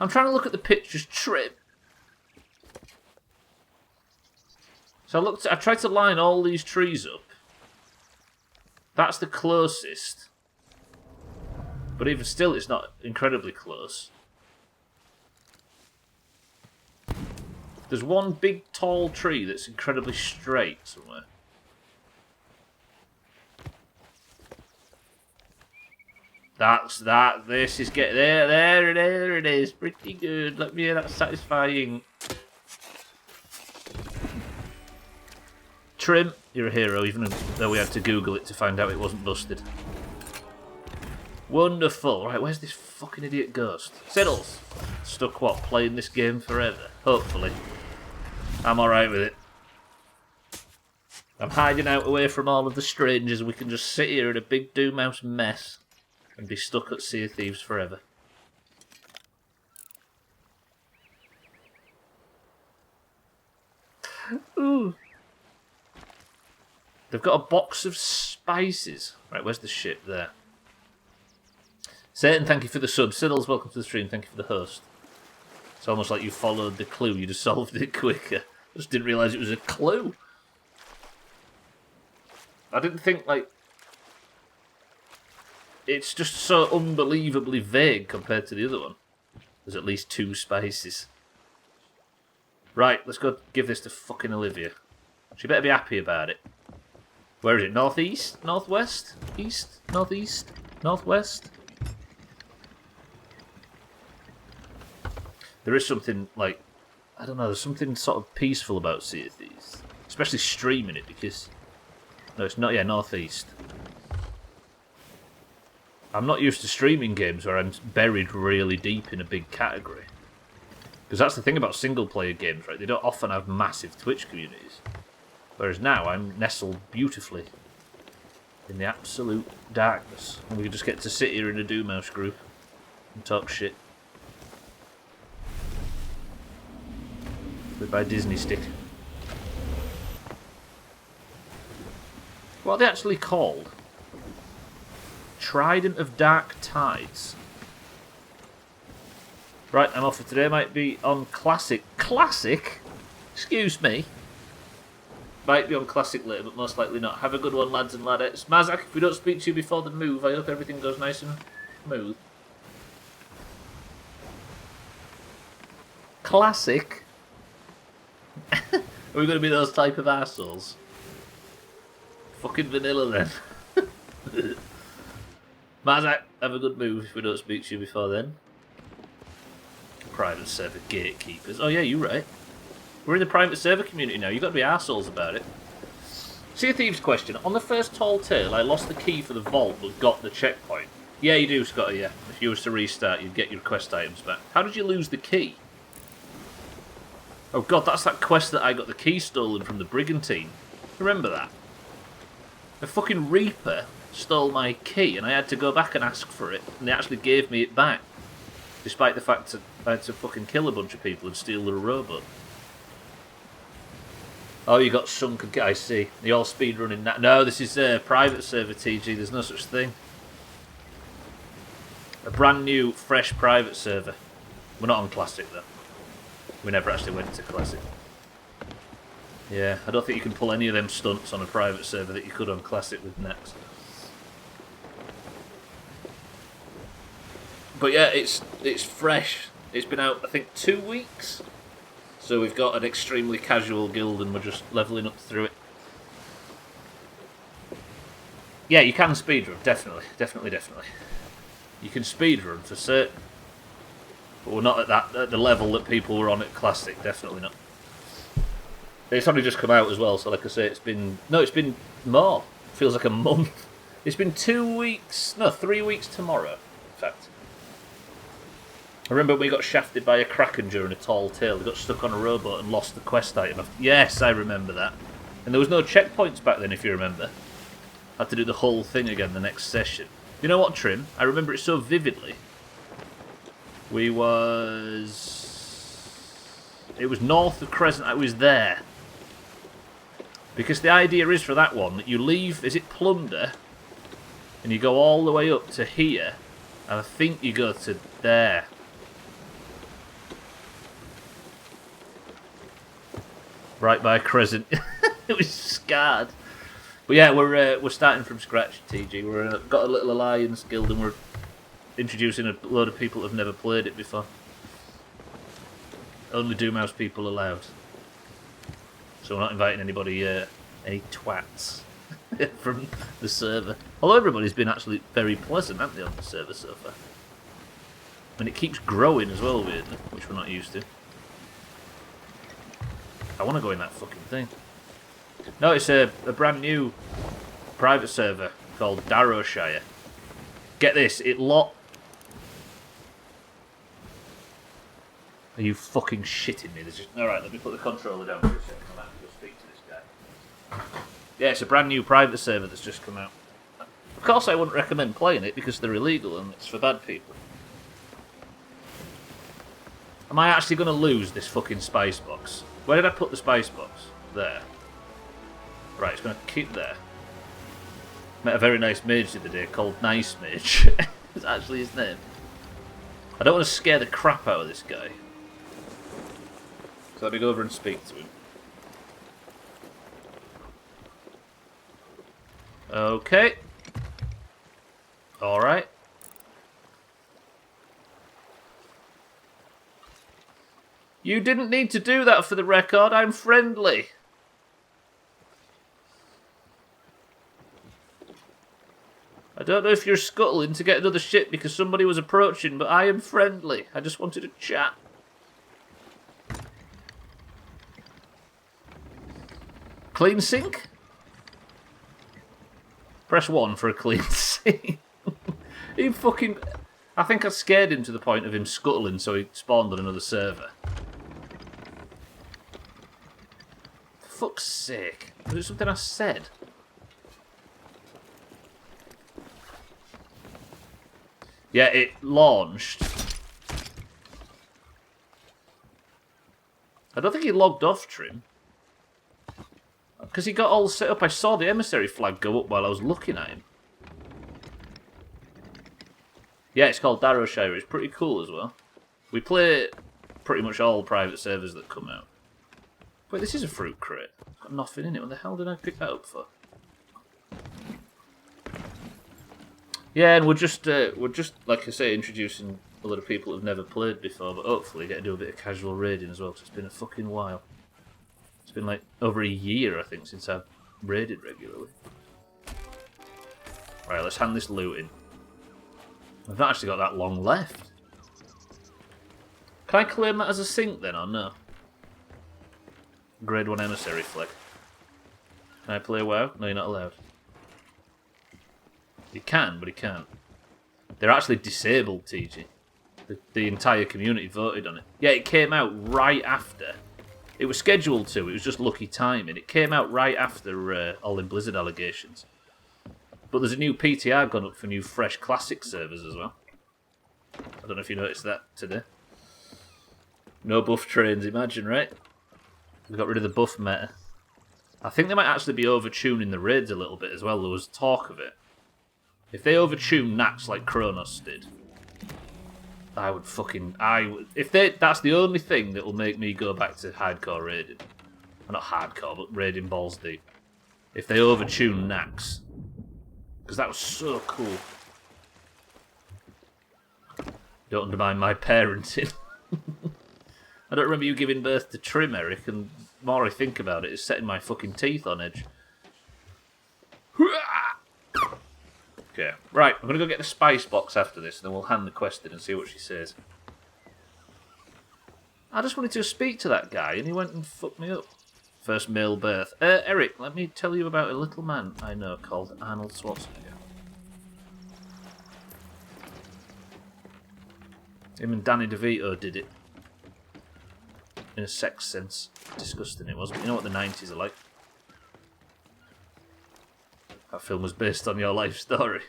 I'm trying to look at the pictures trip. So I tried to line all these trees up. That's the closest. But even still, it's not incredibly close. There's one big tall tree that's incredibly straight somewhere. This is get there it is. Pretty good. Let me hear that satisfying. Trim, you're a hero, even though we had to Google it to find out it wasn't busted. Wonderful. Right, where's this fucking idiot ghost? Siddles. Stuck what? Playing this game forever? Hopefully. I'm alright with it. I'm hiding out away from all of the strangers and we can just sit here in a big Doomhaus mess and be stuck at Sea of Thieves forever. Ooh. They've got a box of spices. Right, where's the ship? There. Satan, thank you for the sub. Siddles, welcome to the stream. Thank you for the host. It's almost like you followed the clue. You just solved it quicker. I just didn't realise it was a clue. I didn't think, like... It's just so unbelievably vague compared to the other one. There's at least 2 spices. Right, let's go give this to fucking Olivia. She better be happy about it. Where is it? Northeast? Northwest? East? Northeast? Northwest? There is something, like, I don't know, there's something sort of peaceful about Sea of Thieves. Especially streaming it, because... No, it's not, yeah, Northeast. I'm not used to streaming games where I'm buried really deep in a big category. Because that's the thing about single-player games, right? They don't often have massive Twitch communities. Whereas now, I'm nestled beautifully in the absolute darkness. And we just get to sit here in a Doomhaus group and talk shit. By Disney stick. What are they actually called? Trident of Dark Tides. Right, I'm off for today. Might be on Classic. Classic? Excuse me. Might be on Classic later, but most likely not. Have a good one, lads and ladettes. Mazak, if we don't speak to you before the move, I hope everything goes nice and smooth. Classic? Are we going to be those type of assholes? Fucking vanilla then. Mazak, have a good move if we don't speak to you before then. Private server gatekeepers. Oh yeah, you're right. We're in the private server community now. You've got to be assholes about it. See a Thieves question. On the first Tall Tale, I lost the key for the vault but got the checkpoint. Yeah, you do, Scotty, yeah. If you was to restart, you'd get your quest items back. How did you lose the key? Oh god, that's that quest that I got the key stolen from the Brigantine. Remember that? The fucking Reaper stole my key and I had to go back and ask for it, and they actually gave me it back. Despite the fact that I had to fucking kill a bunch of people and steal their rowboat. Oh, you got sunk. I see. You're all speedrunning that. No, this is a private server, TG. There's no such thing. A brand new, fresh private server. We're not on Classic, though. We never actually went to Classic. Yeah, I don't think you can pull any of them stunts on a private server that you could on Classic with Next. But yeah, it's fresh. It's been out, I think, 2 weeks. So we've got an extremely casual guild and we're just levelling up through it. Yeah, you can speedrun, definitely. Definitely. You can speedrun for certain. But we're not at the level that people were on at Classic, definitely not. It's only just come out as well, so like I say, it's been more. It feels like a month. It's been 2 weeks, no, 3 weeks tomorrow, in fact. I remember we got shafted by a kraken during a Tall Tale. We got stuck on a rowboat and lost the quest item. Yes, I remember that. And there was no checkpoints back then, if you remember. I had to do the whole thing again the next session. You know what, Trim? I remember it so vividly. It was north of Crescent. I was there. Because the idea is for that one that you leave, is it Plunder? And you go all the way up to here. And I think you go to there. Right by Crescent. It was scarred. But yeah, we're starting from scratch, TG. We've got a little alliance guild and we're introducing a load of people who've never played it before. Only Doomhaus people allowed. So we're not inviting anybody, any twats from the server. Although everybody's been actually very pleasant, haven't they, on the server so far? And it keeps growing as well, weirdly, which we're not used to. I want to go in that fucking thing. No, it's a brand new private server called Darrowshire. Get this, it locked... Are you fucking shitting me? Alright, let me put the controller down for a second. I'll have to go speak to this guy. Yeah, it's a brand new private server that's just come out. Of course I wouldn't recommend playing it because they're illegal and it's for bad people. Am I actually going to lose this fucking spice box? Where did I put the spice box? There. Right, it's going to keep there. Met a very nice mage the other day called Nice Mage. It's actually his name. I don't want to scare the crap out of this guy. So let me go over and speak to him. Okay. Alright. You didn't need to do that for the record. I'm friendly. I don't know if you're scuttling to get another ship because somebody was approaching, but I am friendly. I just wanted to chat. Clean sink? Press 1 for a clean sink. He fucking... I think I scared him to the point of him scuttling, so he spawned on another server. For fuck's sake. Was it something I said? Yeah, it launched. I don't think he logged off, Trim. Because he got all set up. I saw the emissary flag go up while I was looking at him. Yeah, it's called Darrowshire. It's pretty cool as well. We play pretty much all private servers that come out. Wait, this is a fruit crate. It's got nothing in it. What the hell did I pick that up for? Yeah, and we're just like I say, introducing a lot of people who've never played before, but hopefully get to do a bit of casual raiding as well, because it's been a fucking while. It's been like over a year, I think, since I've raided regularly. Right, let's hand this loot in. I've not actually got that long left. Can I claim that as a sink then, or no? Grade 1 emissary flag. Can I play WoW? No, you're not allowed. You can, but you can't. They're actually disabled, TG. The entire community voted on it. Yeah, it came out right after. It was scheduled to. It was just lucky timing. It came out right after all the Blizzard allegations. But there's a new PTR gone up for new fresh classic servers as well. I don't know if you noticed that today. No buff trains, imagine, right? We got rid of the buff meta. I think they might actually be overtuning the raids a little bit as well. There was talk of it. If they overtune Nax like Kronos did, that's the only thing that will make me go back to hardcore raiding. Well, not hardcore, but raiding balls deep. If they overtune Nax. Because that was so cool. Don't undermine my parenting. I don't remember you giving birth to Trim, Eric, and the more I think about it, it's setting my fucking teeth on edge. Okay, right, I'm going to go get the spice box after this, and then we'll hand the quest in and see what she says. I just wanted to speak to that guy, and he went and fucked me up. First male birth. Eric, let me tell you about a little man I know called Arnold Schwarzenegger. Him and Danny DeVito did it. In a sex sense. Disgusting it was, but you know what the 90s are like. That film was based on your life story.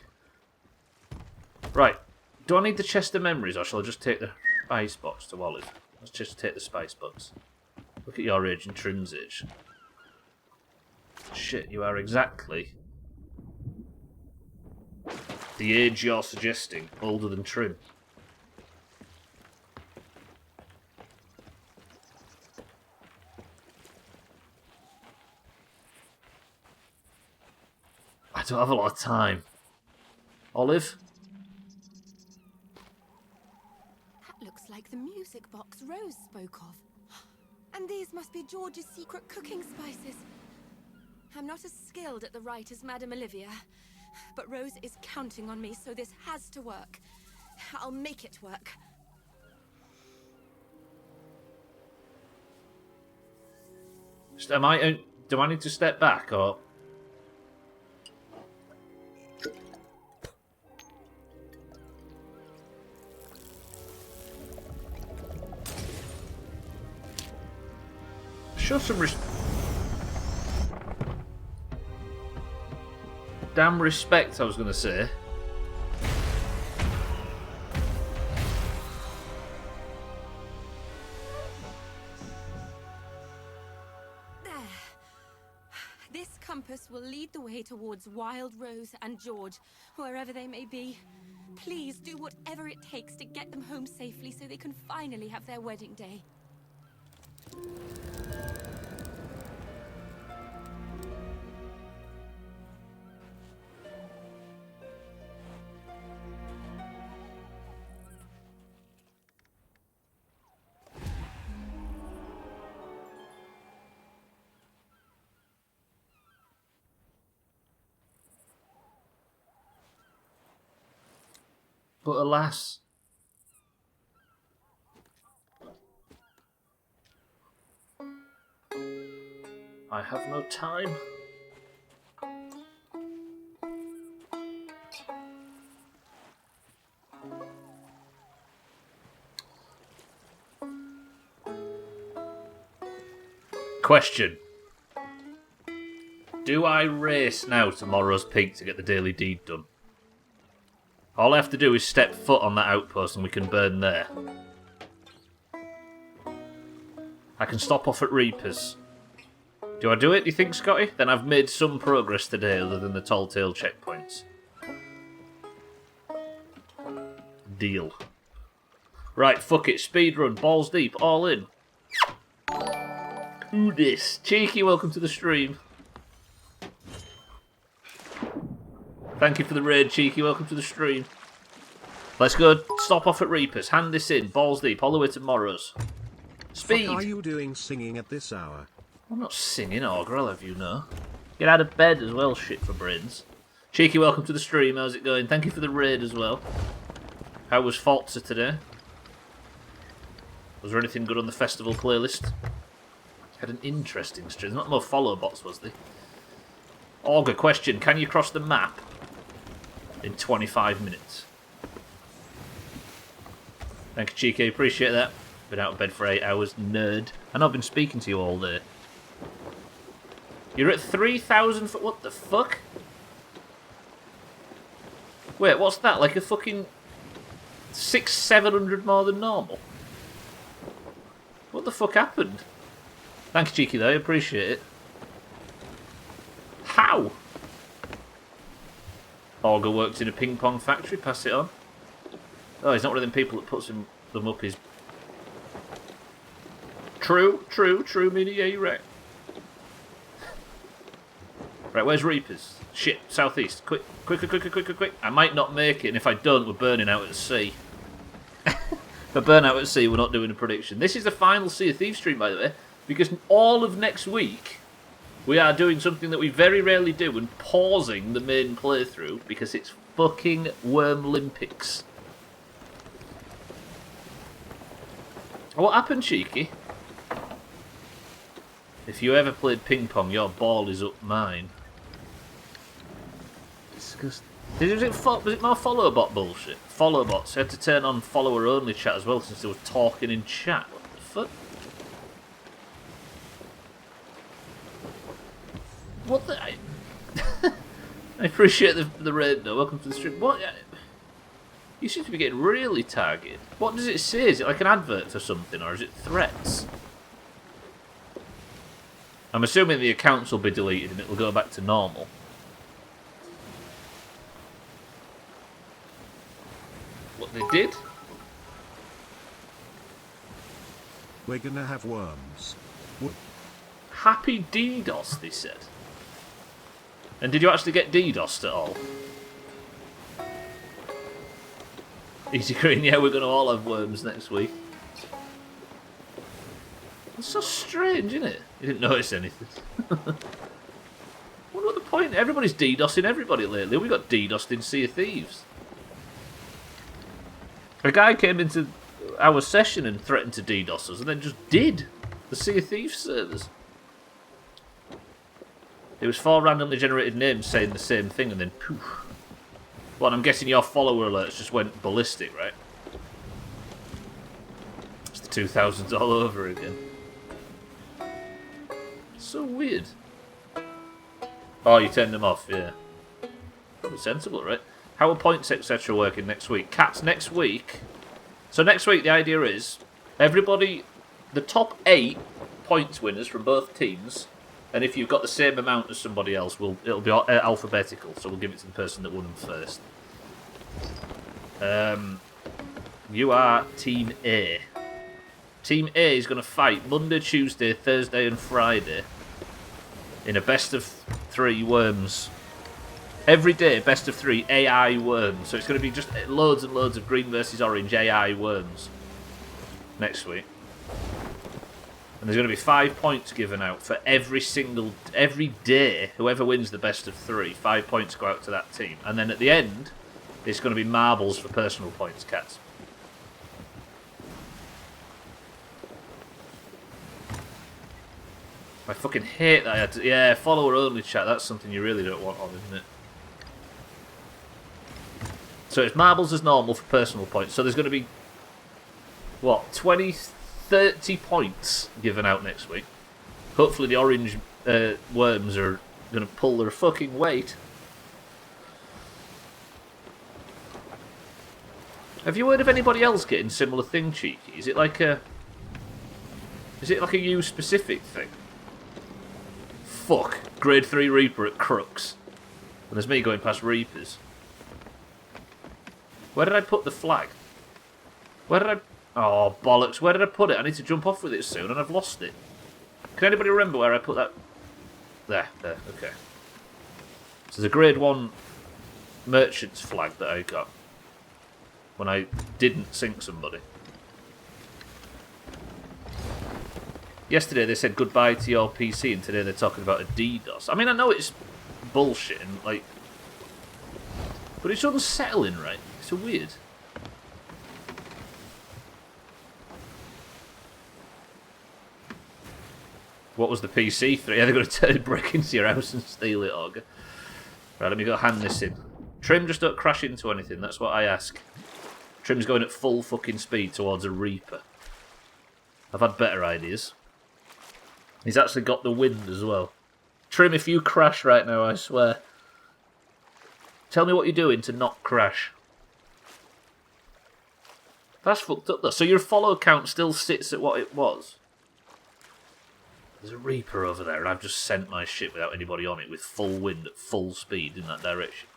Right. Do I need the chest of memories, or shall I just take the spice box to Olive? Let's just take the spice box. Look at your age and Trim's age. Shit, you are exactly the age you're suggesting, older than Trim. I don't have a lot of time. Olive? That looks like the music box Rose spoke of. And these must be George's secret cooking spices. I'm not as skilled at the rite as Madame Olivia, but Rose is counting on me, so this has to work. I'll make it work. Do I need to step back, or... Show some damn respect, I was going to say. There. This compass will lead the way towards Wild Rose and George, wherever they may be. Please do whatever it takes to get them home safely so they can finally have their wedding day. But alas, I have no time. Question. Do I race now tomorrow's peak to get the daily deed done? All I have to do is step foot on that outpost and we can burn there. I can stop off at Reapers. Do I do it, do you think, Scotty? Then I've made some progress today other than the tall tale checkpoints. Deal. Right, fuck it. Speedrun, balls deep, all in. Who dis? Cheeky, welcome to the stream. Thank you for the raid, Cheeky. Welcome to the stream. Let's go stop off at Reapers. Hand this in. Balls deep. All the way to Morrow's. Speed. What are you doing singing at this hour? I'm not singing, Ogre, I'll have you know. Get out of bed as well, shit for brains. Cheeky, welcome to the stream. How's it going? Thank you for the raid as well. How was Faltzer today? Was there anything good on the festival playlist? Had an interesting stream. Not more follow bots, was there? Oh, good question. Can you cross the map in 25 minutes? Thank you, Cheeky. Appreciate that. Been out of bed for 8 hours. Nerd. I know I've been speaking to you all day. You're at 3,000 foot. What the fuck? Wait, what's that? Like a fucking 700 more than normal? What the fuck happened? Thank you, Cheeky, though. I appreciate it. How? Auger works in a ping pong factory. Pass it on. Oh, he's not one of them people that puts them up his... True, Mini. Yeah, you're right. Right, where's Reapers? Shit, southeast. Quick. I might not make it, and if I don't, we're burning out at sea. If I burn out at sea, we're not doing a prediction. This is the final Sea of Thieves stream, by the way, because all of next week, we are doing something that we very rarely do, and pausing the main playthrough, because it's fucking Worm Olympics. What happened, Cheeky? If you ever played ping pong, your ball is up mine. Disgusting. Was it more follower bot bullshit? Follower bots. I had to turn on follower only chat as well since they were talking in chat. What the fuck? What the... I appreciate the raid though. Welcome to the stream. What? You seem to be getting really targeted. What does it say? Is it like an advert for something, or is it threats? I'm assuming the accounts will be deleted and it will go back to normal. What they did? We're gonna have worms. Happy DDoS, they said. And did you actually get DDoSed at all? Easy Green, yeah, we're going to all have worms next week. That's so strange, isn't it? You didn't notice anything. Wonder what the point? Everybody's DDoSing everybody lately. We got DDoSed in Sea of Thieves. A guy came into our session and threatened to DDoS us, and then just did. The Sea of Thieves servers. It was 4 randomly generated names saying the same thing, and then poof. Well, I'm guessing your follower alerts just went ballistic, right? It's the 2000s all over again. So weird. Oh, you turned them off, yeah. Probably sensible, right? How are points, etc. working next week? Cats, next week... So next week, the idea is, everybody, the top 8 points winners from both teams, and if you've got the same amount as somebody else, it'll be alphabetical, so we'll give it to the person that won them first. You are Team A. Team A is going to fight Monday, Tuesday, Thursday and Friday in a best of 3 worms. Every day, best of 3 AI worms. So it's going to be just loads and loads of green versus orange AI worms next week. And there's going to be 5 points given out for every day. Whoever wins the best of 3, 5 points go out to that team. And then at the end, it's going to be marbles for personal points, cats. I fucking hate that I had to... Yeah, follower only chat. That's something you really don't want on, isn't it? So it's marbles as normal for personal points. So there's going to be, what, 20, 30 points given out next week. Hopefully the orange worms are going to pull their fucking weight. Have you heard of anybody else getting similar thing, Cheeky? Is it like a you specific thing? Fuck. Grade 3 Reaper at Crux. And there's me going past Reapers. Where did I put the flag? Where did I... Oh, bollocks. Where did I put it? I need to jump off with it soon, and I've lost it. Can anybody remember where I put that? There, okay. So there's a grade 1 merchant's flag that I got when I didn't sink somebody. Yesterday they said goodbye to your PC, and today they're talking about a DDoS. I mean, I know it's bullshit, and like... But it's unsettling, right? It's so weird. What was the PC 3? Yeah, they're going to break into your house and steal it, Auger. Right, let me go hand this in. Trim, just don't crash into anything. That's what I ask. Trim's going at full fucking speed towards a Reaper. I've had better ideas. He's actually got the wind as well. Trim, if you crash right now, I swear. Tell me what you're doing to not crash. That's fucked up though. So your follow count still sits at what it was? There's a Reaper over there and I've just sent my ship without anybody on it with full wind at full speed in that direction.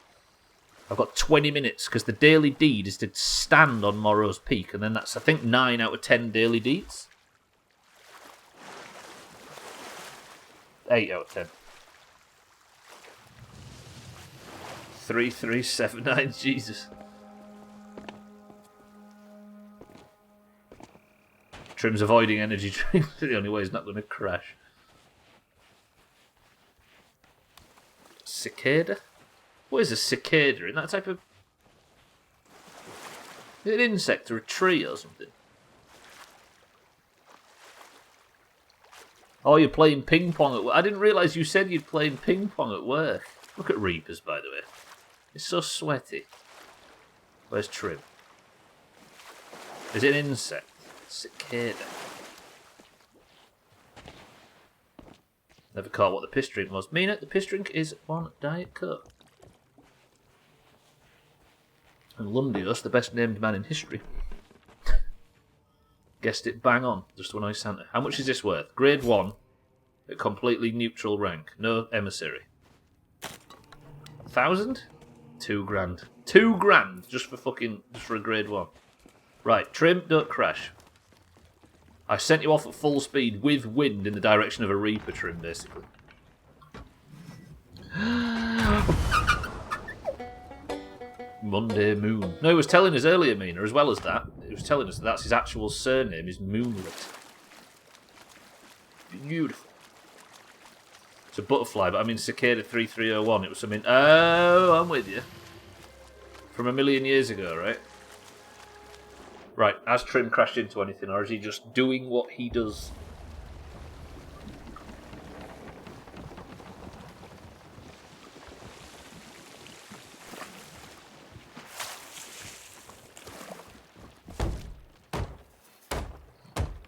I've got 20 minutes because the daily deed is to stand on Morrow's Peak and then that's, I think, 9 out of 10 daily deeds. 8 out of 10. 3379, Jesus. Trim's avoiding energy drinks. The only way he's not going to crash. Cicada? What is a cicada? Isn't that a type of... Is it an insect or a tree or something? Oh, you're playing ping pong at work. I didn't realise you said you'd playing ping pong at work. Look at Reapers, by the way. It's so sweaty. Where's Trim? Is it an insect? Cicada. Never caught what the piss drink was. Mina, the piss drink is one Diet Coke. And Lundios, the best named man in history. Guessed it bang on, just when I sent it. How much is this worth? Grade 1, at completely neutral rank. No emissary. 1,000? 2 grand. 2 grand just for a grade 1. Right, Trim, don't crash. I sent you off at full speed with wind in the direction of a Reaper, Trim, basically. Monday Moon. No, he was telling us earlier, Mina, as well as that. He was telling us that that's his actual surname, is Moonlit. Beautiful. It's a butterfly, but I mean Cicada 3301. It was something... Oh, I'm with you. From a million years ago, right? Right, has Trim crashed into anything, or is he just doing what he does?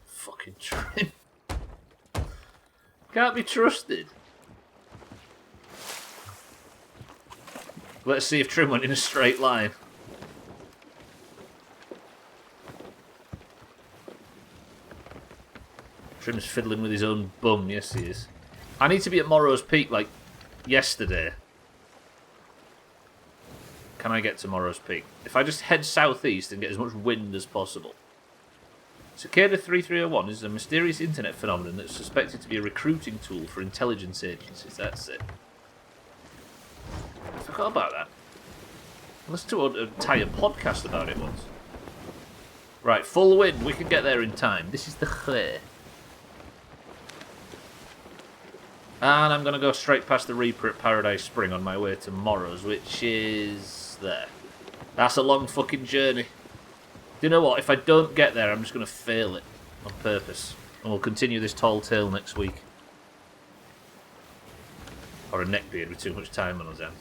Fucking Trim. Can't be trusted. Let's see if Trim went in a straight line. Trim's fiddling with his own bum, yes he is. I need to be at Morrow's Peak, like, yesterday. Can I get to Morrow's Peak? If I just head southeast and get as much wind as possible. Cicada 3301 is a mysterious internet phenomenon that's suspected to be a recruiting tool for intelligence agencies, that's it. I forgot about that. I listened to an entire podcast about it once. Right, full wind, we can get there in time. This is the clear. And I'm going to go straight past the Reaper at Paradise Spring on my way to Morrow's, which is there. That's a long fucking journey. Do you know what? If I don't get there, I'm just going to fail it on purpose. And we'll continue this tall tale next week. Or a neckbeard with too much time on his hands.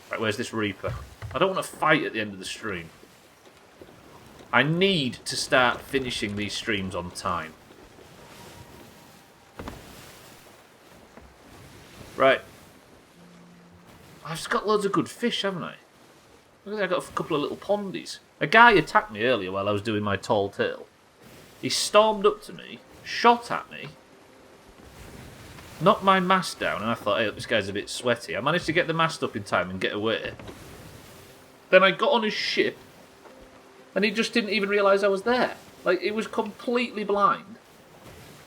Right, where's this Reaper? I don't want to fight at the end of the stream. I need to start finishing these streams on time. Right. I've just got loads of good fish, haven't I? Look at that, I got a couple of little pondies. A guy attacked me earlier while I was doing my tall tale. He stormed up to me, shot at me, knocked my mast down, and I thought, hey, this guy's a bit sweaty. I managed to get the mast up in time and get away. Then I got on his ship, and he just didn't even realise I was there. Like, he was completely blind.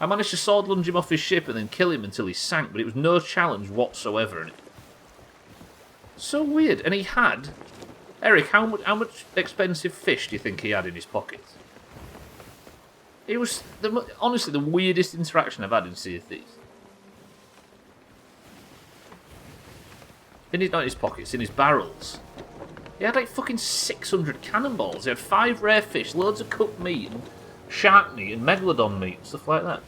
I managed to sword lunge him off his ship and then kill him until he sank, but it was no challenge whatsoever. So weird. And he had... Eric, how much expensive fish do you think he had in his pockets? It was, honestly, the weirdest interaction I've had in Sea of Thieves. Not in his pockets, in his barrels. He had like fucking 600 cannonballs. He had 5 rare fish, loads of cooked meat, and shark meat, and megalodon meat, and stuff like that.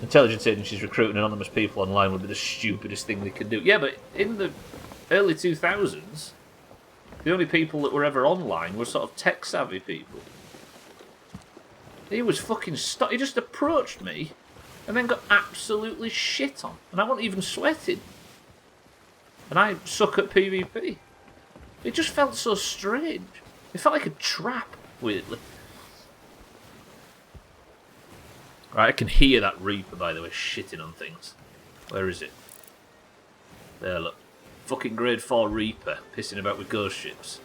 Intelligence agencies recruiting anonymous people online would be the stupidest thing they could do. Yeah, but in the early 2000s, the only people that were ever online were sort of tech-savvy people. He was fucking he just approached me and then got absolutely shit on. And I wasn't even sweating. And I suck at PvP. It just felt so strange. It felt like a trap, weirdly. Right, I can hear that Reaper, by the way, shitting on things. Where is it? There, look. Fucking grade 4 Reaper, pissing about with ghost ships.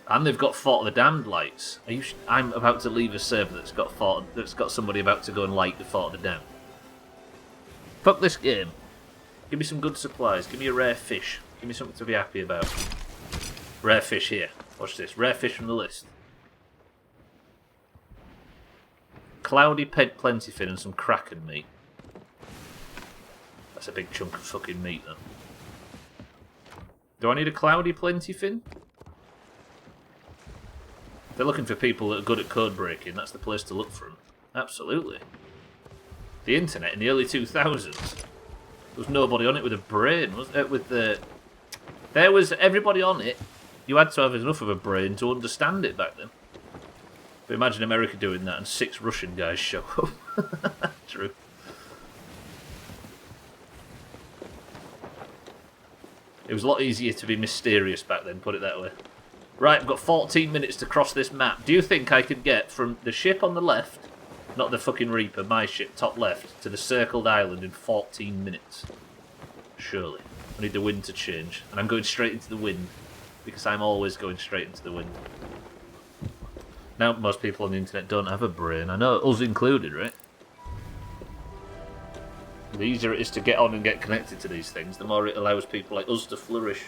And they've got Fort of the Damned lights. I'm about to leave a server that's got somebody about to go and light the Fort of the Damned. Fuck this game. Give me some good supplies. Give me a rare fish. Give me something to be happy about. Rare fish here. Watch this. Rare fish from the list. Cloudy ped plentyfin and some kraken meat. That's a big chunk of fucking meat, though. Do I need a cloudy plentyfin? If they're looking for people that are good at code breaking, that's the place to look for them. Absolutely. The internet in the early 2000s. There was nobody on it with a brain, was there? There was everybody on it. You had to have enough of a brain to understand it back then. But imagine America doing that and 6 Russian guys show up. True. It was a lot easier to be mysterious back then, put it that way. Right, I've got 14 minutes to cross this map. Do you think I could get from the ship on the left, not the fucking Reaper, my ship, top left, to the circled island in 14 minutes? Surely. I need the wind to change. And I'm going straight into the wind, because I'm always going straight into the wind. Now, most people on the internet don't have a brain. I know, us included, right? The easier it is to get on and get connected to these things, the more it allows people like us to flourish.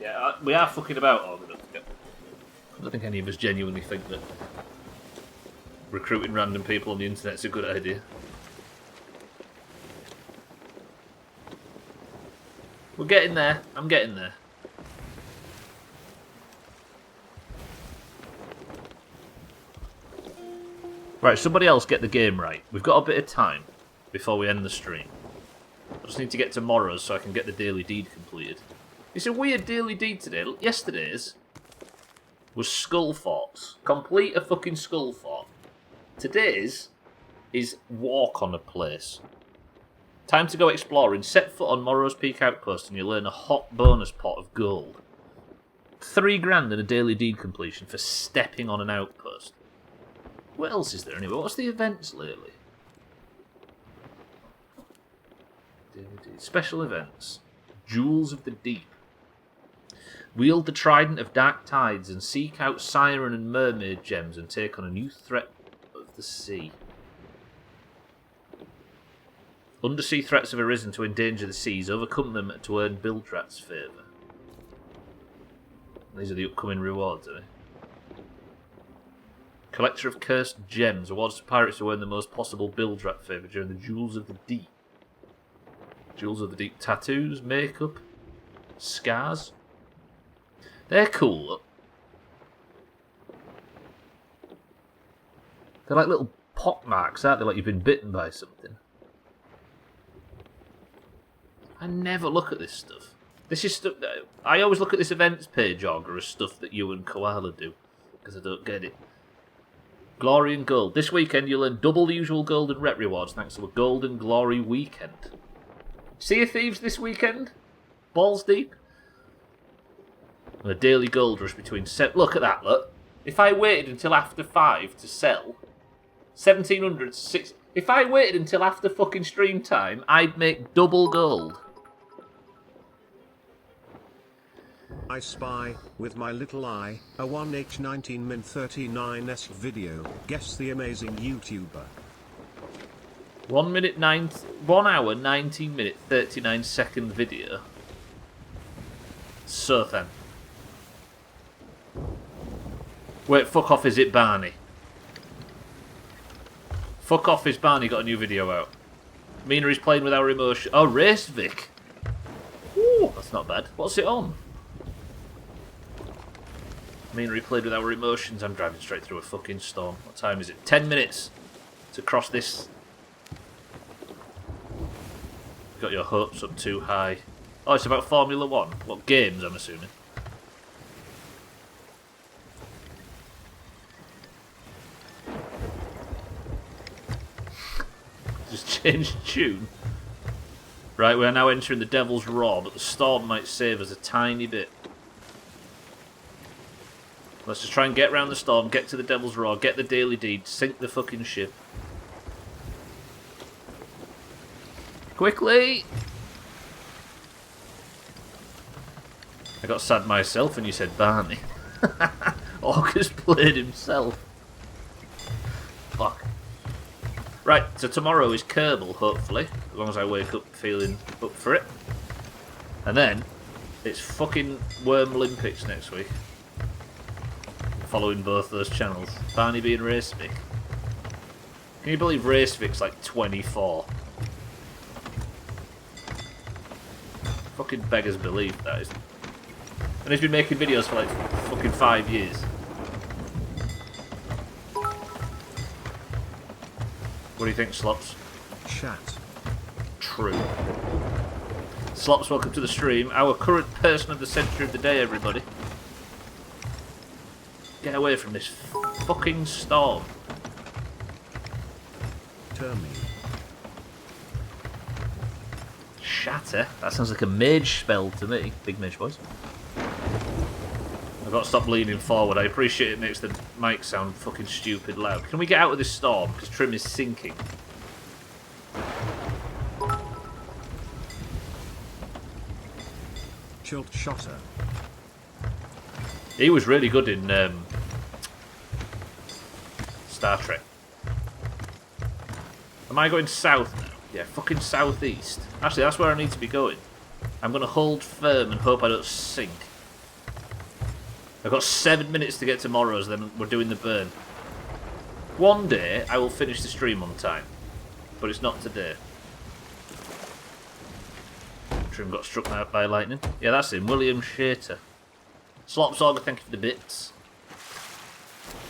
Yeah, we are fucking about all of it. I don't think any of us genuinely think that recruiting random people on the internet is a good idea. We're getting there. I'm getting there. Right, somebody else get the game right. We've got a bit of time before we end the stream. I just need to get tomorrow's so I can get the daily deed completed. It's a weird daily deed today. Yesterday's was Skull Forts. Complete a fucking Skull Fort. Today's is walk on a place. Time to go exploring. Set foot on Morrow's Peak Outpost and you'll earn a hot bonus pot of gold. 3 grand in a daily deed completion for stepping on an outpost. What else is there anyway? What's the events lately? Special events. Jewels of the Deep. Wield the Trident of Dark Tides and seek out Siren and Mermaid gems and take on a new threat of the sea. Undersea threats have arisen to endanger the seas. Overcome them to earn Bildrat's favour. These are the upcoming rewards, are they? Collector of Cursed Gems. Awards to pirates who earn the most possible Bildrat favour during the Jewels of the Deep. Jewels of the Deep. Tattoos, makeup, scars. They're cool, look. They're like little pock marks, aren't they? Like you've been bitten by something. I never look at this stuff. This is stuff that I always look at this events page auger as stuff that you and Koala do, because I don't get it. Glory and Gold. This weekend you'll earn double the usual gold and rep rewards thanks to a Golden Glory weekend. Sea of Thieves this weekend? Balls deep? And a daily gold rush between... Look at that, look. If I waited until after 5 to sell, 1700 to 6... If I waited until after fucking stream time, I'd make double gold. I spy, with my little eye, a 1H19min39s video. Guess the amazing YouTuber. 1 hour, 19 minute, 39 second video. So then. Wait, fuck off, is it Barney? Fuck off, is Barney got a new video out? Mina is playing with our emotion. Oh, Race Vic. Ooh, that's not bad. What's it on? mean replayed with our emotions. I'm driving straight through a fucking storm. What time is it? 10 minutes to cross this. Got your hopes up too high. Oh, it's about Formula 1. What, games, I'm assuming? Just changed tune. Right, we are now entering the Devil's Roar, but the storm might save us a tiny bit. Let's just try and get around the storm, get to the Devil's Roar, get the daily deed, sink the fucking ship. Quickly! I got sad myself when you said Barney. Orcus played himself. Fuck. Right, so tomorrow is Kerbal, hopefully. As long as I wake up feeling up for it. And then, it's fucking Worm Olympics next week. Following both those channels. Barney being Racevic. Can you believe Racevic's like 24? Fucking beggars belief, that is. And he's been making videos for like fucking 5 years. What do you think, Slops? Chat. True. Slops, welcome to the stream. Our current person of the century of the day, everybody. Get away from this fucking storm. Turn me. Shatter? That sounds like a mage spell to me. Big mage voice. I've got to stop leaning forward. I appreciate it makes the mic sound fucking stupid loud. Can we get out of this storm? Because Trim is sinking. Chilt Shotter. He was really good in Star Trek. Am I going south now? Yeah, fucking southeast. Actually, that's where I need to be going. I'm going to hold firm and hope I don't sink. I've got 7 minutes to get to Morrow's, then we're doing the burn. One day, I will finish the stream on time. But it's not today. Trim got struck by lightning. Yeah, that's him. William Shater. Slops Auger, thank you for the bits.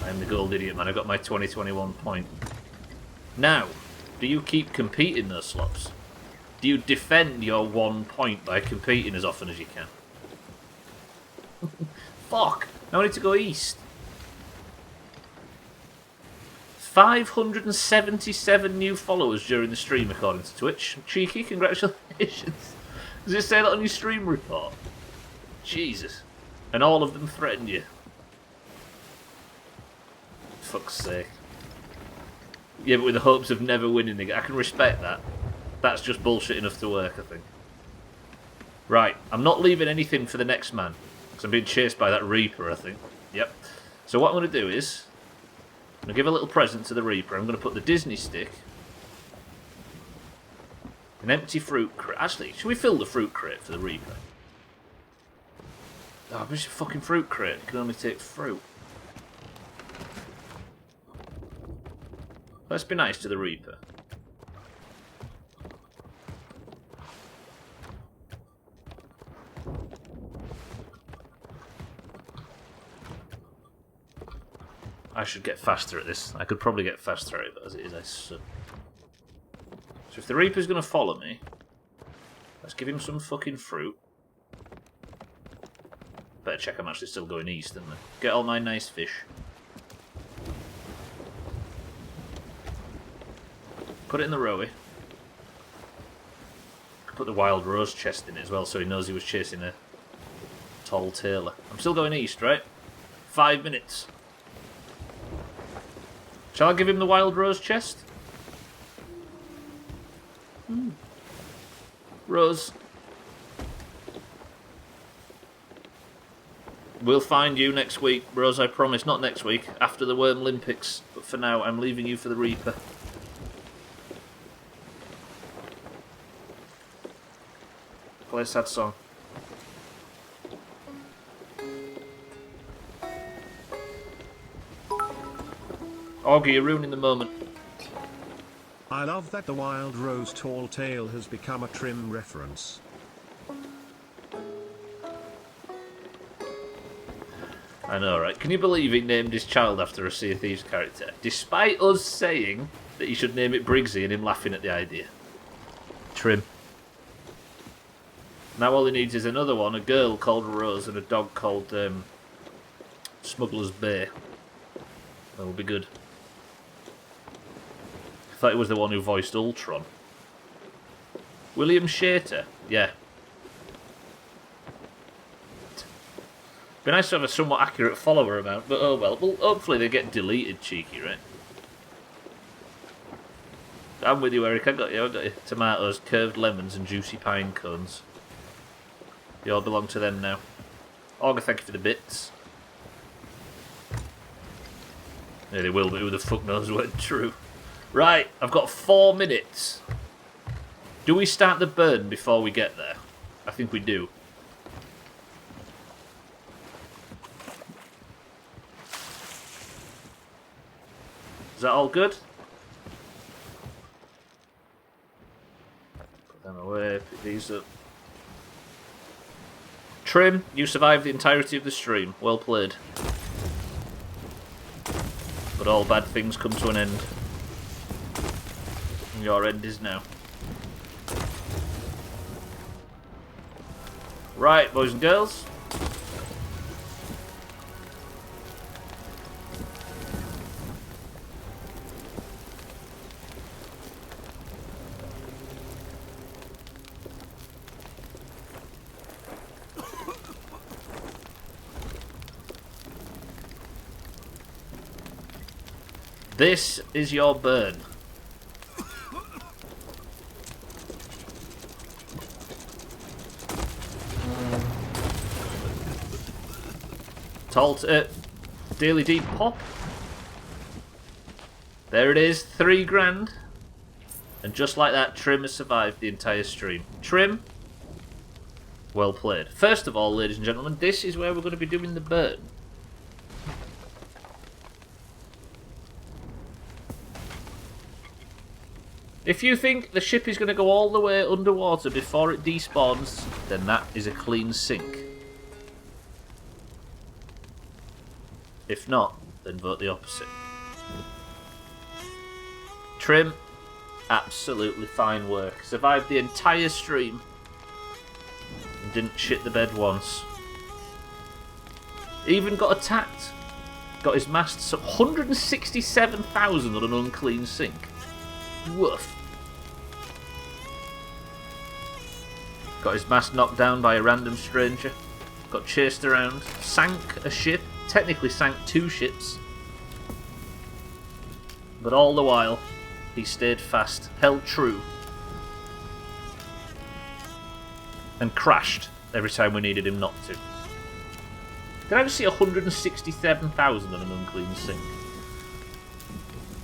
I am the gold idiot, man. I got my 2021 point. Now, do you keep competing, those Slops? Do you defend your 1 point by competing as often as you can? Fuck! Now I need to go east. 577 new followers during the stream, according to Twitch. Cheeky, congratulations. Does it say that on your stream report? Jesus. And all of them threatened you. Fuck's sake. Yeah, but with the hopes of never winning again. I can respect that. That's just bullshit enough to work, I think. Right, I'm not leaving anything for the next man. Because I'm being chased by that Reaper, I think. Yep. So what I'm going to do is... I'm going to give a little present to the Reaper. I'm going to put the Disney stick... An empty fruit crate. Actually, should we fill the fruit crate for the Reaper? Oh, where's your fucking fruit crate? It can only take fruit. Let's be nice to the Reaper. I should get faster at this. I could probably get faster at it, but as it is, I suck. So if the Reaper's going to follow me, let's give him some fucking fruit. Better check I'm actually still going east, didn't I? Get all my nice fish. Put it in the rowie. Put the wild rose chest in it as well, so he knows he was chasing a tall tailor. I'm still going east, right? 5 minutes. Shall I give him the wild rose chest? Rose. We'll find you next week, Rose, I promise. Not next week, after the Worm Olympics. But for now, I'm leaving you for the Reaper. Play a sad song. Augie, you're ruining the moment. I love that the Wild Rose Tall Tale has become a Trim reference. I know, right? Can you believe he named his child after a Sea of Thieves character? Despite us saying that he should name it Briggsy and him laughing at the idea. Trim. Now all he needs is another one, a girl called Rose and a dog called Smuggler's Bay. That'll be good. I thought he was the one who voiced Ultron. William Shater? Yeah. Be nice to have a somewhat accurate follower amount, but oh well. Well, hopefully they get deleted, cheeky, right? I'm with you, Eric. I got you. Tomatoes, curved lemons, and juicy pine cones. They all belong to them now. Augur, thank you for the bits. Yeah, they will, but who the fuck knows what true. Right, I've got 4 minutes. Do we start the burn before we get there? I think we do. Is that all good? Put them away, pick these up. Trim, you survived the entirety of the stream. Well played. But all bad things come to an end. And your end is now. Right, boys and girls. This is your burn. Daily Deep Pop. There it is, 3 grand. And just like that, Trim has survived the entire stream. Trim, well played. First of all, ladies and gentlemen, this is where we're going to be doing the burn. If you think the ship is going to go all the way underwater before it despawns, then that is a clean sink. If not, then vote the opposite. Trim, absolutely fine work. Survived the entire stream and didn't shit the bed once. Even got attacked. Got his masts up 167,000 on an unclean sink. Woof. Got his mast knocked down by a random stranger. Got chased around. Sank a ship. Technically sank 2 ships. But all the while, he stayed fast, held true, and crashed every time we needed him not to. Did I just see 167,000 on an unclean sink?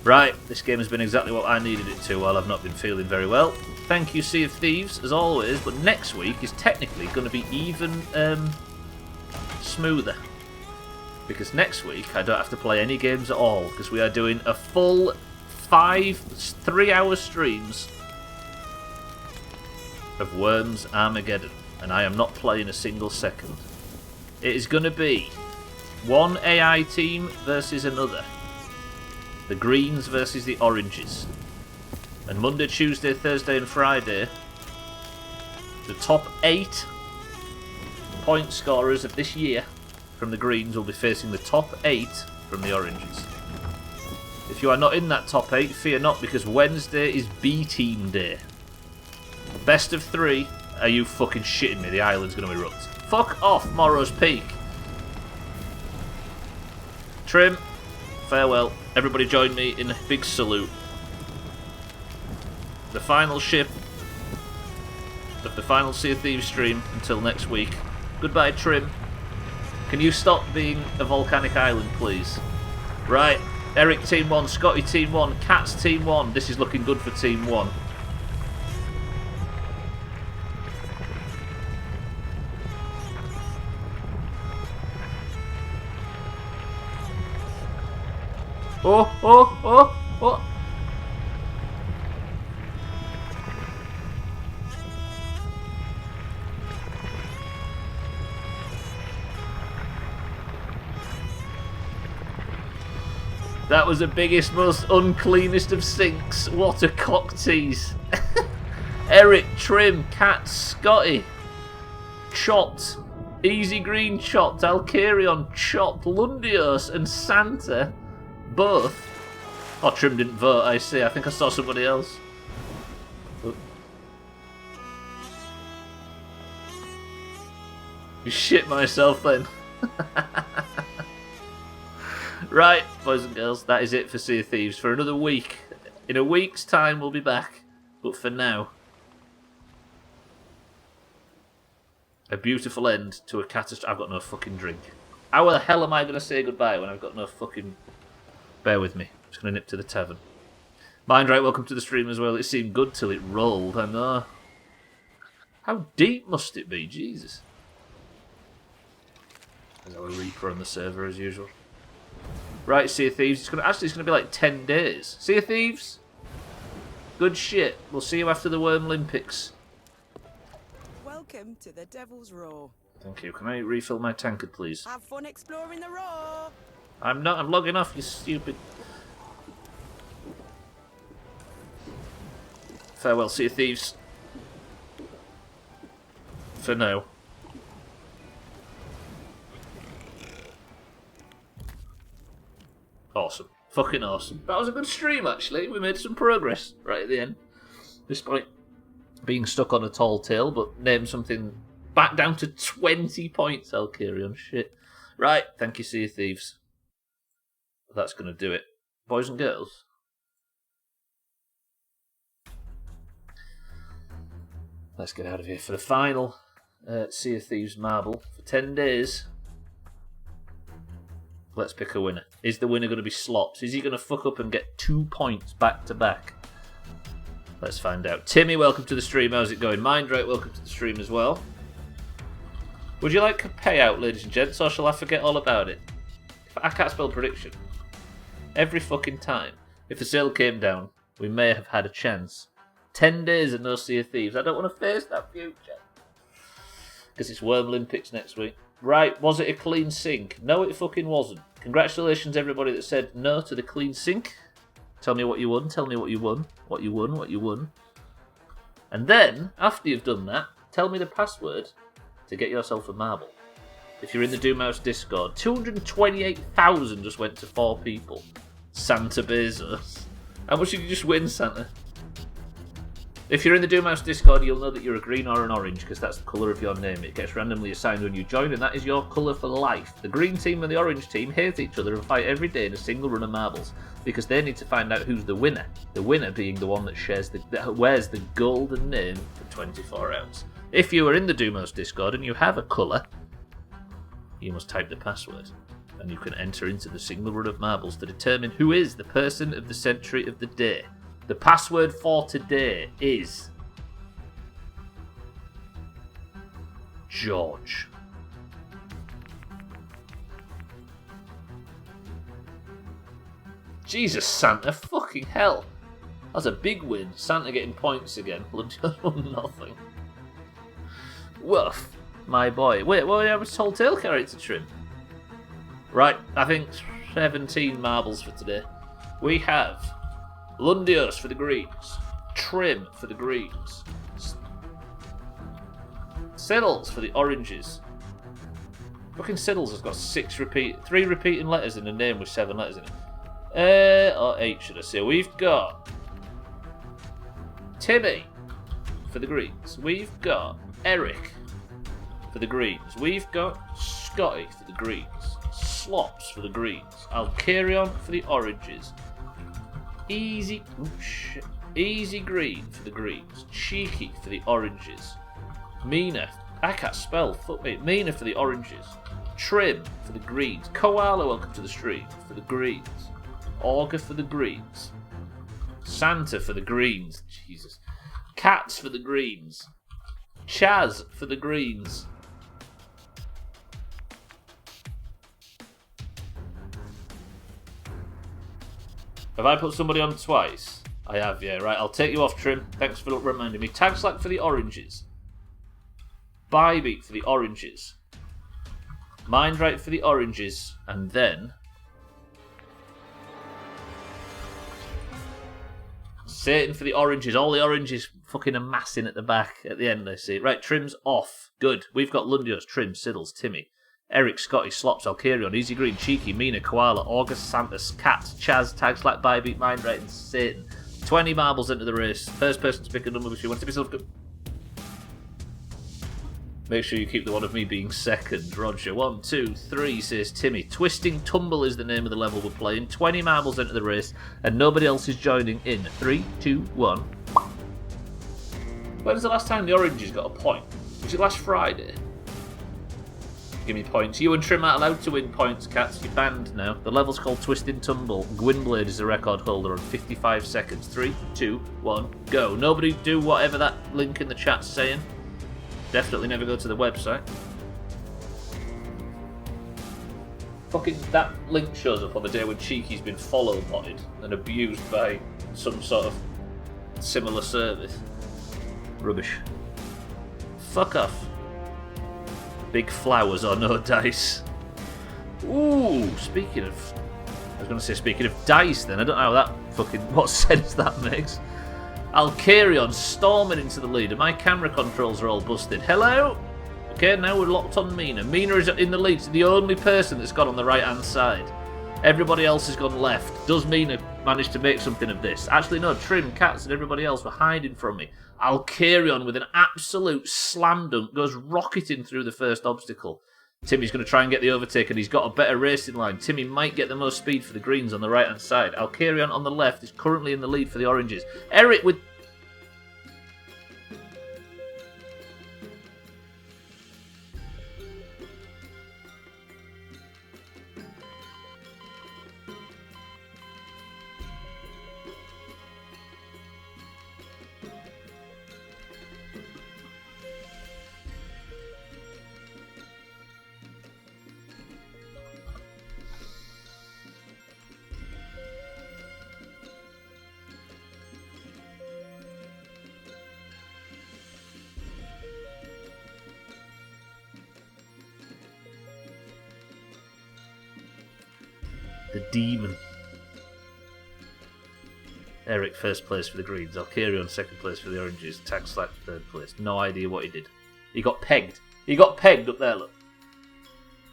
Right, this game has been exactly what I needed it to while I've not been feeling very well. Thank you, Sea of Thieves, as always, but next week is technically going to be even smoother. Because next week I don't have to play any games at all, because we are doing a full 5 3-hour streams of Worms Armageddon, and I am not playing a single second. It is going to be one AI team versus another. The greens versus the oranges. And Monday, Tuesday, Thursday and Friday, the top 8 point scorers of this year from the greens will be facing the top 8 from the oranges. If you are not in that top 8, fear not, because Wednesday is B-Team Day. Best of 3. Are you fucking shitting me? The island's going to erupt. Fuck off, Morrow's Peak. Trim, farewell. Everybody join me in a big salute. The final ship of the final Sea of Thieves stream until next week. Goodbye, Trim. Can you stop being a volcanic island, please? Right, Eric Team 1, Scotty Team 1, Cats Team 1. This is looking good for Team 1. Oh, oh, oh, oh. That was the biggest, most uncleanest of sinks. What a cock tease. Eric, Trim, Cat, Scotty, Chot, Easy Green, Chot, Alcarion, Chot, Lundios, and Santa. Both. Oh, Trim didn't vote, I see. I think I saw somebody else. You shit myself then. Right, boys and girls, that is it for Sea of Thieves for another week. In a week's time, we'll be back. But for now, a beautiful end to a catastrophe. I've got no fucking drink. How the hell am I going to say goodbye when I've got no fucking... Bear with me. I'm just going to nip to the tavern. Mindright, welcome to the stream as well. It seemed good till it rolled, I know. How deep must it be? Jesus. There's our Reaper on the server as usual. Right, Sea of Thieves. It's gonna be like 10 days. Sea of Thieves? Good shit. We'll see you after the Worm Olympics. Welcome to the Devil's Roar. Thank you. Can I refill my tankard, please? Have fun exploring the roar. I'm not. I'm logging off, you stupid... Farewell, Sea of Thieves. For now. Awesome. Fucking awesome. That was a good stream, actually. We made some progress right at the end. Despite being stuck on a tall tale, but named something back down to 20 points, Alcarion. Shit. Right, thank you, Sea of Thieves. That's going to do it. Boys and girls. Let's get out of here for the final Sea of Thieves marble for 10 days. Let's pick a winner. Is the winner going to be Slops? Is he going to fuck up and get 2 points back to back? Let's find out. Timmy, welcome to the stream. How's it going? Mindright, welcome to the stream as well. Would you like a payout, ladies and gents, or shall I forget all about it? I can't spell prediction. Every fucking time. If the sale came down, we may have had a chance. 10 days and no Sea of Thieves. I don't want to face that future. Because it's Worm Olympics next week. Right, was it a clean sink? No, it fucking wasn't. Congratulations, everybody that said no to the clean sink. Tell me what you won, tell me what you won. What you won, what you won. And then, after you've done that, tell me the password to get yourself a marble. If you're in the Doomhaus Discord, 228,000 just went to 4 people. Santa Bezos. How much did you just win, Santa? If you're in the Doomhaus Discord, you'll know that you're a green or an orange, because that's the colour of your name. It gets randomly assigned when you join, and that is your colour for life. The green team and the orange team hate each other and fight every day in a single run of marbles, because they need to find out who's the winner. The winner being the one that wears the golden name for 24 hours. If you are in the Doomhaus Discord and you have a colour, you must type the password, and you can enter into the single run of marbles to determine who is the person of the century of the day. The password for today is George. Jesus, Santa, fucking hell. That's a big win. Santa getting points again. Just won nothing. Woof, my boy. Wait, what have a tall tale character trim? Right, I think 17 marbles for today. We have Lundios for the greens, Trim for the greens, Siddles for the oranges. Fucking Siddles has got 3 repeating letters in a name with 7 letters in it. Or 8 should I say. We've got Timmy for the greens. We've got Eric for the greens. We've got Scotty for the greens. Slops for the greens. Alcarion for the oranges. Easy Green for the greens. Cheeky for the oranges. Mina, I can't spell, fuck me. Mina for the oranges. Trim for the greens. Koala, welcome to the stream, for the greens. Augur for the greens. Santa for the greens. Jesus. Cats for the greens. Chaz for the greens. Have I put somebody on twice? I have, yeah. Right, I'll take you off, Trim. Thanks for reminding me. Tag Slack for the oranges. Bybeat for the oranges. Mindright for the oranges. And then Satan for the oranges. All the oranges fucking amassing at the back at the end, I see. Right, Trim's off. Good. We've got Lundios, Trim, Siddles, Timmy, Eric, Scotty, Slops, Alkarion, Easy Green, Cheeky, Mina, Koala, August, Santos, Cat, Chaz, Tag Slack, Bybeat, Mindright, and Satan. 20 marbles into the race. First person to pick a number which you want to be self-good. Make sure you keep the one of me being second. Roger. 1, 2, 3, says Timmy. Twisting Tumble is the name of the level we're playing. 20 marbles into the race, and nobody else is joining in. 3, 2, 1. When was the last time the oranges got a point? Was it last Friday? Give me points. You and Trim aren't allowed to win points, Cats. You're banned now. The level's called Twisting Tumble. Gwynblade is the record holder on 55 seconds. 3, 2, 1, go. Nobody do whatever that link in the chat's saying. Definitely never go to the website. Fucking that link shows up on the day when Cheeky's been follow-botted and abused by some sort of similar service. Rubbish. Fuck off. Big flowers or no dice. Ooh, speaking of dice then, I don't know how that fucking, what sense that makes. Alkarion storming into the lead, and my camera controls are all busted. Hello? Okay, now we're locked on Mina. Mina is in the lead. She's the only person that's gone on the right-hand side. Everybody else has gone left. Does Mina manage to make something of this? Actually, no. Trim, Cats, and everybody else were hiding from me. Alkarion with an absolute slam dunk goes rocketing through the first obstacle. Timmy's going to try and get the overtake, and he's got a better racing line. Timmy might get the most speed for the greens on the right-hand side. Alkarion on the left is currently in the lead for the oranges. Eric with... the demon. Eric first place for the greens. Alkarion second place for the oranges. Tag Slack third place. No idea what he did. He got pegged. He got pegged up there, look.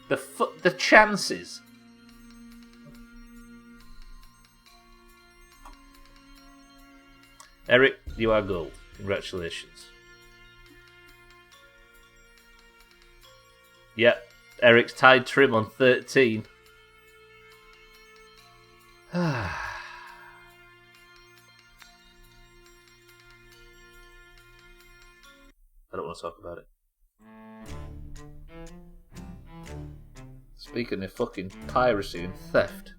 The chances. Eric, you are gold. Congratulations. Yep, Eric's tied Trim on 13. I don't want to talk about it. Speaking of fucking piracy and theft.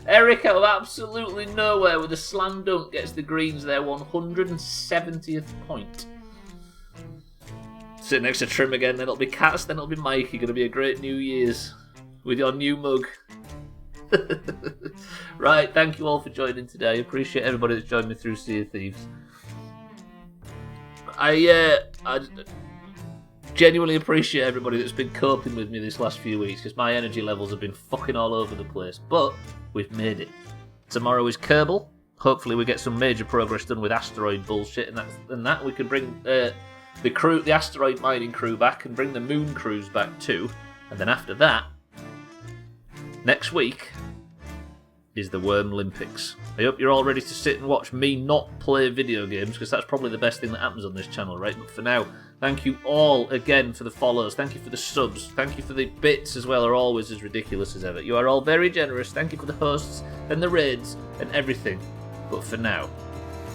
Eric out of absolutely nowhere with a slam dunk gets the greens their 170th point. Sit next to Trim again, then it'll be Cats, then it'll be Mikey. Gonna be a great New Year's with your new mug. Right, thank you all for joining today. I appreciate everybody that's joined me through Sea of Thieves. I genuinely appreciate everybody that's been coping with me this last few weeks, because my energy levels have been fucking all over the place. But we've made it. Tomorrow is Kerbal. Hopefully we get some major progress done with asteroid bullshit, and that we can bring the asteroid mining crew back, and bring the moon crews back too. And then after that, next week is the Worm Olympics. I hope you're all ready to sit and watch me not play video games, because that's probably the best thing that happens on this channel, right? But for now, thank you all again for the follows. Thank you for the subs. Thank you for the bits as well, are always as ridiculous as ever. You are all very generous. Thank you for the hosts and the raids and everything. But for now,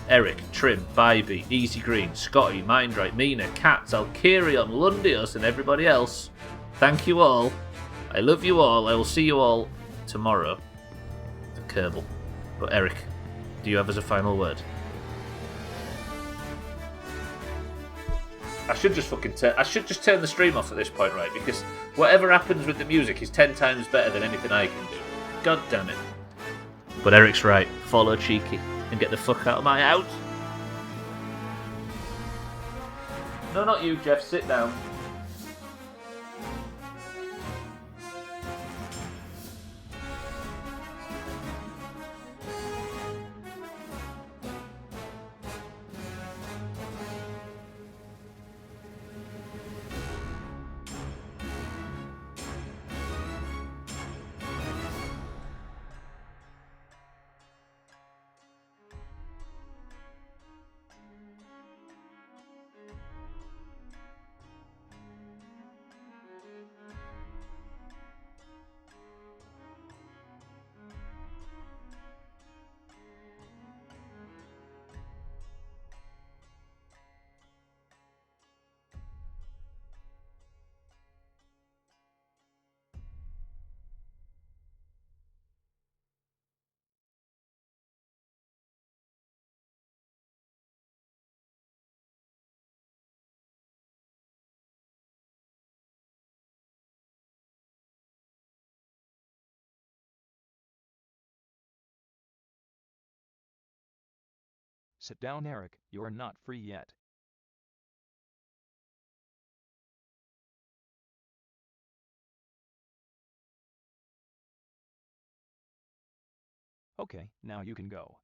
Eric, Trim, Bybee, Easy Green, Scotty, Mindright, Mina, Cats, Alkarion, Lundios, and everybody else, thank you all. I love you all. I will see you all tomorrow at Kerbal. But Eric, do you have as a final word? I should just turn the stream off at this point, right? Because whatever happens with the music is 10 times better than anything I can do. God damn it. But Eric's right. Follow Cheeky and get the fuck out of my house. No, not you, Jeff. Sit down. Sit down, Eric, you're not free yet. Okay, now you can go.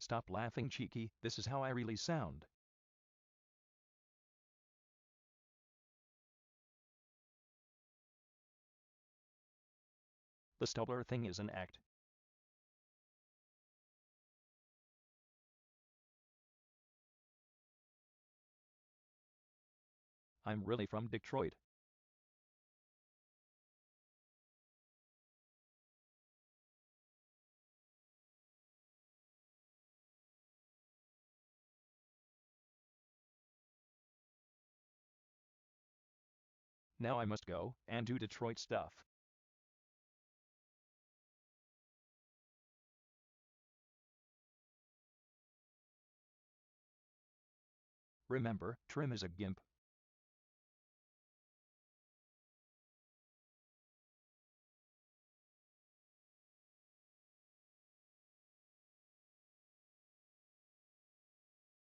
Stop laughing, cheeky, this is how I really sound. The Stubbler thing is an act. I'm really from Detroit. Now I must go and do Detroit stuff. Remember, Trim is a gimp.